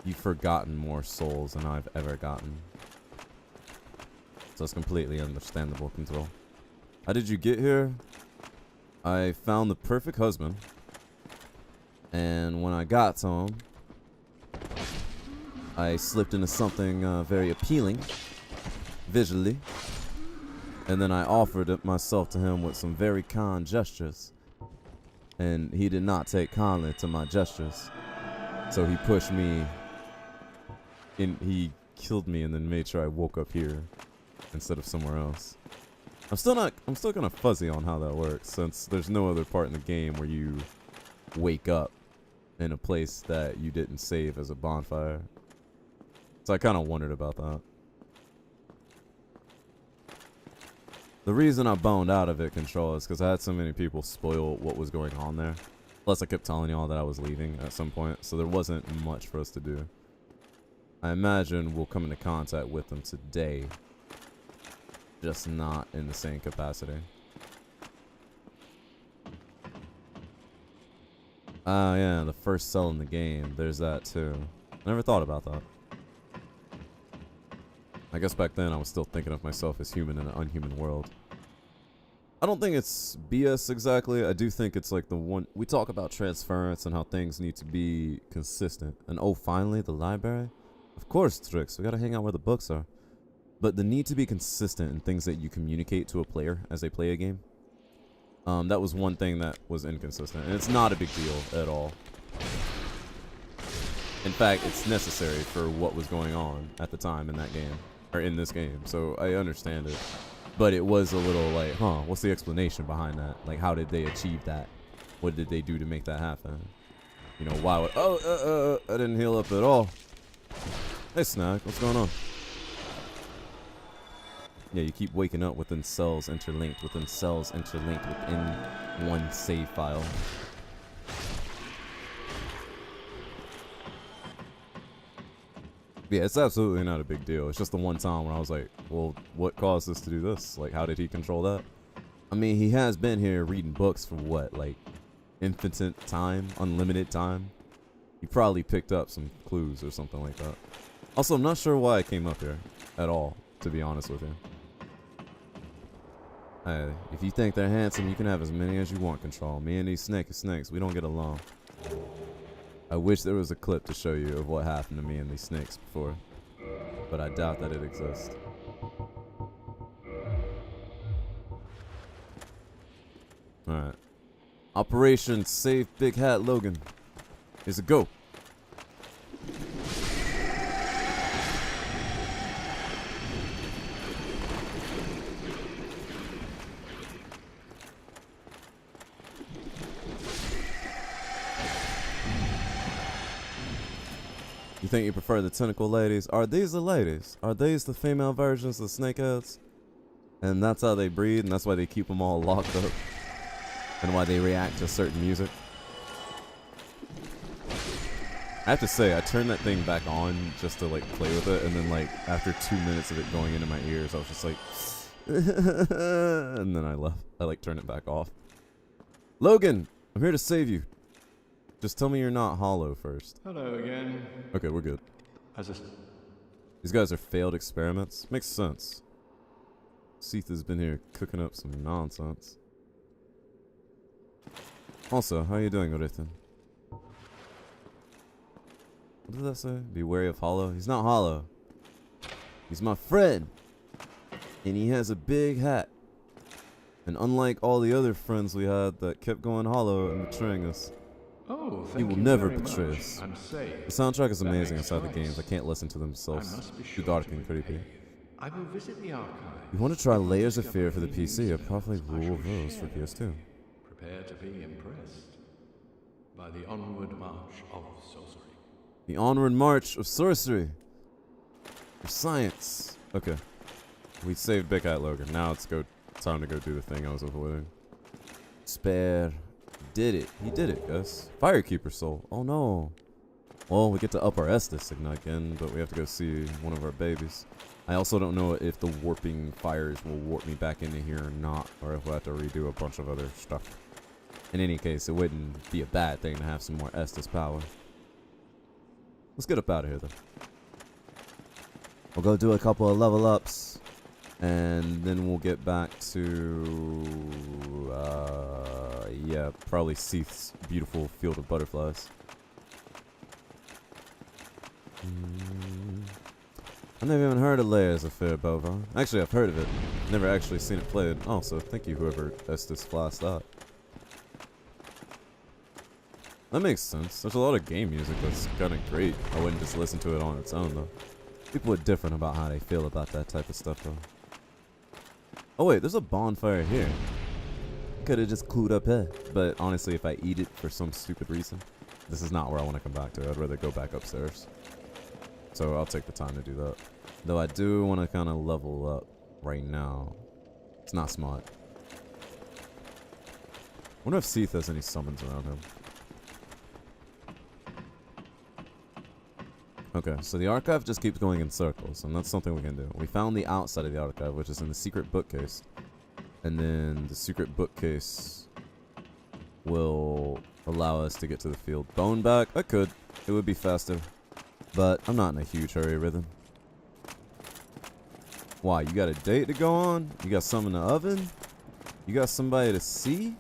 You've forgotten more souls than I've ever gotten. So it's completely understandable, Control. How did you get here? I found the perfect husband. And when I got to him, I slipped into something very appealing, visually. And then I offered it myself to him with some very kind gestures. And he did not take kindly to my gestures. So he pushed me. He killed me and then made sure I woke up here instead of somewhere else. I'm still kind of fuzzy on how that works, since there's no other part in the game where you wake up in a place that you didn't save as a bonfire. So I kind of wondered about that. The reason I boned out of it, Control, is because I had so many people spoil what was going on there. Plus, I kept telling y'all that I was leaving at some point, so there wasn't much for us to do. I imagine we'll come into contact with them today, just not in the same capacity. Yeah, the first cell in the game. There's that too. Never thought about that. I guess back then I was still thinking of myself as human in an unhuman world. I don't think it's BS exactly. I do think it's like the one... We talk about transference and how things need to be consistent. And oh, finally, the library? Of course, Trix. We gotta hang out where the books are. But the need to be consistent in things that you communicate to a player as they play a game. That was one thing that was inconsistent. And it's not a big deal at all. In fact, it's necessary for what was going on at the time in that game. Or in this game. So I understand it. But it was a little like, what's the explanation behind that? Like, how did they achieve that? What did they do to make that happen? You know, why would... I didn't heal up at all. Hey, Snack, what's going on? Yeah, you keep waking up within cells interlinked, within one save file. Yeah, it's absolutely not a big deal. It's just the one time when I was like, well, what caused us to do this? Like, how did he control that? I mean, he has been here reading books for what, like, infinite time, unlimited time? He probably picked up some clues or something like that. Also, I'm not sure why I came up here at all, to be honest with you. Hey, if you think they're handsome, you can have as many as you want, Control. Me and these snakes, we don't get along. I wish there was a clip to show you of what happened to me and these snakes before, but I doubt that it exists. Alright. Operation Save Big Hat Logan. Here's a go. You think you prefer the tentacle ladies? Are these the ladies? Are these the female versions of snakeheads? And that's how they breed, and that's why they keep them all locked up. And why they react to certain music. I have to say, I turned that thing back on just to like play with it, and then like after 2 minutes of it going into my ears, I was just like, and then I left. I like turned it back off. Logan, I'm here to save you. Just tell me you're not hollow first. Hello again. Okay, we're good. As a These guys are failed experiments. Makes sense. Seath has been here cooking up some nonsense. Also, how are you doing, Orethan? What did that say? Be wary of Hollow? He's not Hollow. He's my friend. And he has a big hat. And unlike all the other friends we had that kept going Hollow and betraying us, Oh, thank he will you never very betray much. us. I'm safe. The soundtrack is That amazing makes inside the twice. games. I can't listen to I themselves. must be Too sure dark to and creepy. behave. I will visit the archive. You want to try Layers of Fear for the PC? I'd probably Rule of Rose for PS2. Prepare to be impressed by the onward march of sorcery. The Onward March of Sorcery. Of Science. Okay. We saved Big Hat Logan. Now it's time to go do the thing I was avoiding. Spare. Did it. He did it, guys. Firekeeper Soul. Oh no. Well, we get to up our Estus again, but we have to go see one of our babies. I also don't know if the warping fires will warp me back into here or not, or if we'll have to redo a bunch of other stuff. In any case, it wouldn't be a bad thing to have some more Estus power. Let's get up out of here, though. We'll go do a couple of level ups, and then we'll get back to, yeah, probably Seath's beautiful field of butterflies. I've never even heard of Layers of Fear, Bova. Actually, I've heard of it. Never actually seen it played. Also, thank you, whoever Estus flashed out. That makes sense. There's a lot of game music that's kind of great. I wouldn't just listen to it on its own, though. People are different about how they feel about that type of stuff, though. Oh, wait, there's a bonfire here. Could have just clued up here. But honestly, if I eat it for some stupid reason, this is not where I want to come back to. I'd rather go back upstairs. So I'll take the time to do that. Though I do want to kind of level up right now. It's not smart. Wonder if Seath has any summons around him. Okay, so the archive just keeps going in circles, and that's something we can do. We found the outside of the archive, which is in the secret bookcase. And then the secret bookcase will allow us to get to the field. Bone back? I could. It would be faster. But I'm not in a huge hurry, Rhythm. Why, you got a date to go on? You got some in the oven? You got somebody to see?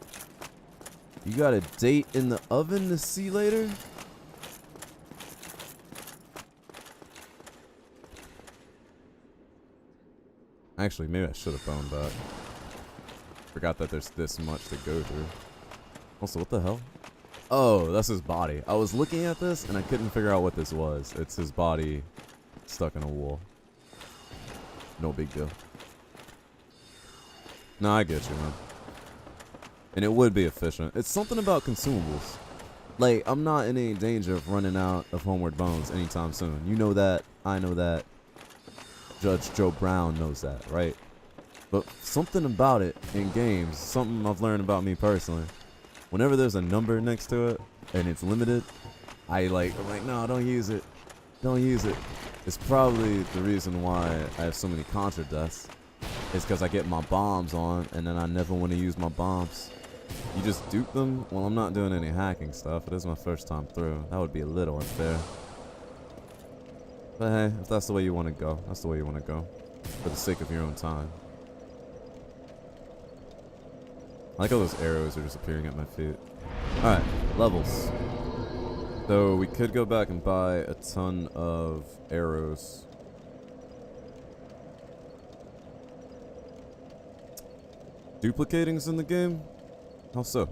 You got a date in the oven to see later? Actually, maybe I should have boned back. Forgot that there's this much to go through. Also, what the hell? Oh, that's his body. I was looking at this and I couldn't figure out what this was. It's his body stuck in a wall. No big deal. No, I get you, man. And it would be efficient. It's something about consumables. Like, I'm not in any danger of running out of Homeward Bones anytime soon. You know that. I know that. Judge Joe Brown knows that, right? But something about it in games, something I've learned about me personally. Whenever there's a number next to it and it's limited, I'm like, no, don't use it. Don't use it. It's probably the reason why I have so many Contra deaths. It's because I get my bombs on and then I never want to use my bombs. You just dupe them? Well, I'm not doing any hacking stuff. It is my first time through. That would be a little unfair. But hey, if that's the way you want to go, that's the way you want to go. For the sake of your own time. I like how those arrows are just appearing at my feet. Alright, levels. So we could go back and buy a ton of arrows. Duplicating's in the game? How so?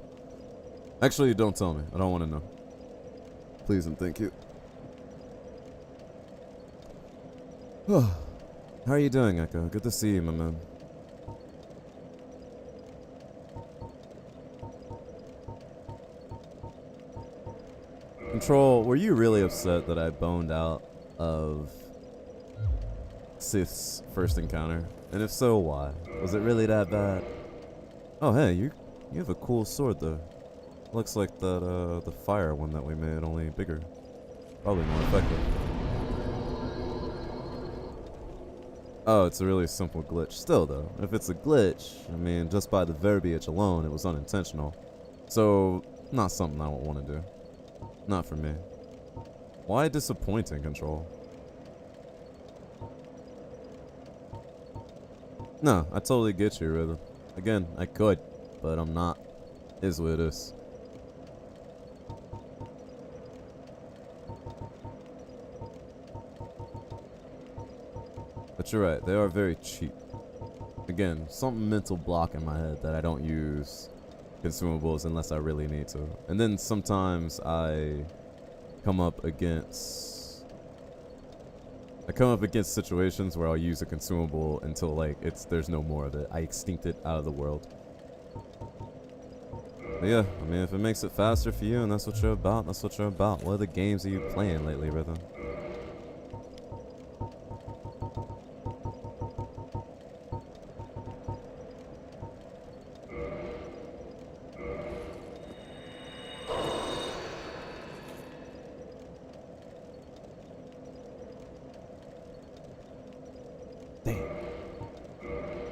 Actually, don't tell me. I don't want to know. Please and thank you. How are you doing, Echo? Good to see you, my man. Control, were you really upset that I boned out of Seath's first encounter? And if so, why? Was it really that bad? Oh, hey, you have a cool sword, though. Looks like that, the fire one that we made, only bigger. Probably more effective. Oh, it's a really simple glitch. Still, though, if it's a glitch, I mean, just by the verbiage alone, it was unintentional. So, not something I would want to do. Not for me. Why disappointing control? No, I totally get you, Rhythm. Again, I could, but I'm not. Is what it is. But you're right, they are very cheap. Again, some mental block in my head that I don't use consumables unless I really need to. And then sometimes I come up against situations where I'll use a consumable until like there's no more of it. I extinct it out of the world. But yeah, I mean, if it makes it faster for you and that's what you're about, that's what you're about. What other games are you playing lately, Rhythm?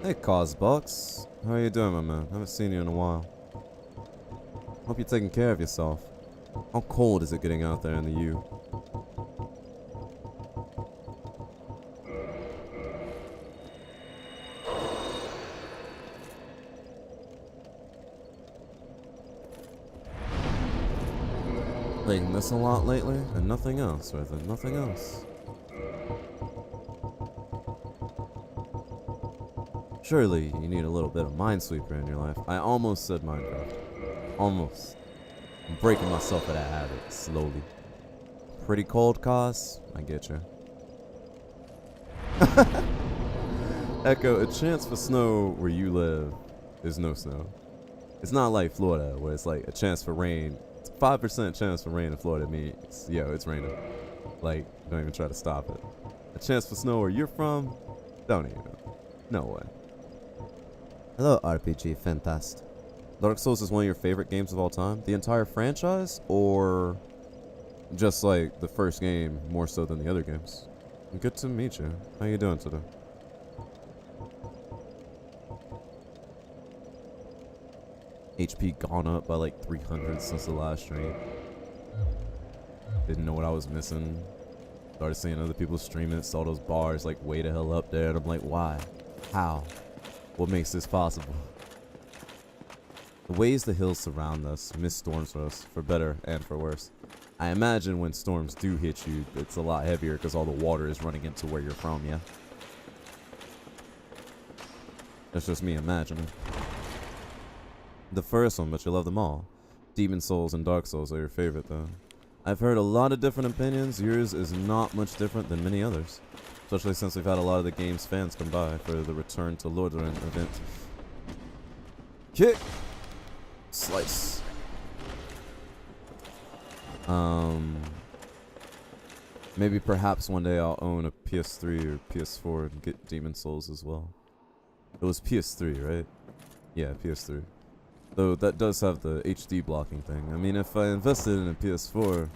Hey, Cosbox. How are you doing, my man? Haven't seen you in a while. Hope you're taking care of yourself. How cold is it getting out there in the U? Playing this a lot lately, and nothing else, rather. Nothing else. Surely you need a little bit of Minesweeper in your life. I almost said Minecraft. Almost. I'm breaking myself of that habit slowly. Pretty cold, Cos? I get you. Echo, a chance for snow where you live is no snow. It's not like Florida where it's like a chance for rain. It's 5% chance for rain in Florida means, yo, it's raining. Like, don't even try to stop it. A chance for snow where you're from? Don't even. No way. Hello, RPG Fantast. Dark Souls is one of your favorite games of all time? The entire franchise? Or just like the first game more so than the other games? Good to meet you. How you doing today? HP gone up by like 300 since the last stream. Didn't know what I was missing. Started seeing other people streaming it, saw those bars like way the hell up there, and I'm like, why? How? What makes this possible? The ways the hills surround us miss storms for us, for better and for worse. I imagine when storms do hit you, it's a lot heavier because all the water is running into where you're from, yeah? That's just me imagining. The first one, but you love them all. Demon Souls and Dark Souls are your favorite, though. I've heard a lot of different opinions. Yours is not much different than many others. Especially since we've had a lot of the game's fans come by for the Return to Lordaeron event. Kick! Slice. Maybe perhaps one day I'll own a PS3 or PS4 and get Demon Souls as well. It was PS3, right? Yeah, PS3. Though that does have the HD blocking thing. I mean, if I invested in a PS4,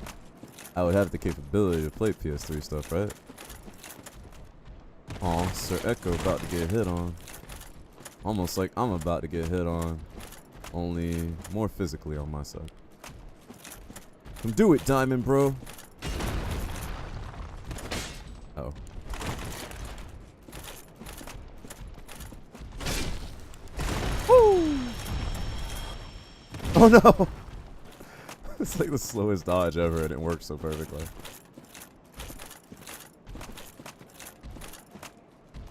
I would have the capability to play PS3 stuff, right? Aw, Sir Echo about to get hit on. Almost like I'm about to get hit on. Only more physically on my side. Come do it, Diamond, bro. Oh. Woo! Oh no! It's like the slowest dodge ever and it works so perfectly.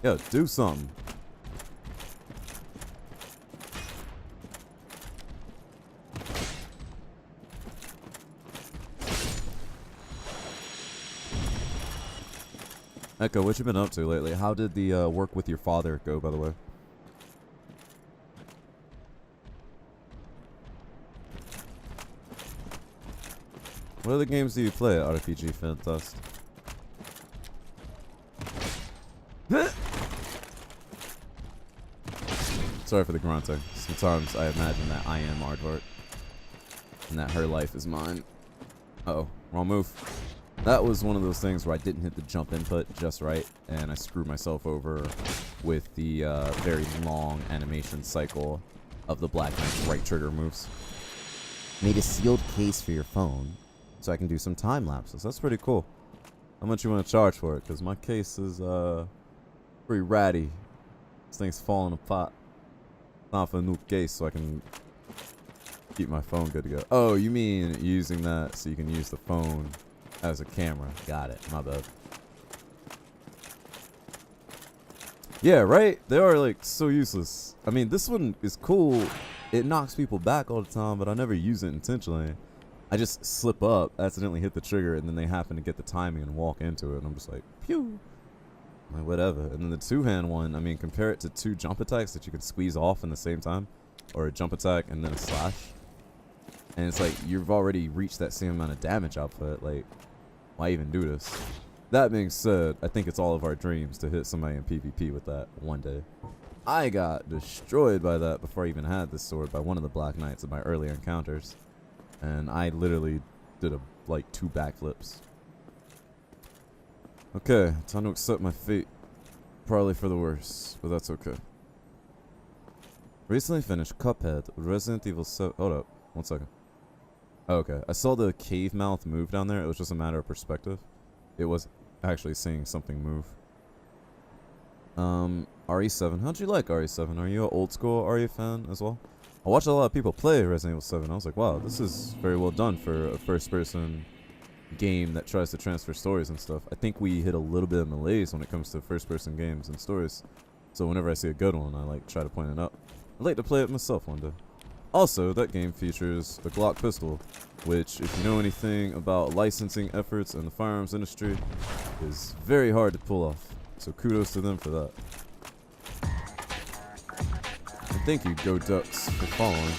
Yo, do something. Echo, what you been up to lately? How did the work with your father go, by the way? What other games do you play at RPG Fantast? Sorry for the grunting. Sometimes I imagine that I am Aardvark. And that her life is mine. Uh-oh. Wrong move. That was one of those things where I didn't hit the jump input just right, and I screwed myself over with the very long animation cycle of the Black Knight's right trigger moves. Made a sealed case for your phone so I can do some time lapses. That's pretty cool. How much you want to charge for it? Because my case is pretty ratty. This thing's falling apart. Time for a new case so I can keep my phone good to go. Oh, you mean using that so you can use the phone as a camera. Got it. My bad. Yeah, right? They are, like, so useless. I mean, this one is cool. It knocks people back all the time, but I never use it intentionally. I just slip up, accidentally hit the trigger, and then they happen to get the timing and walk into it, and I'm just like, pew. Like, whatever. And then the two-hand one, I mean, compare it to 2 jump attacks that you can squeeze off in the same time. Or a jump attack and then a slash. And it's like, you've already reached that same amount of damage output. Like, why even do this? That being said, I think it's all of our dreams to hit somebody in PvP with that one day. I got destroyed by that before I even had this sword by one of the Black Knights in my earlier encounters. And I literally did like 2 backflips. Okay, time to accept my fate. Probably for the worse, but that's okay. Recently finished Cuphead, Resident Evil 7. Hold up, 1 second. Oh, okay, I saw the cave mouth move down there. It was just a matter of perspective. It was actually seeing something move. RE7. How'd you like RE7? Are you an old school RE fan as well? I watched a lot of people play Resident Evil 7. I was like, wow, this is very well done for a first-person game that tries to transfer stories and stuff. I think we hit a little bit of malaise when it comes to first-person games and stories. So whenever I see a good one, I like try to point it out. I'd like to play it myself one day. Also, that game features a Glock pistol, which, if you know anything about licensing efforts in the firearms industry, is very hard to pull off. So kudos to them for that. And thank you, Go Ducks, for following.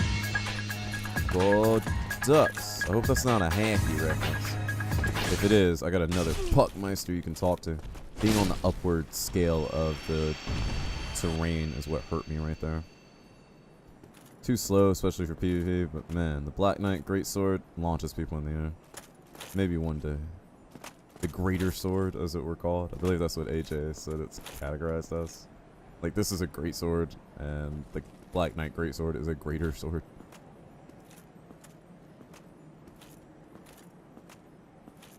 Go Ducks. I hope that's not a Happy reference. If it is, I got another Puckmeister you can talk to. Being on the upward scale of the terrain is what hurt me right there. Too slow, especially for PvP, but man, the Black Knight Greatsword launches people in the air. Maybe one day. The Greater Sword, as it were called. I believe that's what AJ said it's categorized as. Like, this is a Greatsword, and the Black Knight Greatsword is a Greater Sword.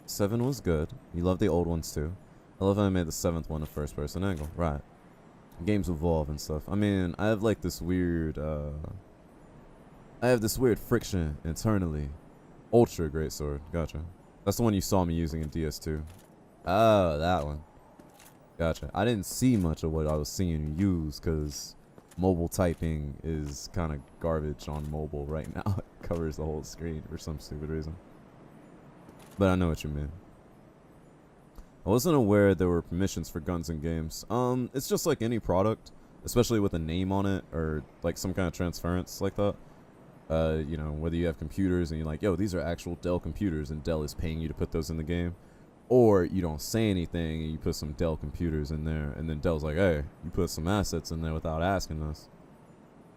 Seven was good. You love the old ones too. I love how I made the 7th one a first-person angle. Right. Games evolve and stuff. I mean, I have like this weird, friction internally. Ultra Greatsword. Gotcha. That's the one you saw me using in DS2. Oh, that one. Gotcha. I didn't see much of what I was seeing you use because mobile typing is kind of garbage on mobile right now. It covers the whole screen for some stupid reason. But I know what you mean. I wasn't aware there were permissions for guns in games. It's just like any product, especially with a name on it or like some kind of transference like that. You know, whether you have computers and you're like, yo, these are actual Dell computers and Dell is paying you to put those in the game. Or you don't say anything and you put some Dell computers in there and then Dell's like, hey, you put some assets in there without asking us.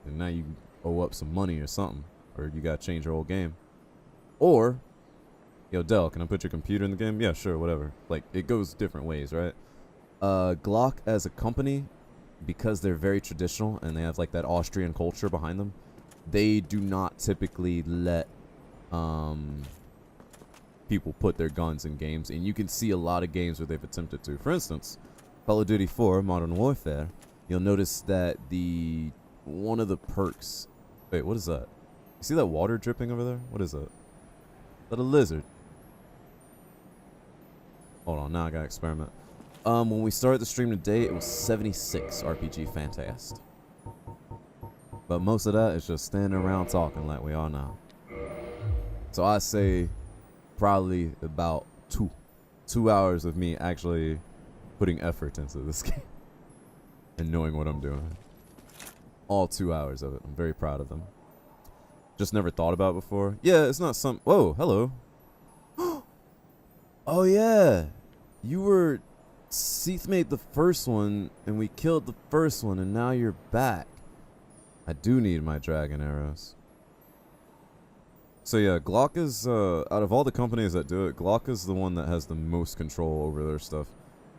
And now you owe up some money or something. Or you gotta change your whole game. Or, yo, Dell, can I put your computer in the game? Yeah, sure, whatever. Like, it goes different ways, right? Glock as a company, because they're very traditional and they have like that Austrian culture behind them, they do not typically let people put their guns in games, and you can see a lot of games where they've attempted to. For instance, Call of Duty 4 Modern Warfare, you'll notice that one of the perks, wait, what is that? You see that water dripping over there? What is that? Is that a lizard? Hold on, now I gotta experiment. When we started the stream today, it was 76 RPG Fantast. But most of that is just standing around talking like we are now. So I say probably about 2 hours of me actually putting effort into this game and knowing what I'm doing. All 2 hours of it. I'm very proud of them. Just never thought about it before. Yeah, it's not some... Whoa, hello. Oh, yeah. You were... Seath made the first one, and we killed the first one, and now you're back. I do need my dragon arrows. So yeah, Glock is out of all the companies that do it, Glock is the one that has the most control over their stuff,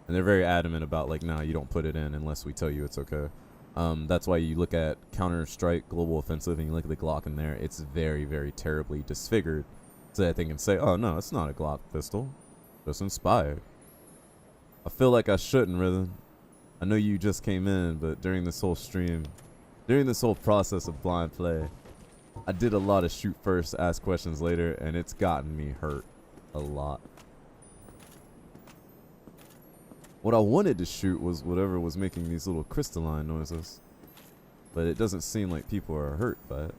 and they're very adamant about like, nah, you don't put it in unless we tell you it's okay. That's why you look at Counter-Strike Global Offensive and you look at the Glock in there, it's very, very terribly disfigured, so that they can say, oh no, it's not a Glock pistol, just inspired. I feel like I shouldn't, Rhythm. I know you just came in, but during this whole stream, during this whole process of blind play, I did a lot of shoot first, ask questions later, and it's gotten me hurt a lot. What I wanted to shoot was whatever was making these little crystalline noises, but it doesn't seem like people are hurt by it.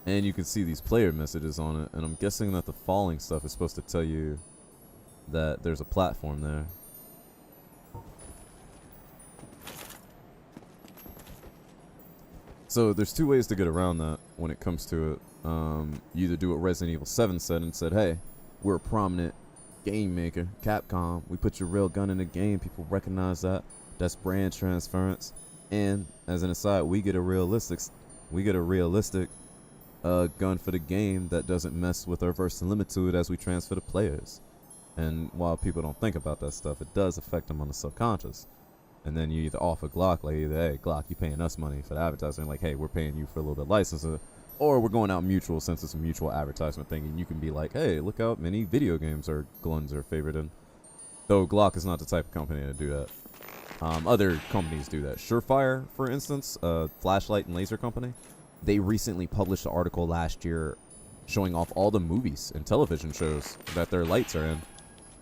And you can see these player messages on it, and I'm guessing that the falling stuff is supposed to tell you that there's a platform there. So there's two ways to get around that when it comes to it. You either do what Resident Evil 7 said and said, hey, we're a prominent game maker, Capcom. We put your real gun in the game. People recognize that. That's brand transference. And as an aside, we get a realistic gun for the game that doesn't mess with our verisimilitude as we transfer to players. And while people don't think about that stuff, it does affect them on the subconscious. And then you either offer Glock, like either, hey, Glock, you paying us money for the advertising, like, hey, we're paying you for a little bit of license, or we're going out mutual since it's a mutual advertisement thing, and you can be like, hey, look how many video games our guns are favored in. Though Glock is not the type of company to do that. Other companies do that. Surefire, for instance, flashlight and laser company, they recently published an article last year showing off all the movies and television shows that their lights are in.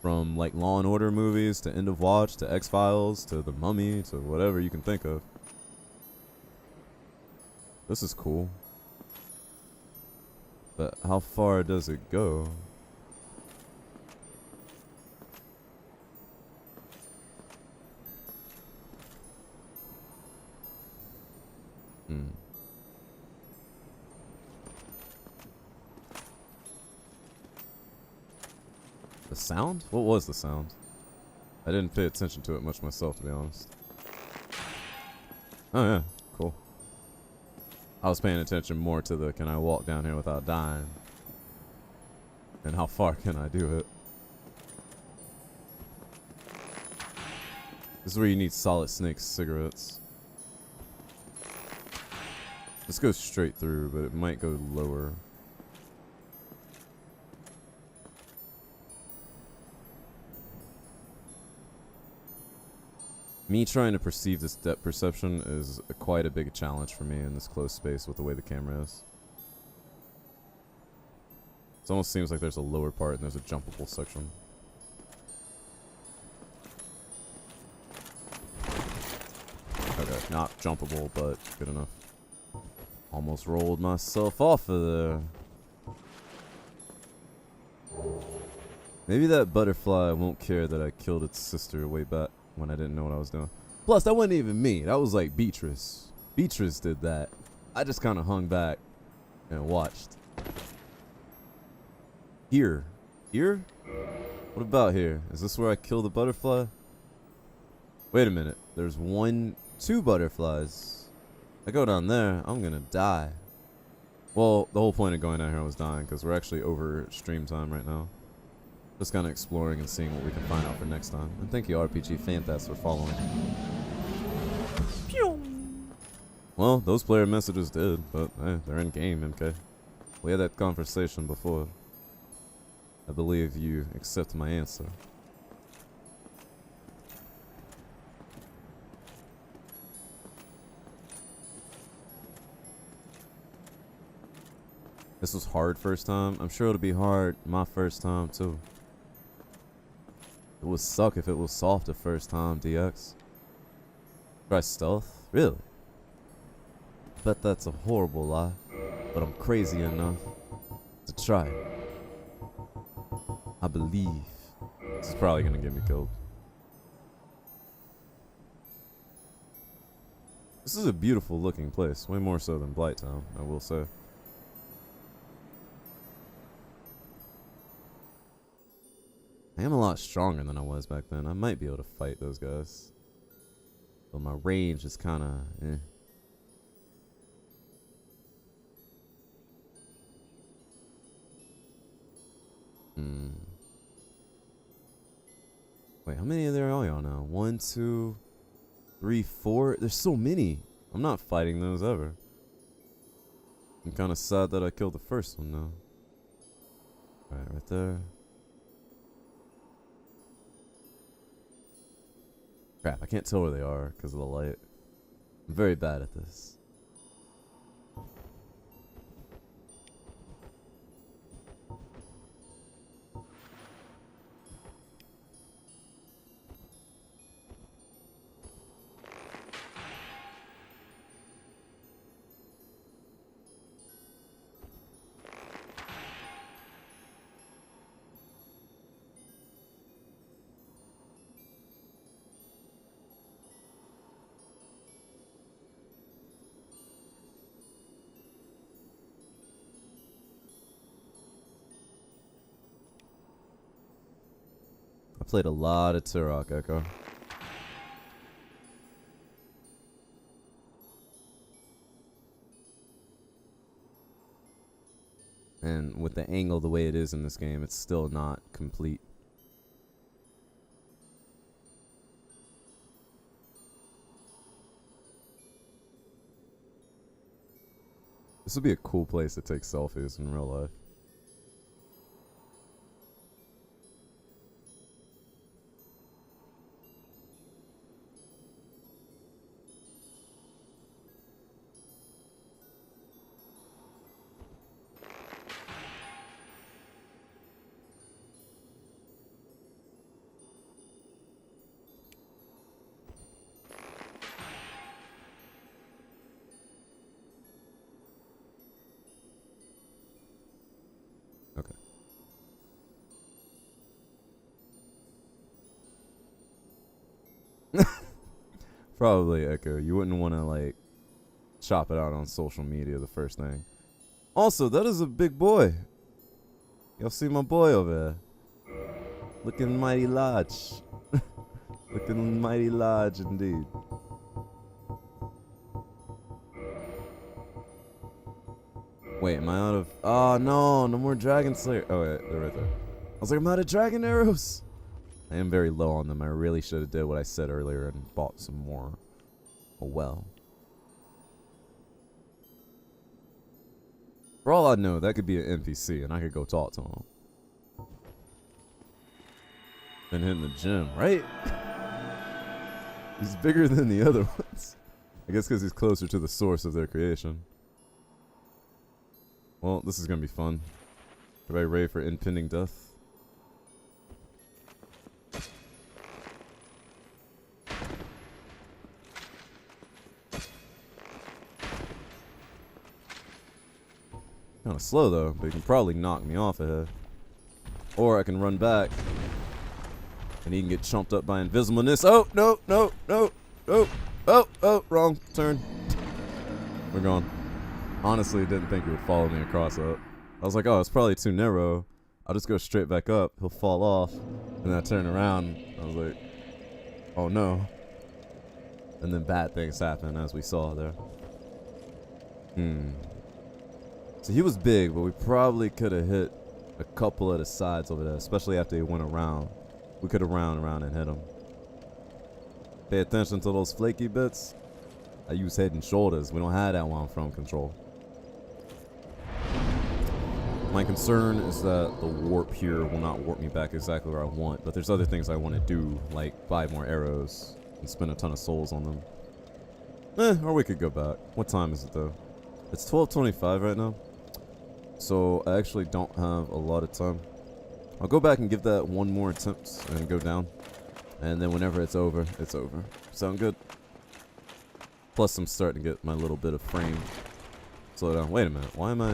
From like Law and Order movies to End of Watch to X-Files to The Mummy to whatever you can think of. This is cool. But how far does it go? The sound? What was the sound? I didn't pay attention to it much myself, to be honest. Oh yeah, cool. I was paying attention more to the can I walk down here without dying? And how far can I do it? This is where you need Solid Snake's cigarettes. This goes straight through, but it might go lower. Me trying to perceive this depth perception is quite a big challenge for me in this close space with the way the camera is. It almost seems like there's a lower part and there's a jumpable section. Okay, not jumpable, but good enough. Almost rolled myself off of there. Maybe that butterfly won't care that I killed its sister way back when I didn't know what I was doing. Plus, that wasn't even me. That was like Beatrice. Beatrice did that. I just kind of hung back and watched. Here. Here? What about here? Is this where I kill the butterfly? Wait a minute. There's two butterflies. I go down there, I'm gonna die. Well, the whole point of going down here was dying because we're actually over stream time right now. Just kind of exploring and seeing what we can find out for next time. And thank you, RPG Fantas, for following. Pew! Well, those player messages did, but hey, they're in game, MK. We had that conversation before. I believe you accept my answer. This was hard first time. I'm sure it'll be hard my first time too. It would suck if it was soft the first time, DX. Try stealth? Really? Bet that's a horrible lie, but I'm crazy enough to try it. I believe. This is probably gonna get me killed. This is a beautiful looking place, way more so than Blighttown, I will say. I am a lot stronger than I was back then. I might be able to fight those guys. But my range is kind of Wait, how many are there are y'all now? 1, 2, 3, 4. There's so many. I'm not fighting those ever. I'm kind of sad that I killed the first one now. Right there. Crap, I can't tell where they are because of the light. I'm very bad at this. I played a lot of Turok Echo. And with the angle the way it is in this game, it's still not complete. This would be a cool place to take selfies in real life. Probably Echo. You wouldn't want to like chop it out on social media the first thing. Also, that is a big boy. Y'all see my boy over there? Looking mighty large. Looking mighty large indeed. Wait, am I out of... Oh, no. No more Dragon Slayer. Oh, wait. They're right there. I was like, I'm out of Dragon Arrows. I am very low on them. I really should have did what I said earlier and bought some more. Oh, well. For all I know, that could be an NPC, and I could go talk to him. Been hitting the gym, right? He's bigger than the other ones. I guess because he's closer to the source of their creation. Well, this is going to be fun. Everybody ready for impending death? Kind of slow though, but he can probably knock me off ahead. Or I can run back and he can get chomped up by invisibleness. Oh, no, no, no, no. Oh, wrong turn. We're gone. Honestly, didn't think he would follow me across that. I was like, oh, it's probably too narrow. I'll just go straight back up. He'll fall off. And then I turn around. I was like, oh no. And then bad things happen, as we saw there. So he was big, but we probably could have hit a couple of the sides over there, especially after he went around. We could have round around and hit him. Pay attention to those flaky bits. I use head and shoulders. We don't have that while I'm from control. My concern is that the warp here will not warp me back exactly where I want, but there's other things I want to do, like buy more arrows and spend a ton of souls on them. Or we could go back. What time is it though? It's 12:25 right now. So I actually don't have a lot of time. I'll go back and give that one more attempt and go down. And then whenever it's over, it's over. Sound good? Plus I'm starting to get my little bit of frame. Slow down. Wait a minute. Why am I...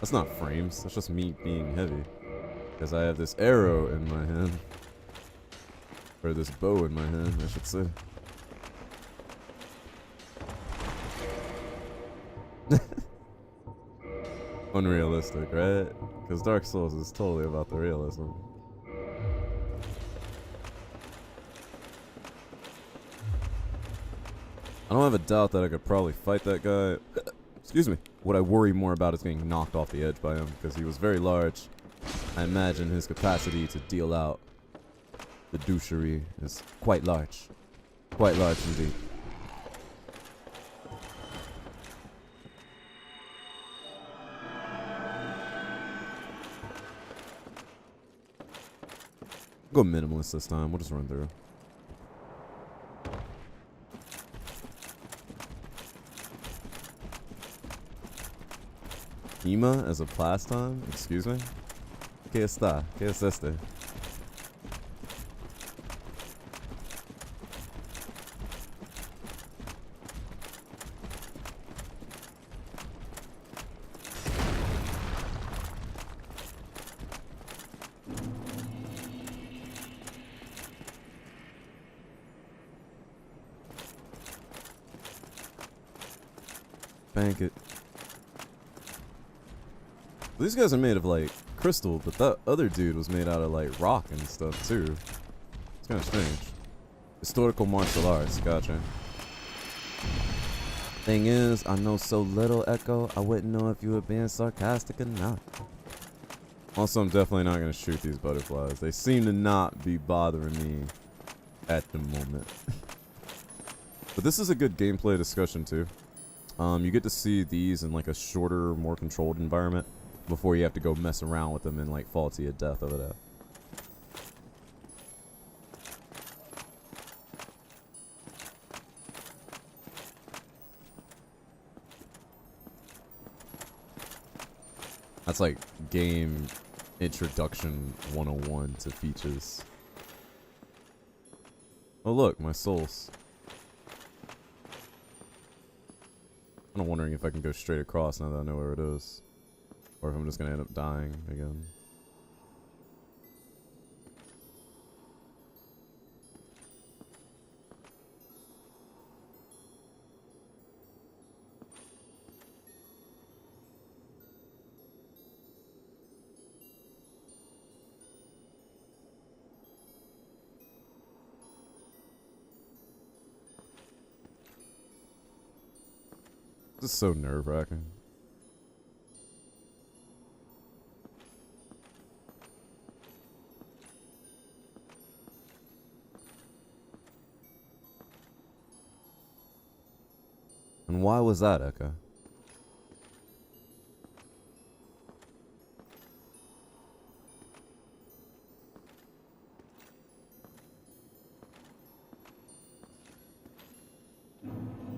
That's not frames. That's just me being heavy. Because I have this arrow in my hand. Or this bow in my hand, I should say. Unrealistic, right? Because Dark Souls is totally about the realism. I don't have a doubt that I could probably fight that guy. Excuse me. What I worry more about is getting knocked off the edge by him, because he was very large. I imagine his capacity to deal out the douchery is quite large. Quite large indeed. Go minimalist this time. We'll just run through. HEMA as a pastime? Excuse me? ¿Qué está? ¿Qué es este? Bank it. These guys are made of like crystal, but that other dude was made out of like rock and stuff too. It's kind of strange. Historical martial arts, gotcha. Thing is, I know so little, Echo, I wouldn't know if you were being sarcastic or not. Also, I'm definitely not going to shoot these butterflies. They seem to not be bothering me at the moment. But this is a good gameplay discussion too. You get to see these in like a shorter, more controlled environment before you have to go mess around with them and like fall to your death over there. That's like game introduction 101 to features. Oh look, my souls. I'm wondering if I can go straight across now that I know where it is. Or if I'm just gonna end up dying again. This is so nerve-wracking. And why was that, Eka?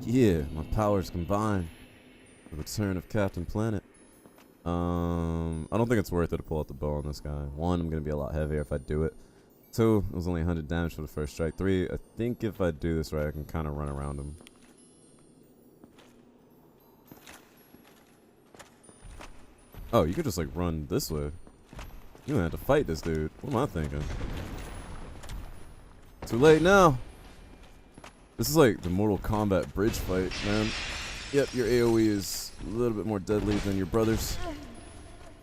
Yeah, my powers combined. The return of Captain Planet. I don't think it's worth it to pull out the bow on this guy. One, I'm gonna be a lot heavier if I do it. Two, it was only 100 damage for the first strike. Three, I think if I do this right, I can kind of run around him. Oh, you could just like run this way. You don't have to fight this dude. What am I thinking? Too late now. This is like the Mortal Kombat bridge fight, man. Yep, your AoE is a little bit more deadly than your brother's.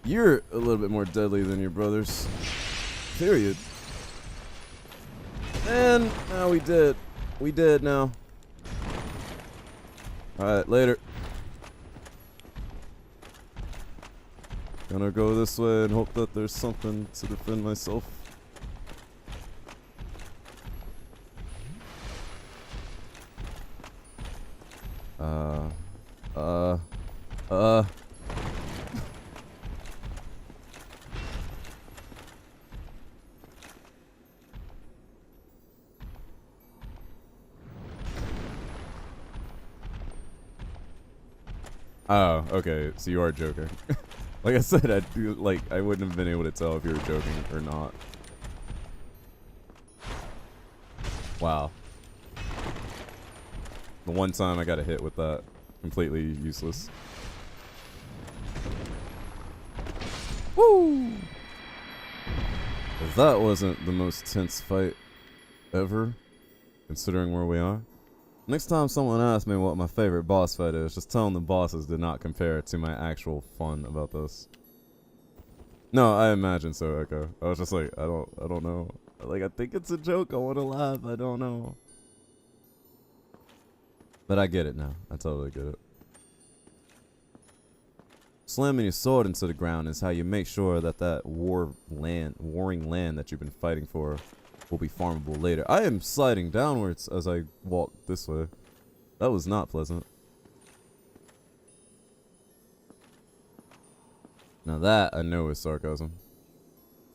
You're a little bit more deadly than your brother's. Period. And now we did. We did now. Alright, later. Gonna go this way and hope that there's something to defend myself. Oh, okay, so you are joking. Like I said, I wouldn't have been able to tell if you were joking or not. Wow. The one time I got a hit with that, completely useless. Woo! If that wasn't the most tense fight ever, considering where we are. Next time someone asks me what my favorite boss fight is, just tell them the bosses did not compare to my actual fun about this. No, I imagine so, Echo. I was just like, I don't know. Like, I think it's a joke. I want to laugh. I don't know. But I get it now. I totally get it. Slamming your sword into the ground is how you make sure that that warring land that you've been fighting for will be farmable later. I am sliding downwards as I walk this way. That was not pleasant. Now that I know is sarcasm.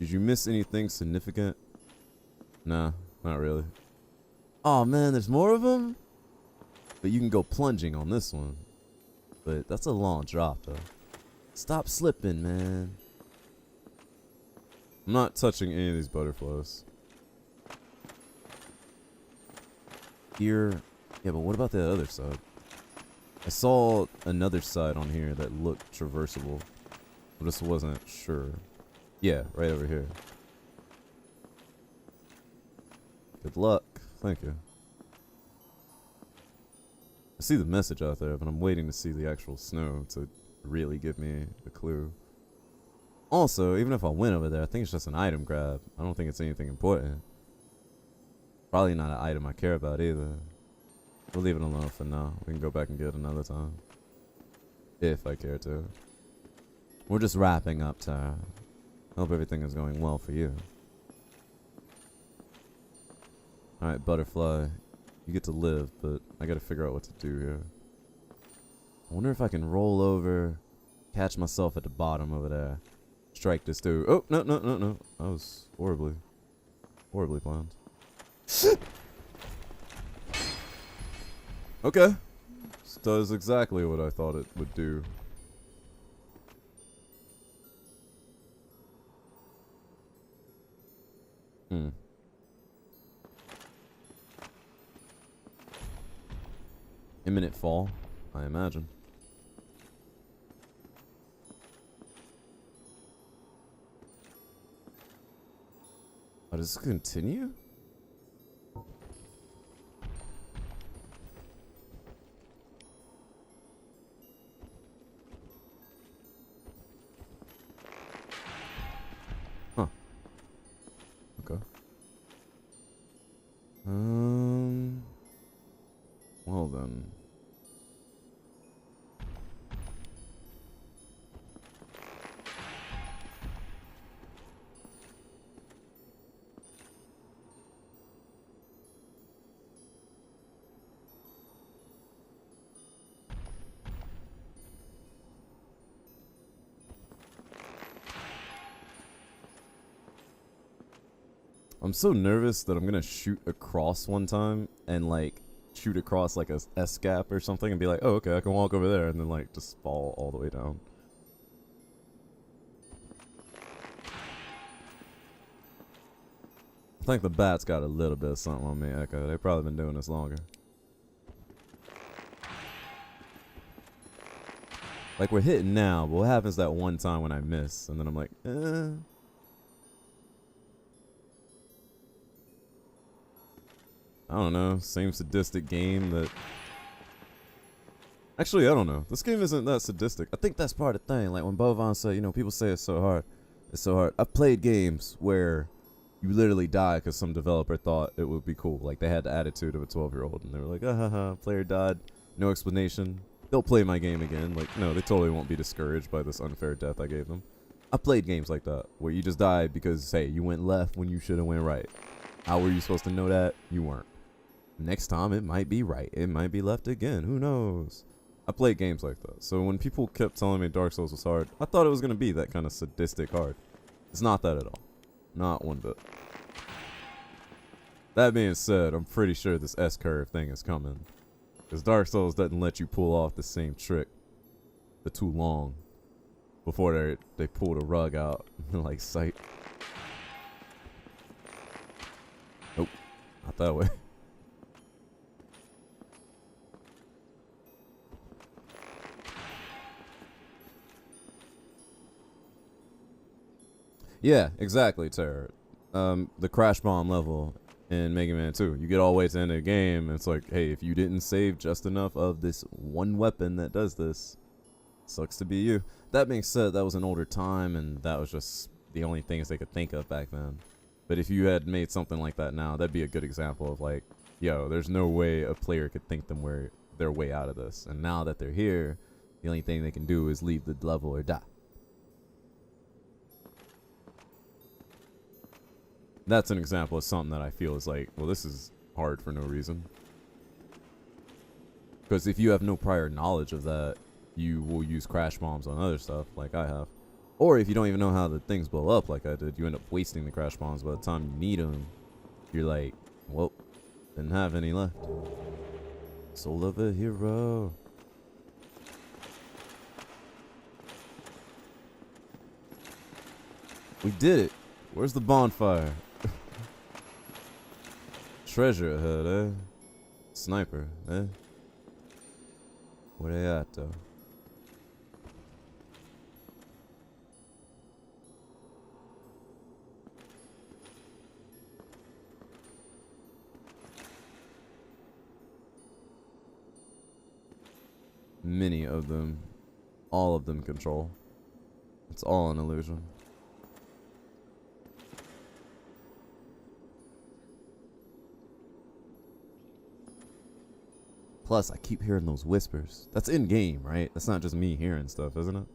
Did you miss anything significant? Nah, not really. Oh man, there's more of them? But you can go plunging on this one. But that's a long drop though. Stop slipping, man. I'm not touching any of these butterflies. Here. Yeah, but what about the other side? I saw another side on here that looked traversable. I just wasn't sure. Yeah, right over here. Good luck. Thank you. I see the message out there, but I'm waiting to see the actual snow to really give me a clue. Also, even if I went over there, I think it's just an item grab. I don't think it's anything important. Probably not an item I care about either. We'll leave it alone for now. We can go back and get it another time. If I care to. We're just wrapping up, Tara. Hope everything is going well for you. Alright, butterfly. You get to live, but I gotta figure out what to do here. I wonder if I can roll over, catch myself at the bottom over there, strike this dude. Oh, no. That was horribly planned. Okay. This does exactly what I thought it would do. Imminent fall, I imagine. Oh, does this continue? Huh. Okay. Well then. I'm so nervous that I'm gonna shoot across one time and like shoot across like a S gap or something and be like, oh okay, I can walk over there, and then like just fall all the way down. I think the bat's got a little bit of something on me, Echo. They've probably been doing this longer. Like we're hitting now, but what happens that one time when I miss and then I'm like, I don't know, same sadistic game that... Actually, I don't know. This game isn't that sadistic. I think that's part of the thing. Like when Bovan said, you know, people say it's so hard. It's so hard. I've played games where you literally die because some developer thought it would be cool. Like they had the attitude of a 12-year-old and they were like, ah ha ha, player died. No explanation. They'll play my game again. Like, no, they totally won't be discouraged by this unfair death I gave them. I played games like that where you just died because, hey, you went left when you should have went right. How were you supposed to know that? You weren't. Next time it might be right, it might be left again, who knows. I played games like that, so when people kept telling me Dark Souls was hard, I thought it was going to be that kind of sadistic hard. It's not that at all. Not one bit. That being said, I'm pretty sure this S-curve thing is coming, because Dark Souls doesn't let you pull off the same trick for too long before they pull the rug out. Like sight. Nope, not that way. Yeah, exactly, Terror. The crash bomb level in Mega Man 2. You get all the way to the end of the game, and it's like, hey, if you didn't save just enough of this one weapon that does this, sucks to be you. That being said, that was an older time, and that was just the only things they could think of back then. But if you had made something like that now, that'd be a good example of like, yo, there's no way a player could think their way out of this. And now that they're here, The only thing they can do is leave the level or die. That's an example of something that I feel is like, well, this is hard for no reason. Because if you have no prior knowledge of that, you will use crash bombs on other stuff like I have. Or if you don't even know how the things blow up like I did, you end up wasting the crash bombs. By the time you need them, you're like, well, didn't have any left. Soul of a hero. We did it. Where's the bonfire? Treasure ahead, eh? Sniper, eh? Where they at, though? Many of them, all of them control. It's all an illusion. Plus, I keep hearing those whispers. That's in game, right? That's not just me hearing stuff, isn't it?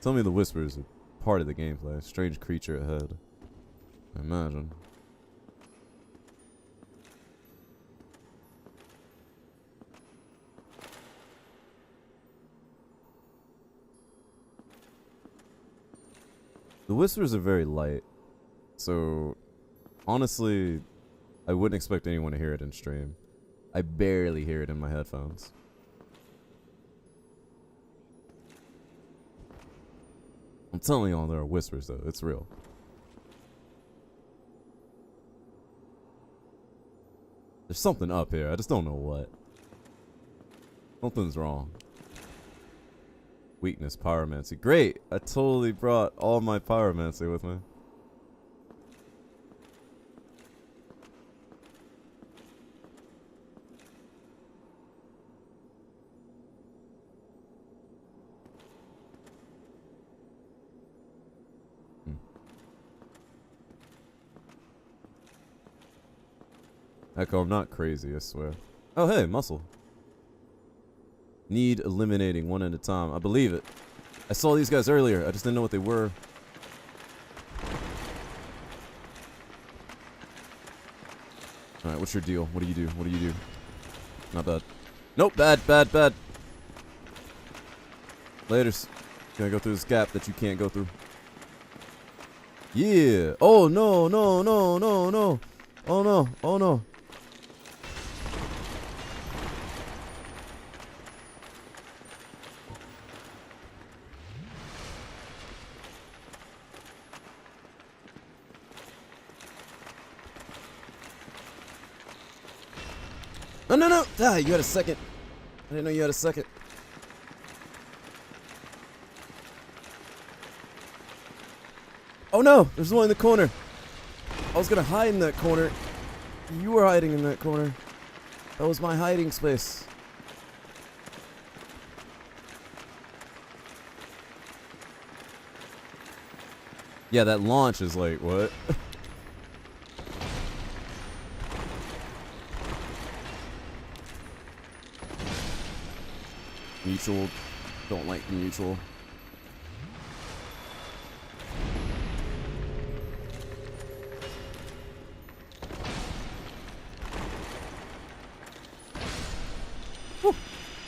Tell me the whispers are part of the gameplay. Strange creature ahead. I imagine. The whispers are very light, so honestly, I wouldn't expect anyone to hear it in stream. I barely hear it in my headphones. I'm telling y'all there are whispers though, it's real. There's something up here, I just don't know what. Something's wrong. Weakness, pyromancy. Great! I totally brought all my pyromancy with me. Echo, I'm not crazy, I swear. Oh, hey, muscle. Need eliminating one at a time. I believe it. I saw these guys earlier. I just didn't know what they were. Alright, what's your deal? What do you do? What do you do? Not bad. Nope, bad, bad, bad. Laters. Gonna go through this gap that you can't go through. Yeah. Oh, no, no, no, no, no. Oh, no. Oh, no. No, no, no! Ah, you had a second. I didn't know you had a second. Oh no! There's one in the corner. I was gonna hide in that corner. You were hiding in that corner. That was my hiding space. Yeah, that launch is like, what? Mutual. Don't like mutual.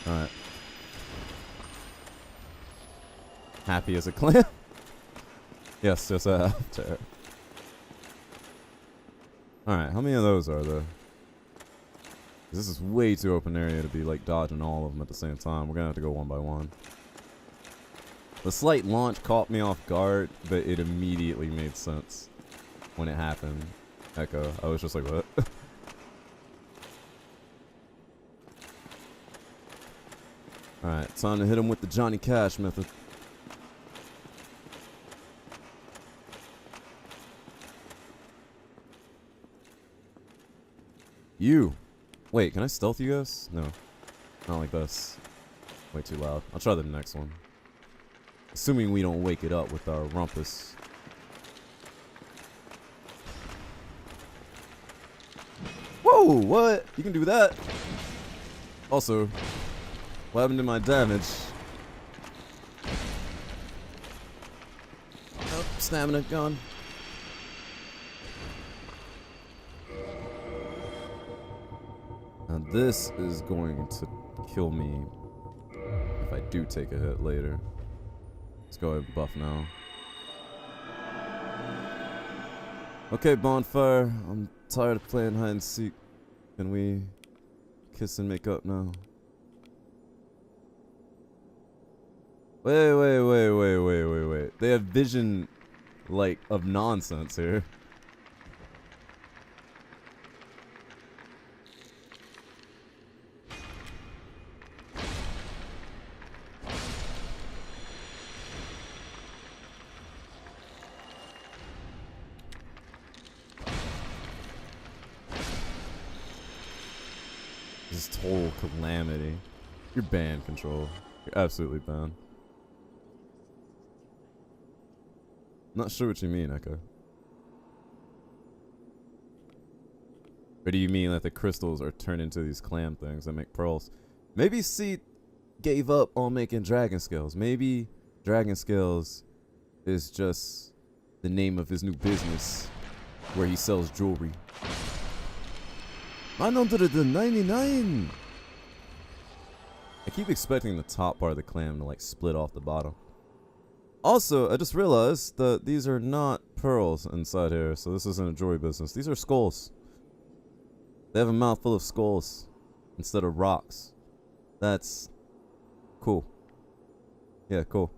Alright. Happy as a clam? Yes, yes I have. Alright, how many of those are there? This is way too open area to be like dodging all of them at the same time. We're gonna have to go one by one. The slight launch caught me off guard, but it immediately made sense when it happened. Echo. I was just like, what? Alright, time to hit him with the Johnny Cash method. You! Wait, can I stealth you guys? No. Not like this. Way too loud. I'll try the next one. Assuming we don't wake it up with our rumpus. Whoa, what? You can do that? Also, What happened to my damage? Oh, stamina gone. Now this is going to kill me if I do take a hit later. Let's go ahead and buff now. Okay, Bonfire. I'm tired of playing hide and seek. Can we kiss and make up now? Wait. They have vision, like, of nonsense here. This is total calamity. You're banned, Control. You're absolutely banned. Not sure what you mean, Echo. Or do you mean that the crystals are turned into these clam things that make pearls? Maybe Seath gave up on making dragon scales. Maybe dragon scales is just the name of his new business where he sells jewelry. 999! I keep expecting the top part of the clam to like split off the bottom. Also, I just realized that these are not pearls inside here, so this isn't a jewelry business. These are skulls. They have a mouthful of skulls instead of rocks. That's cool. Yeah, cool.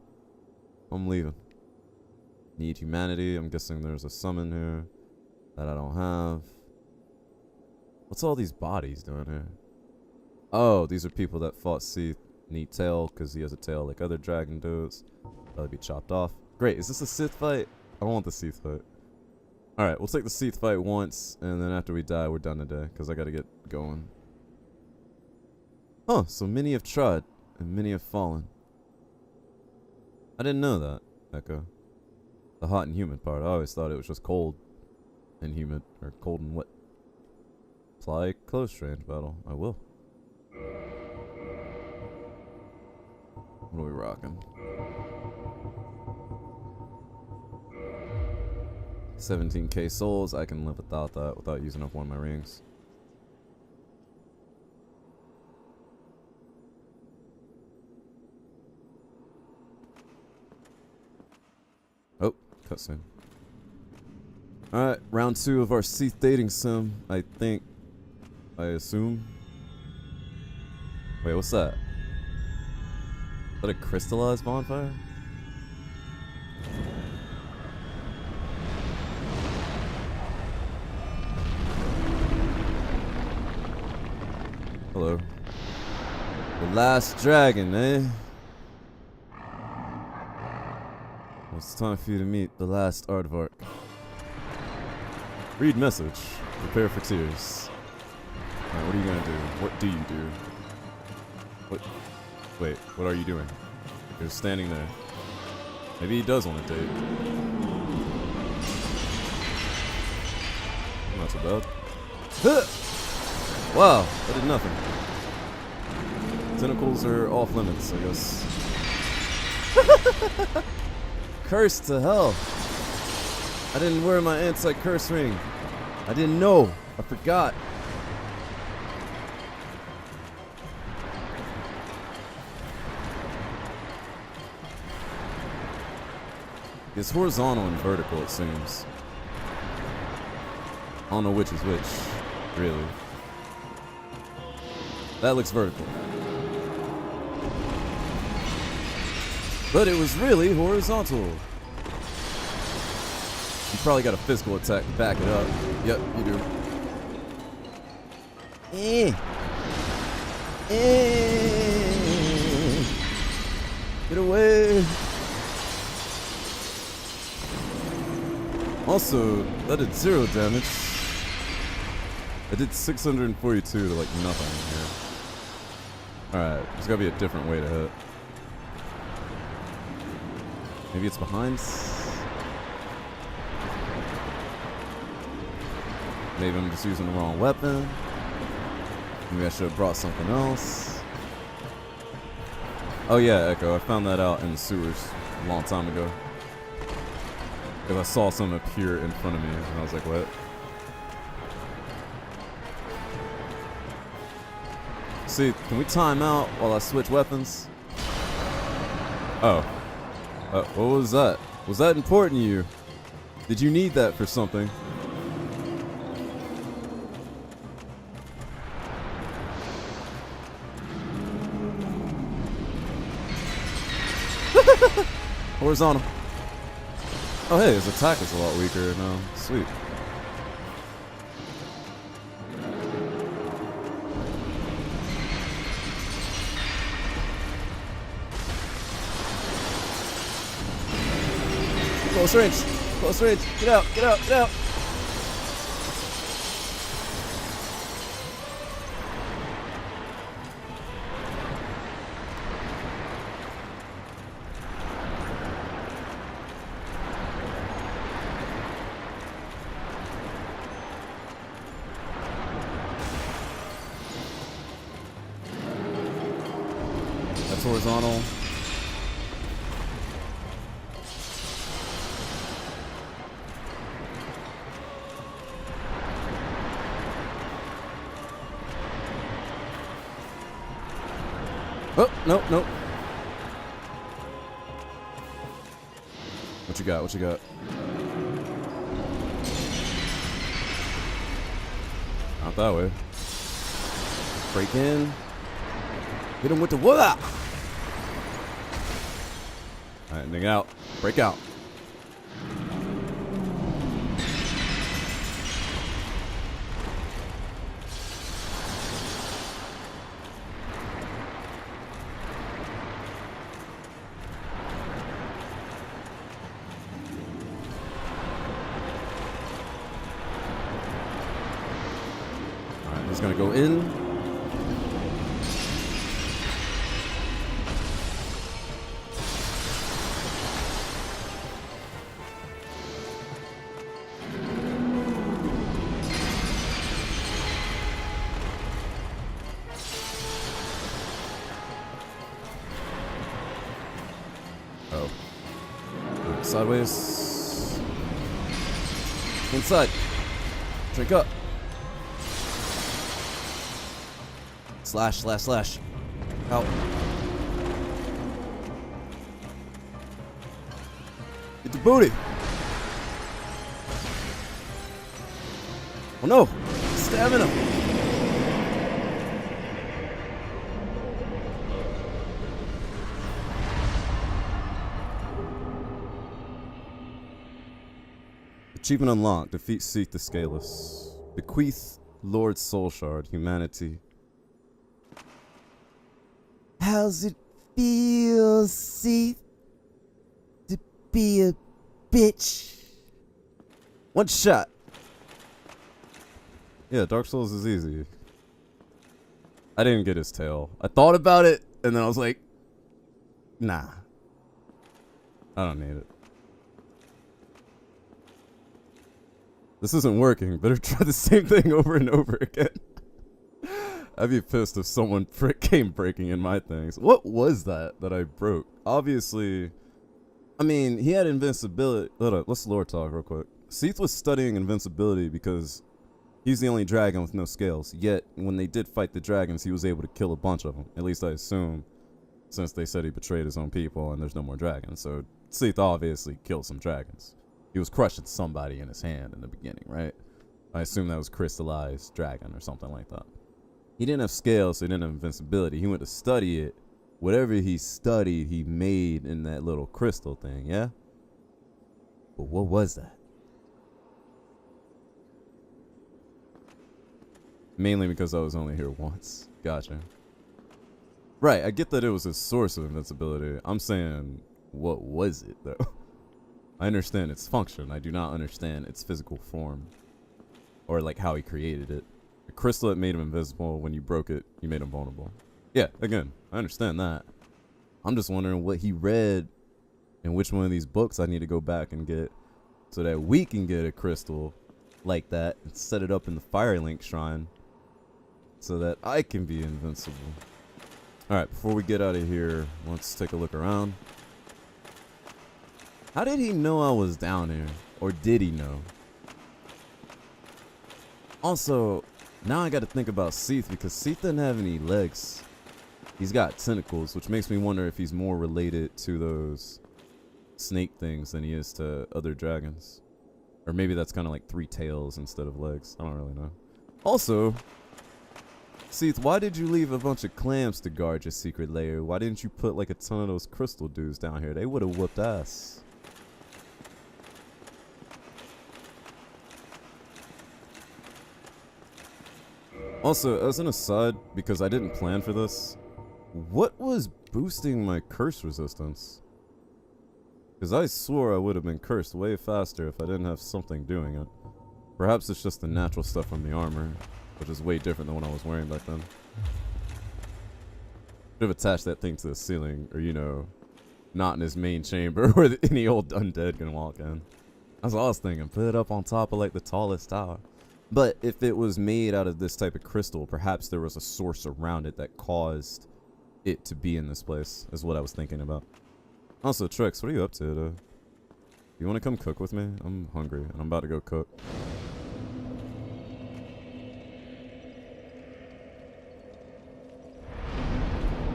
I'm leaving. Need humanity. I'm guessing there's a summon here that I don't have. What's all these bodies doing here? Oh, these are people that fought Seath. Need tail, because he has a tail like other dragon dudes. That'll be chopped off. Great, is this a Sith fight? I want the Seath fight. Alright, we'll take the Seath fight once, and then after we die, we're done today, because I gotta get going. Oh, so many have tried, and many have fallen. I didn't know that, Echo. The hot and humid part. I always thought it was just cold and humid, or cold and wet. Apply close range battle. I will. What are we rocking? 17k souls. I can live without that, without using up one of my rings. Oh, cutscene. Alright, round 2 of our Seath dating sim, I think. I assume. Wait, what's that? Is that a crystallized bonfire? Hello. The last dragon, eh? Well, it's time for you to meet the last aardvark. Read message. Prepare for tears. Alright, what are you gonna do? What do you do? What? Wait, what are you doing? You're standing there. Maybe he does want a date. Not so bad. Wow, that did nothing. Tentacles are off limits, I guess. Curse to hell. I didn't wear my anti-curse ring. I didn't know. I forgot. It's horizontal and vertical, it seems. I don't know which is which, really. That looks vertical. But it was really horizontal. You probably got a physical attack to back it up. Yep, you do. Get away. Also, that did 0 damage. I did 642 to like nothing here. Alright, there's gotta be a different way to hit. Maybe it's behind? Maybe I'm just using the wrong weapon. Maybe I should have brought something else. Oh yeah, Echo. I found that out in the sewers a long time ago. Because I saw something appear in front of me, and I was like, what? See, can we time out while I switch weapons? Oh. What was that? Was that important to you? Did you need that for something? Horizontal. Oh hey, his attack is a lot weaker now. Sweet. Close range. Close range. Get out. Get out. Get out. That's horizontal. Oh, nope, nope. What you got? What you got? Not that way. Break in. Hit him with the wood. Alright, dig out. Break out. Alright, he's gonna go in. Oh. Sideways. Inside. Drink up. Slash, slash, slash. Out. Get the booty. Oh no. Stamina. Achievement unlocked. Defeat Seath the Scaleless. Bequeath Lord Soul Shard. Humanity. How's it feel, Seath? To be a bitch? One shot. Yeah, Dark Souls is easy. I didn't get his tail. I thought about it, and then I was like, nah. I don't need it. This isn't working. Better try the same thing over and over again. I'd be pissed if someone came breaking in my things. What was that I broke? Obviously, I mean, he had invincibility. Hold up, let's lore talk real quick. Seath was studying invincibility because he's the only dragon with no scales. Yet, when they did fight the dragons, he was able to kill a bunch of them. At least I assume, since they said he betrayed his own people and there's no more dragons. So, Seath obviously killed some dragons. He was crushing somebody in his hand in the beginning, right? I assume that was crystallized dragon or something like that. He didn't have scales, so he didn't have invincibility. He went to study it. Whatever he studied, he made in that little crystal thing, yeah? But what was that? Mainly because I was only here once. Gotcha. Right, I get that it was a source of invincibility. I'm saying, what was it, though? I understand its function. I do not understand its physical form. Or, like, how he created it. The crystal that made him invisible, when you broke it, you made him vulnerable. Yeah, again, I understand that. I'm just wondering what he read and which one of these books I need to go back and get so that we can get a crystal like that and set it up in the Firelink shrine so that I can be invincible. Alright, before we get out of here, let's take a look around. How did he know I was down here? Or did he know? Also, now I gotta think about Seath, because Seath doesn't have any legs. He's got tentacles, which makes me wonder if he's more related to those snake things than he is to other dragons. Or maybe that's kind of like 3 tails instead of legs. I don't really know. Also, Seath, why did you leave a bunch of clams to guard your secret lair? Why didn't you put like a ton of those crystal dudes down here? They would have whooped ass. Also, as an aside, because I didn't plan for this, what was boosting my curse resistance? Because I swore I would have been cursed way faster if I didn't have something doing it. Perhaps it's just the natural stuff from the armor, which is way different than what I was wearing back then. Should have attached that thing to the ceiling, or you know, not in his main chamber where any old undead can walk in. That's what I was thinking. Put it up on top of like the tallest tower. But if it was made out of this type of crystal, perhaps there was a source around it that caused it to be in this place, is what I was thinking about. Also, Trix, what are you up to? You want to come cook with me? I'm hungry, and I'm about to go cook.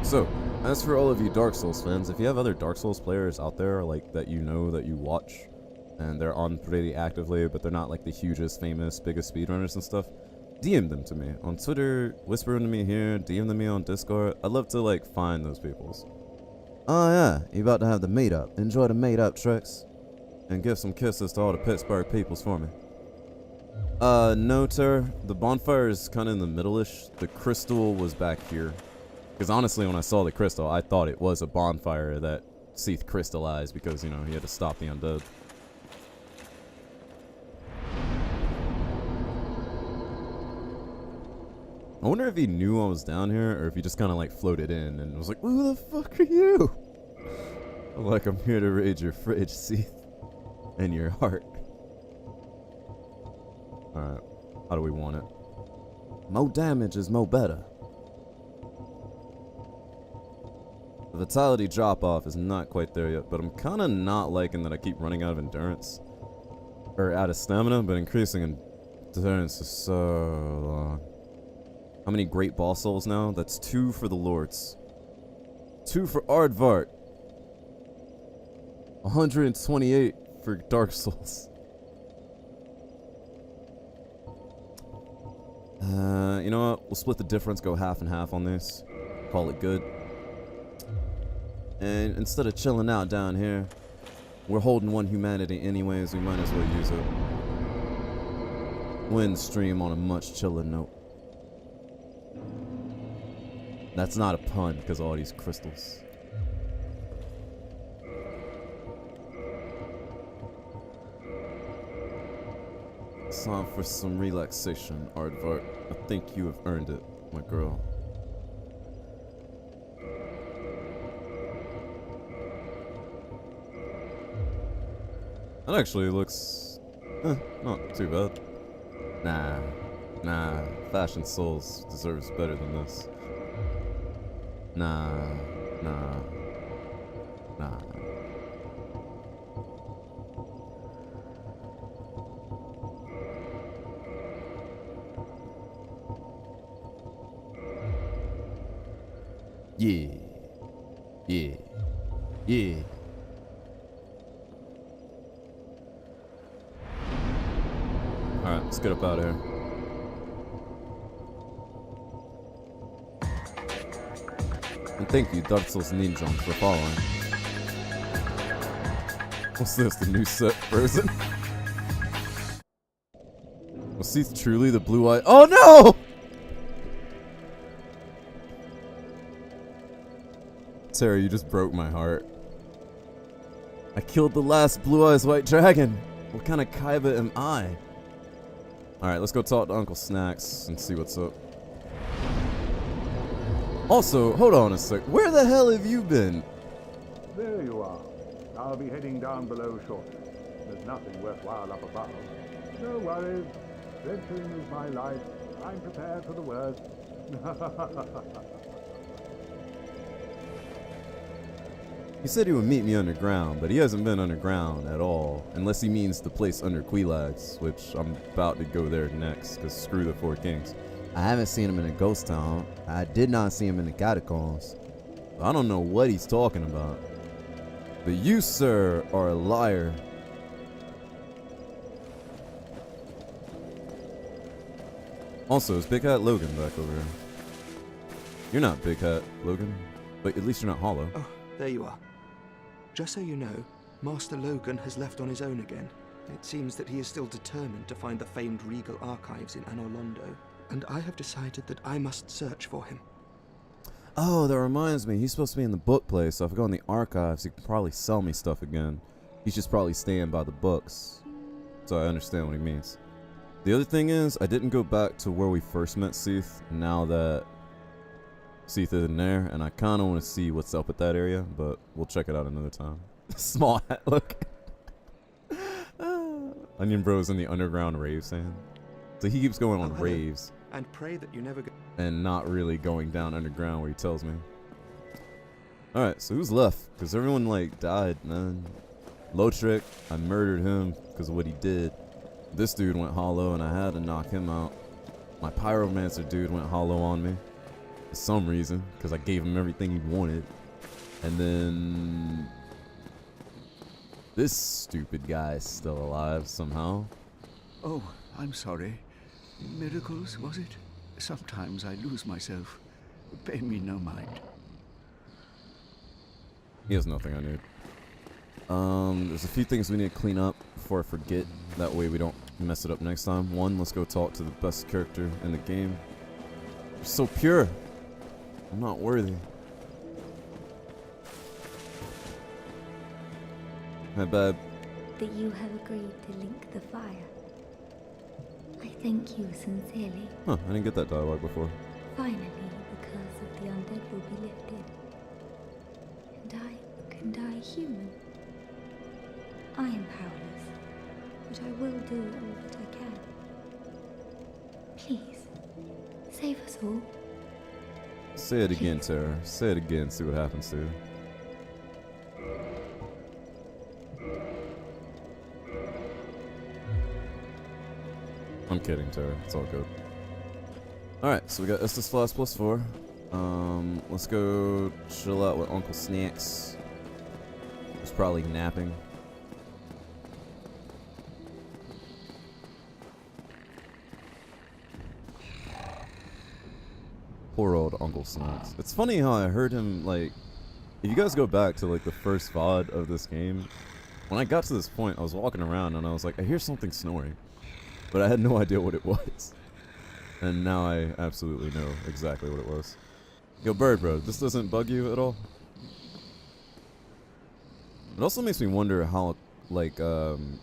So, as for all of you Dark Souls fans, if you have other Dark Souls players out there, like, that you know, that you watch, and they're on pretty actively, but they're not, like, the hugest, famous, biggest speedrunners and stuff, DM them to me. On Twitter, whisper them to me here, DM them to me on Discord. I'd love to, like, find those peoples. Oh yeah, you about to have the meetup. Enjoy the meetup, Trix. And give some kisses to all the Pittsburgh peoples for me. No, Ter. The bonfire is kind of in the middle-ish. The crystal was back here. Because honestly, when I saw the crystal, I thought it was a bonfire that Seath crystallized because, you know, he had to stop the undead. I wonder if he knew I was down here, or if he just kind of like floated in and was like, "Who the fuck are you?" I'm like, "I'm here to raid your fridge, Seath, and your heart." Alright, how do we want it? More damage is more better. The vitality drop-off is not quite there yet, but I'm kind of not liking that I keep running out of endurance. Or out of stamina, but increasing endurance is so long. How many great boss souls now? That's 2 for the lords. 2 for Aardvark. 128 for Dark Souls. You know what? We'll split the difference, go half and half on this. Call it good. And instead of chilling out down here, we're holding 1 humanity anyways, we might as well use it. We'll end stream on a much chiller note. That's not a pun because of all these crystals. It's time for some relaxation, Aardvark. I think you have earned it, my girl. That actually looks not too bad. Nah, Fashion Souls deserves better than this. Nah. Yeah. Alright, let's get up out of here. And thank you, Dark Souls Ninja, for following. What's this, the new set version? Was Seath truly the blue-eye? Oh no! Sarah, you just broke my heart. I killed the last Blue Eyes White Dragon. What kind of Kaiba am I? Alright, let's go talk to Uncle Snacks and see what's up. Also, hold on a sec. Where the hell have you been? There you are. I'll be heading down below shortly. There's nothing worthwhile up above. No worries. Venturing is my life. I'm prepared for the worst. He said he would meet me underground, but he hasn't been underground at all, unless he means the place under Quilax, which I'm about to go there next, because screw the Four Kings. I haven't seen him in a ghost town. I did not see him in the catacombs. I don't know what he's talking about. But you, sir, are a liar. Also, is Big Hat Logan back over here? You're not Big Hat Logan, but at least you're not Hollow. Oh, there you are. Just so you know, Master Logan has left on his own again. It seems that he is still determined to find the famed regal archives in Anor Londo, and I have decided that I must search for him. Oh, that reminds me. He's supposed to be in the book place, so if I go in the archives, he can probably sell me stuff again. He's just probably staying by the books. So I understand what he means. The other thing is, I didn't go back to where we first met Seath, now that Seath isn't there, and I kind of want to see what's up with that area, but we'll check it out another time. Small hat, look. Onion Bro's in the underground rave saying. So he keeps going on hello. raves. And pray that you never go. And not really going down underground where he tells me. Alright, so who's left? Because everyone, like, died, man. Lotrick, I murdered him because of what he did. This dude went hollow and I had to knock him out. My pyromancer dude went hollow on me. For some reason, because I gave him everything he wanted. And then this stupid guy is still alive somehow. Oh, I'm sorry. Miracles, was it? Sometimes I lose myself. Pay me no mind. He has nothing I need. There's a few things we need to clean up before I forget. That way we don't mess it up next time. One, let's go talk to the best character in the game. You're so pure. I'm not worthy. My bad. That you have agreed to link the fire. I thank you sincerely. Huh, I didn't get that dialogue before. Finally, the curse of the undead will be lifted. And I can die human. I am powerless, but I will do all that I can. Please, save us all. Say it again, Tara. Say it again, see what happens to you. I'm kidding, Tara. It's all good. Alright, so we got Estus Flask +4. Let's go chill out with Uncle Snacks. He's probably napping. Poor old Uncle Snacks. It's funny how I heard him, like, if you guys go back to, like, the first VOD of this game, when I got to this point, I was walking around and I was like, I hear something snoring. But I had no idea what it was. And now I absolutely know exactly what it was. Yo, Bird Bro, this doesn't bug you at all? It also makes me wonder how, like,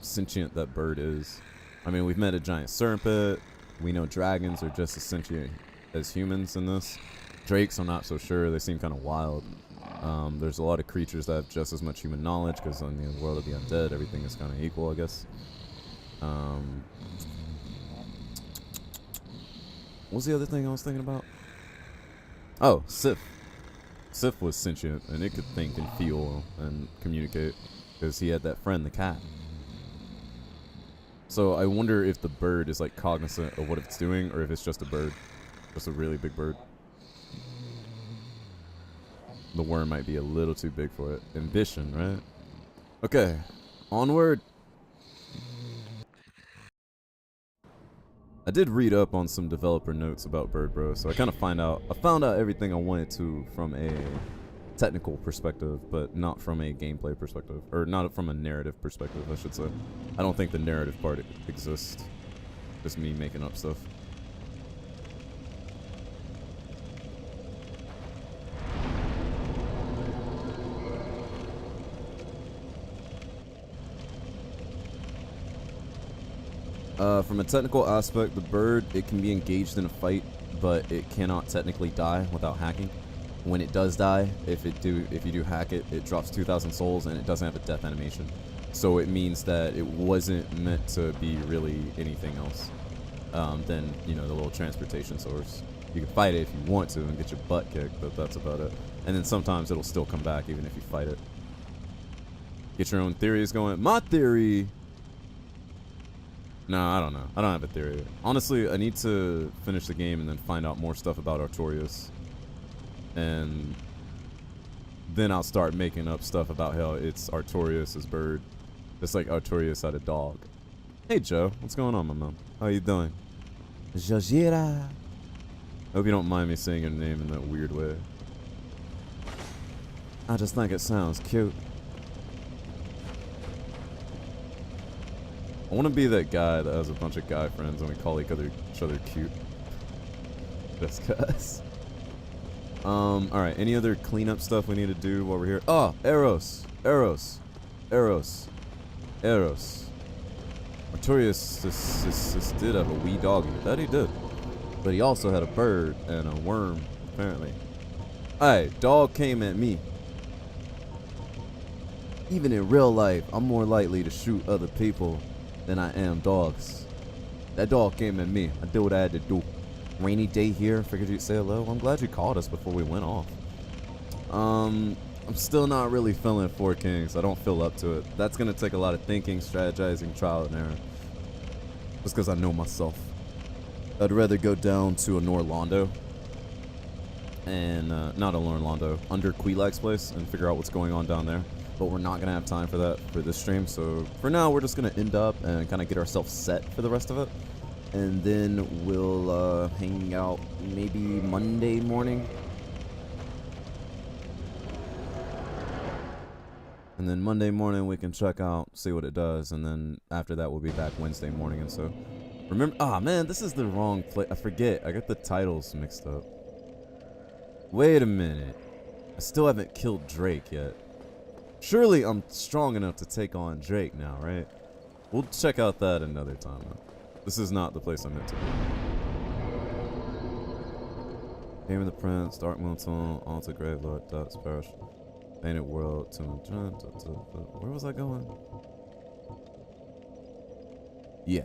sentient that bird is. I mean, we've met a giant serpent. We know dragons are just as sentient as humans in this. Drakes, I'm not so sure. They seem kind of wild. There's a lot of creatures that have just as much human knowledge, because in the world of the undead, everything is kind of equal, I guess. What was the other thing I was thinking about? Oh, Seath. Seath was sentient, and it could think and feel and communicate, because he had that friend, the cat. So I wonder if the bird is, like, cognizant of what it's doing, or if it's just a bird. Just a really big bird. The worm might be a little too big for it. Ambition, right? Okay, onward. I did read up on some developer notes about Bird Bro, so I kind of found out everything I wanted to from a technical perspective, but not from a gameplay perspective, or not from a narrative perspective, I should say. I don't think the narrative part exists. Just me making up stuff. From a technical aspect, the bird, it can be engaged in a fight, but it cannot technically die without hacking. When it does die, if you do hack it, it drops 2,000 souls and it doesn't have a death animation. So it means that it wasn't meant to be really anything else than, you know, the little transportation source. You can fight it if you want to and get your butt kicked, but that's about it. And then sometimes it'll still come back even if you fight it. Get your own theories going. My theory... No, I don't know. I don't have a theory. Honestly, I need to finish the game and then find out more stuff about Artorias. And then I'll start making up stuff about how it's Artorias' bird. Just like Artorias had a dog. Hey, Joe. What's going on, my mom? How you doing? Jajira. Hope you don't mind me saying your name in that weird way. I just think it sounds cute. I want to be that guy that has a bunch of guy friends and we call each other cute. Just cuz. Alright, any other cleanup stuff we need to do while we're here? Oh, Eros. Artorias just did have a wee doggy. That he did. But he also had a bird and a worm, apparently. Hey, dog came at me. Even in real life, I'm more likely to shoot other people than I am dogs. That dog came at me. I did what I had to do. Rainy day here. Figured you'd say hello. I'm glad you called us before we went off. I'm still not really feeling Four Kings. I don't feel up to it. That's gonna take a lot of thinking, strategizing, trial and error. Just because I know myself. I'd rather go down to a Norlondo and not a Norlondo, under Quelaag's place and figure out what's going on down there. But we're not gonna have time for that for this stream. So for now, we're just gonna end up and kind of get ourselves set for the rest of it, and then we'll hang out maybe Monday morning. And then Monday morning we can check out, see what it does, and then after that we'll be back Wednesday morning. And so remember, man, this is the wrong place. I forget. I got the titles mixed up. Wait a minute. I still haven't killed Drake yet. Surely I'm strong enough to take on Drake now, right? We'll check out that another time. This is not the place I'm meant to be. Game of the Prince, Dark Moonstone, Alta Gravelord, Dutch Parish, Painted World, where was I going? Yeah.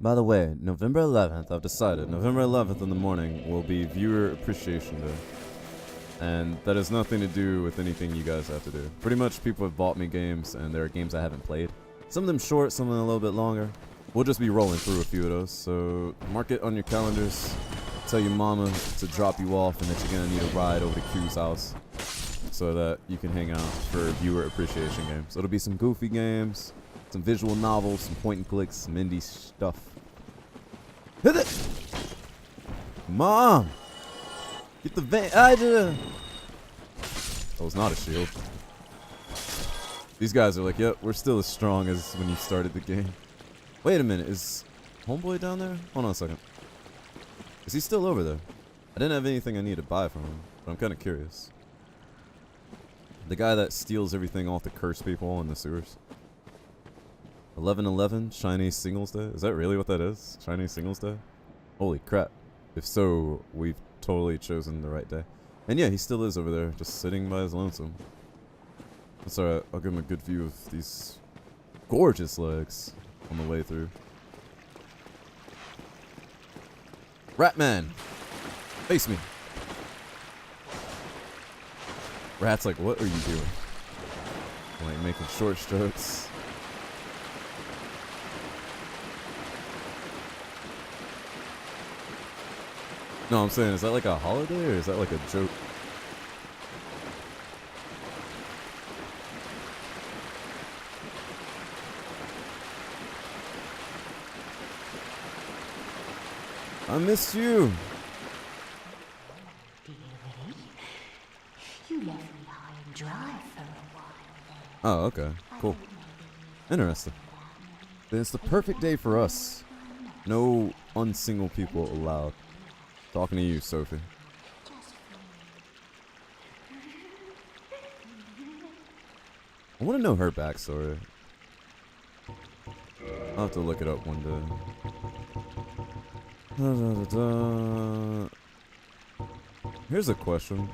By the way, November 11th, I've decided, November 11th in the morning will be Viewer Appreciation Day. And that has nothing to do with anything you guys have to do. Pretty much people have bought me games, and there are games I haven't played. Some of them short, some of them a little bit longer. We'll just be rolling through a few of those, so mark it on your calendars. Tell your mama to drop you off and that you're going to need a ride over to Q's house so that you can hang out for Viewer Appreciation games. So it'll be some goofy games, some visual novels, some point and clicks, some indie stuff. Hit it! Mom! Get the van. That was not a shield. These guys are like, yep, we're still as strong as when you started the game. Wait a minute, is Homeboy down there? Hold on a second. Is he still over there? I didn't have anything I need to buy from him, but I'm kind of curious. The guy that steals everything off the cursed people in the sewers. 11/11 Chinese Singles Day? Is that really what that is? Chinese Singles Day? Holy crap. If so, we've totally chosen the right day. And yeah, he still is over there, just sitting by his lonesome. That's alright, I'll give him a good view of these gorgeous legs on the way through. Ratman! Face me! Rat's like, what are you doing? Like making short strokes. No, I'm saying, is that like a holiday or is that like a joke? I missed you. You left me high and dry for a while. Oh, okay. Cool. Interesting. Then it's the perfect day for us. No unsingle people allowed. Talking to you, Sophie. I want to know her backstory. I'll have to look it up one day. Here's a question.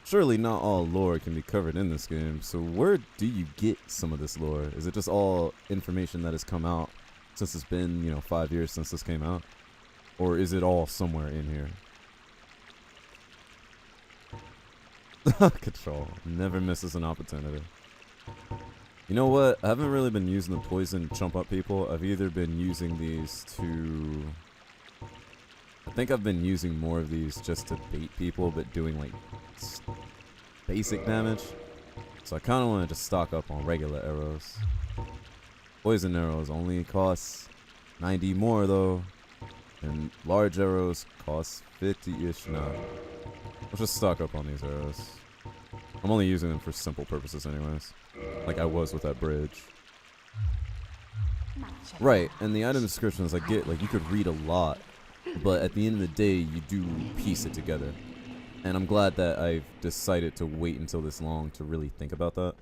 Surely not all lore can be covered in this game, so where do you get some of this lore? Is it just all information that has come out since it's been, 5 years since this came out? Or is it all somewhere in here? Control. Never misses an opportunity. You know what? I haven't really been using the poison to chump up people. I've either been using these to... I think I've been using more of these just to bait people, but doing like basic damage. So I kind of wanted to stock up on regular arrows. Poison arrows only cost 90 more though. And large arrows cost 50-ish now. Let's just stock up on these arrows. I'm only using them for simple purposes anyways. Like I was with that bridge. Right, and the item descriptions I get, like you could read a lot, but at the end of the day, you do piece it together. And I'm glad that I've decided to wait until this long to really think about that.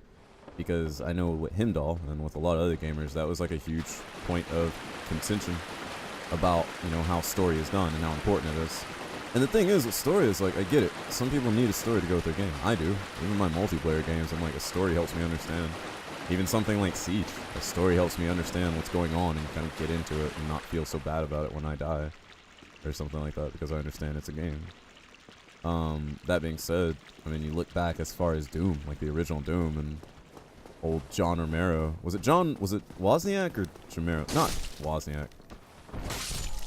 Because I know with Himdall, and with a lot of other gamers, that was like a huge point of contention about, you know, how story is done and how important it is. And the thing is, with story is like, I get it. Some people need a story to go with their game. I do. Even my multiplayer games, I'm like, a story helps me understand. Even something like Siege, a story helps me understand what's going on and kind of get into it and not feel so bad about it when I die. Or something like that, because I understand it's a game. That being said, I mean, you look back as far as Doom, like the original Doom, and old John Romero. Was it Wozniak or Romero? Not Wozniak.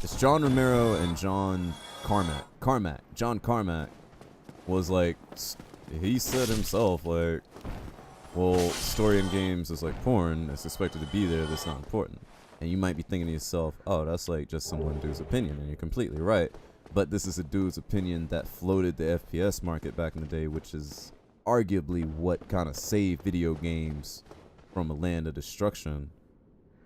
It's John Romero and John Carmack. John Carmack was like, he said himself, like, well, story in games is like porn. It's expected to be there. That's not important. And you might be thinking to yourself, oh, that's like just some one dude's opinion. And you're completely right. But this is a dude's opinion that floated the FPS market back in the day, which is arguably what kind of saved video games from a land of destruction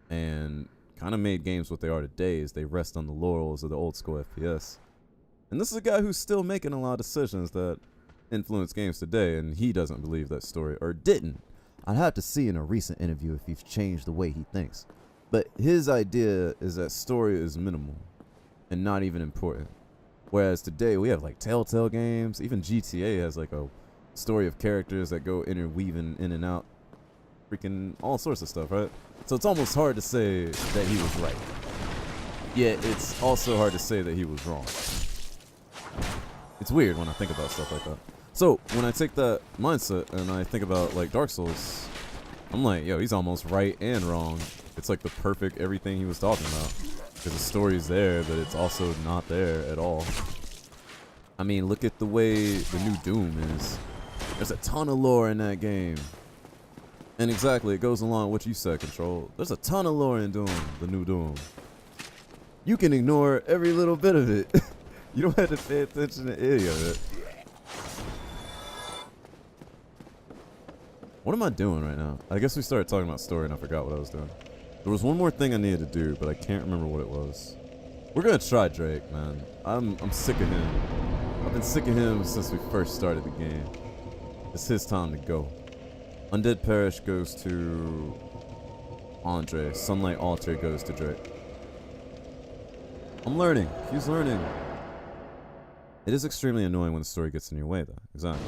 and kind of made games what they are today, as they rest on the laurels of the old school FPS. And this is a guy who's still making a lot of decisions that influence games today, and he doesn't believe that story, or didn't. I'd have to see in a recent interview if he's changed the way he thinks. But his idea is that story is minimal and not even important. Whereas today we have like Telltale games, even GTA has like a story of characters that go interweaving in and out, freaking all sorts of stuff, right? So it's almost hard to say that he was right. Yet it's also hard to say that he was wrong. It's weird when I think about stuff like that. So when I take that mindset and I think about like Dark Souls, I'm like, yo, he's almost right and wrong. It's like the perfect everything he was talking about. Because the story's there, but it's also not there at all. I mean, look at the way the new Doom is. There's a ton of lore in that game. And exactly, it goes along with what you said, Control. There's a ton of lore in Doom, the new Doom. You can ignore every little bit of it. You don't have to pay attention to any of it. What am I doing right now? I guess we started talking about story and I forgot what I was doing. There was one more thing I needed to do, but I can't remember what it was. We're gonna try Drake, man. I'm sick of him. I've been sick of him since we first started the game. It's his time to go. Undead Parish goes to Andre. Sunlight Altar goes to Drake. I'm learning. He's learning. It is extremely annoying when the story gets in your way, though. Exactly.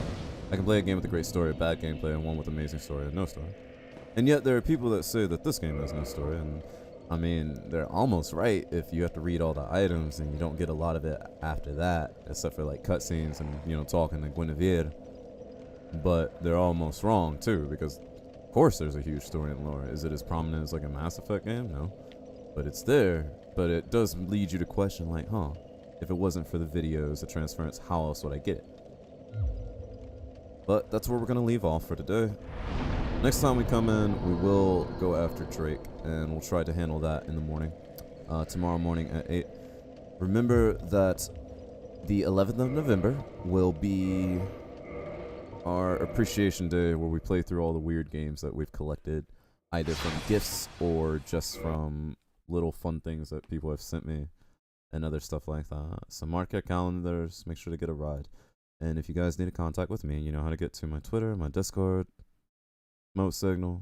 I can play a game with a great story, a bad gameplay, and one with amazing story and no story. And yet there are people that say that this game has no story, and I mean, they're almost right if you have to read all the items and you don't get a lot of it after that, except for like cutscenes and, you know, talking to Guinevere. But they're almost wrong too, because of course there's a huge story in lore. Is it as prominent as like a Mass Effect game? No. But it's there, but it does lead you to question like, huh, if it wasn't for the videos, the transference, how else would I get it? But that's where we're gonna leave off for today. Next time we come in, we will go after Drake, and we'll try to handle that in the morning. Tomorrow morning at 8. Remember that the 11th of November will be our appreciation day, where we play through all the weird games that we've collected, either from gifts or just from little fun things that people have sent me and other stuff like that. So mark your calendars, make sure to get a ride. And if you guys need a contact with me, you know how to get to my Twitter, my Discord, Remote Signal,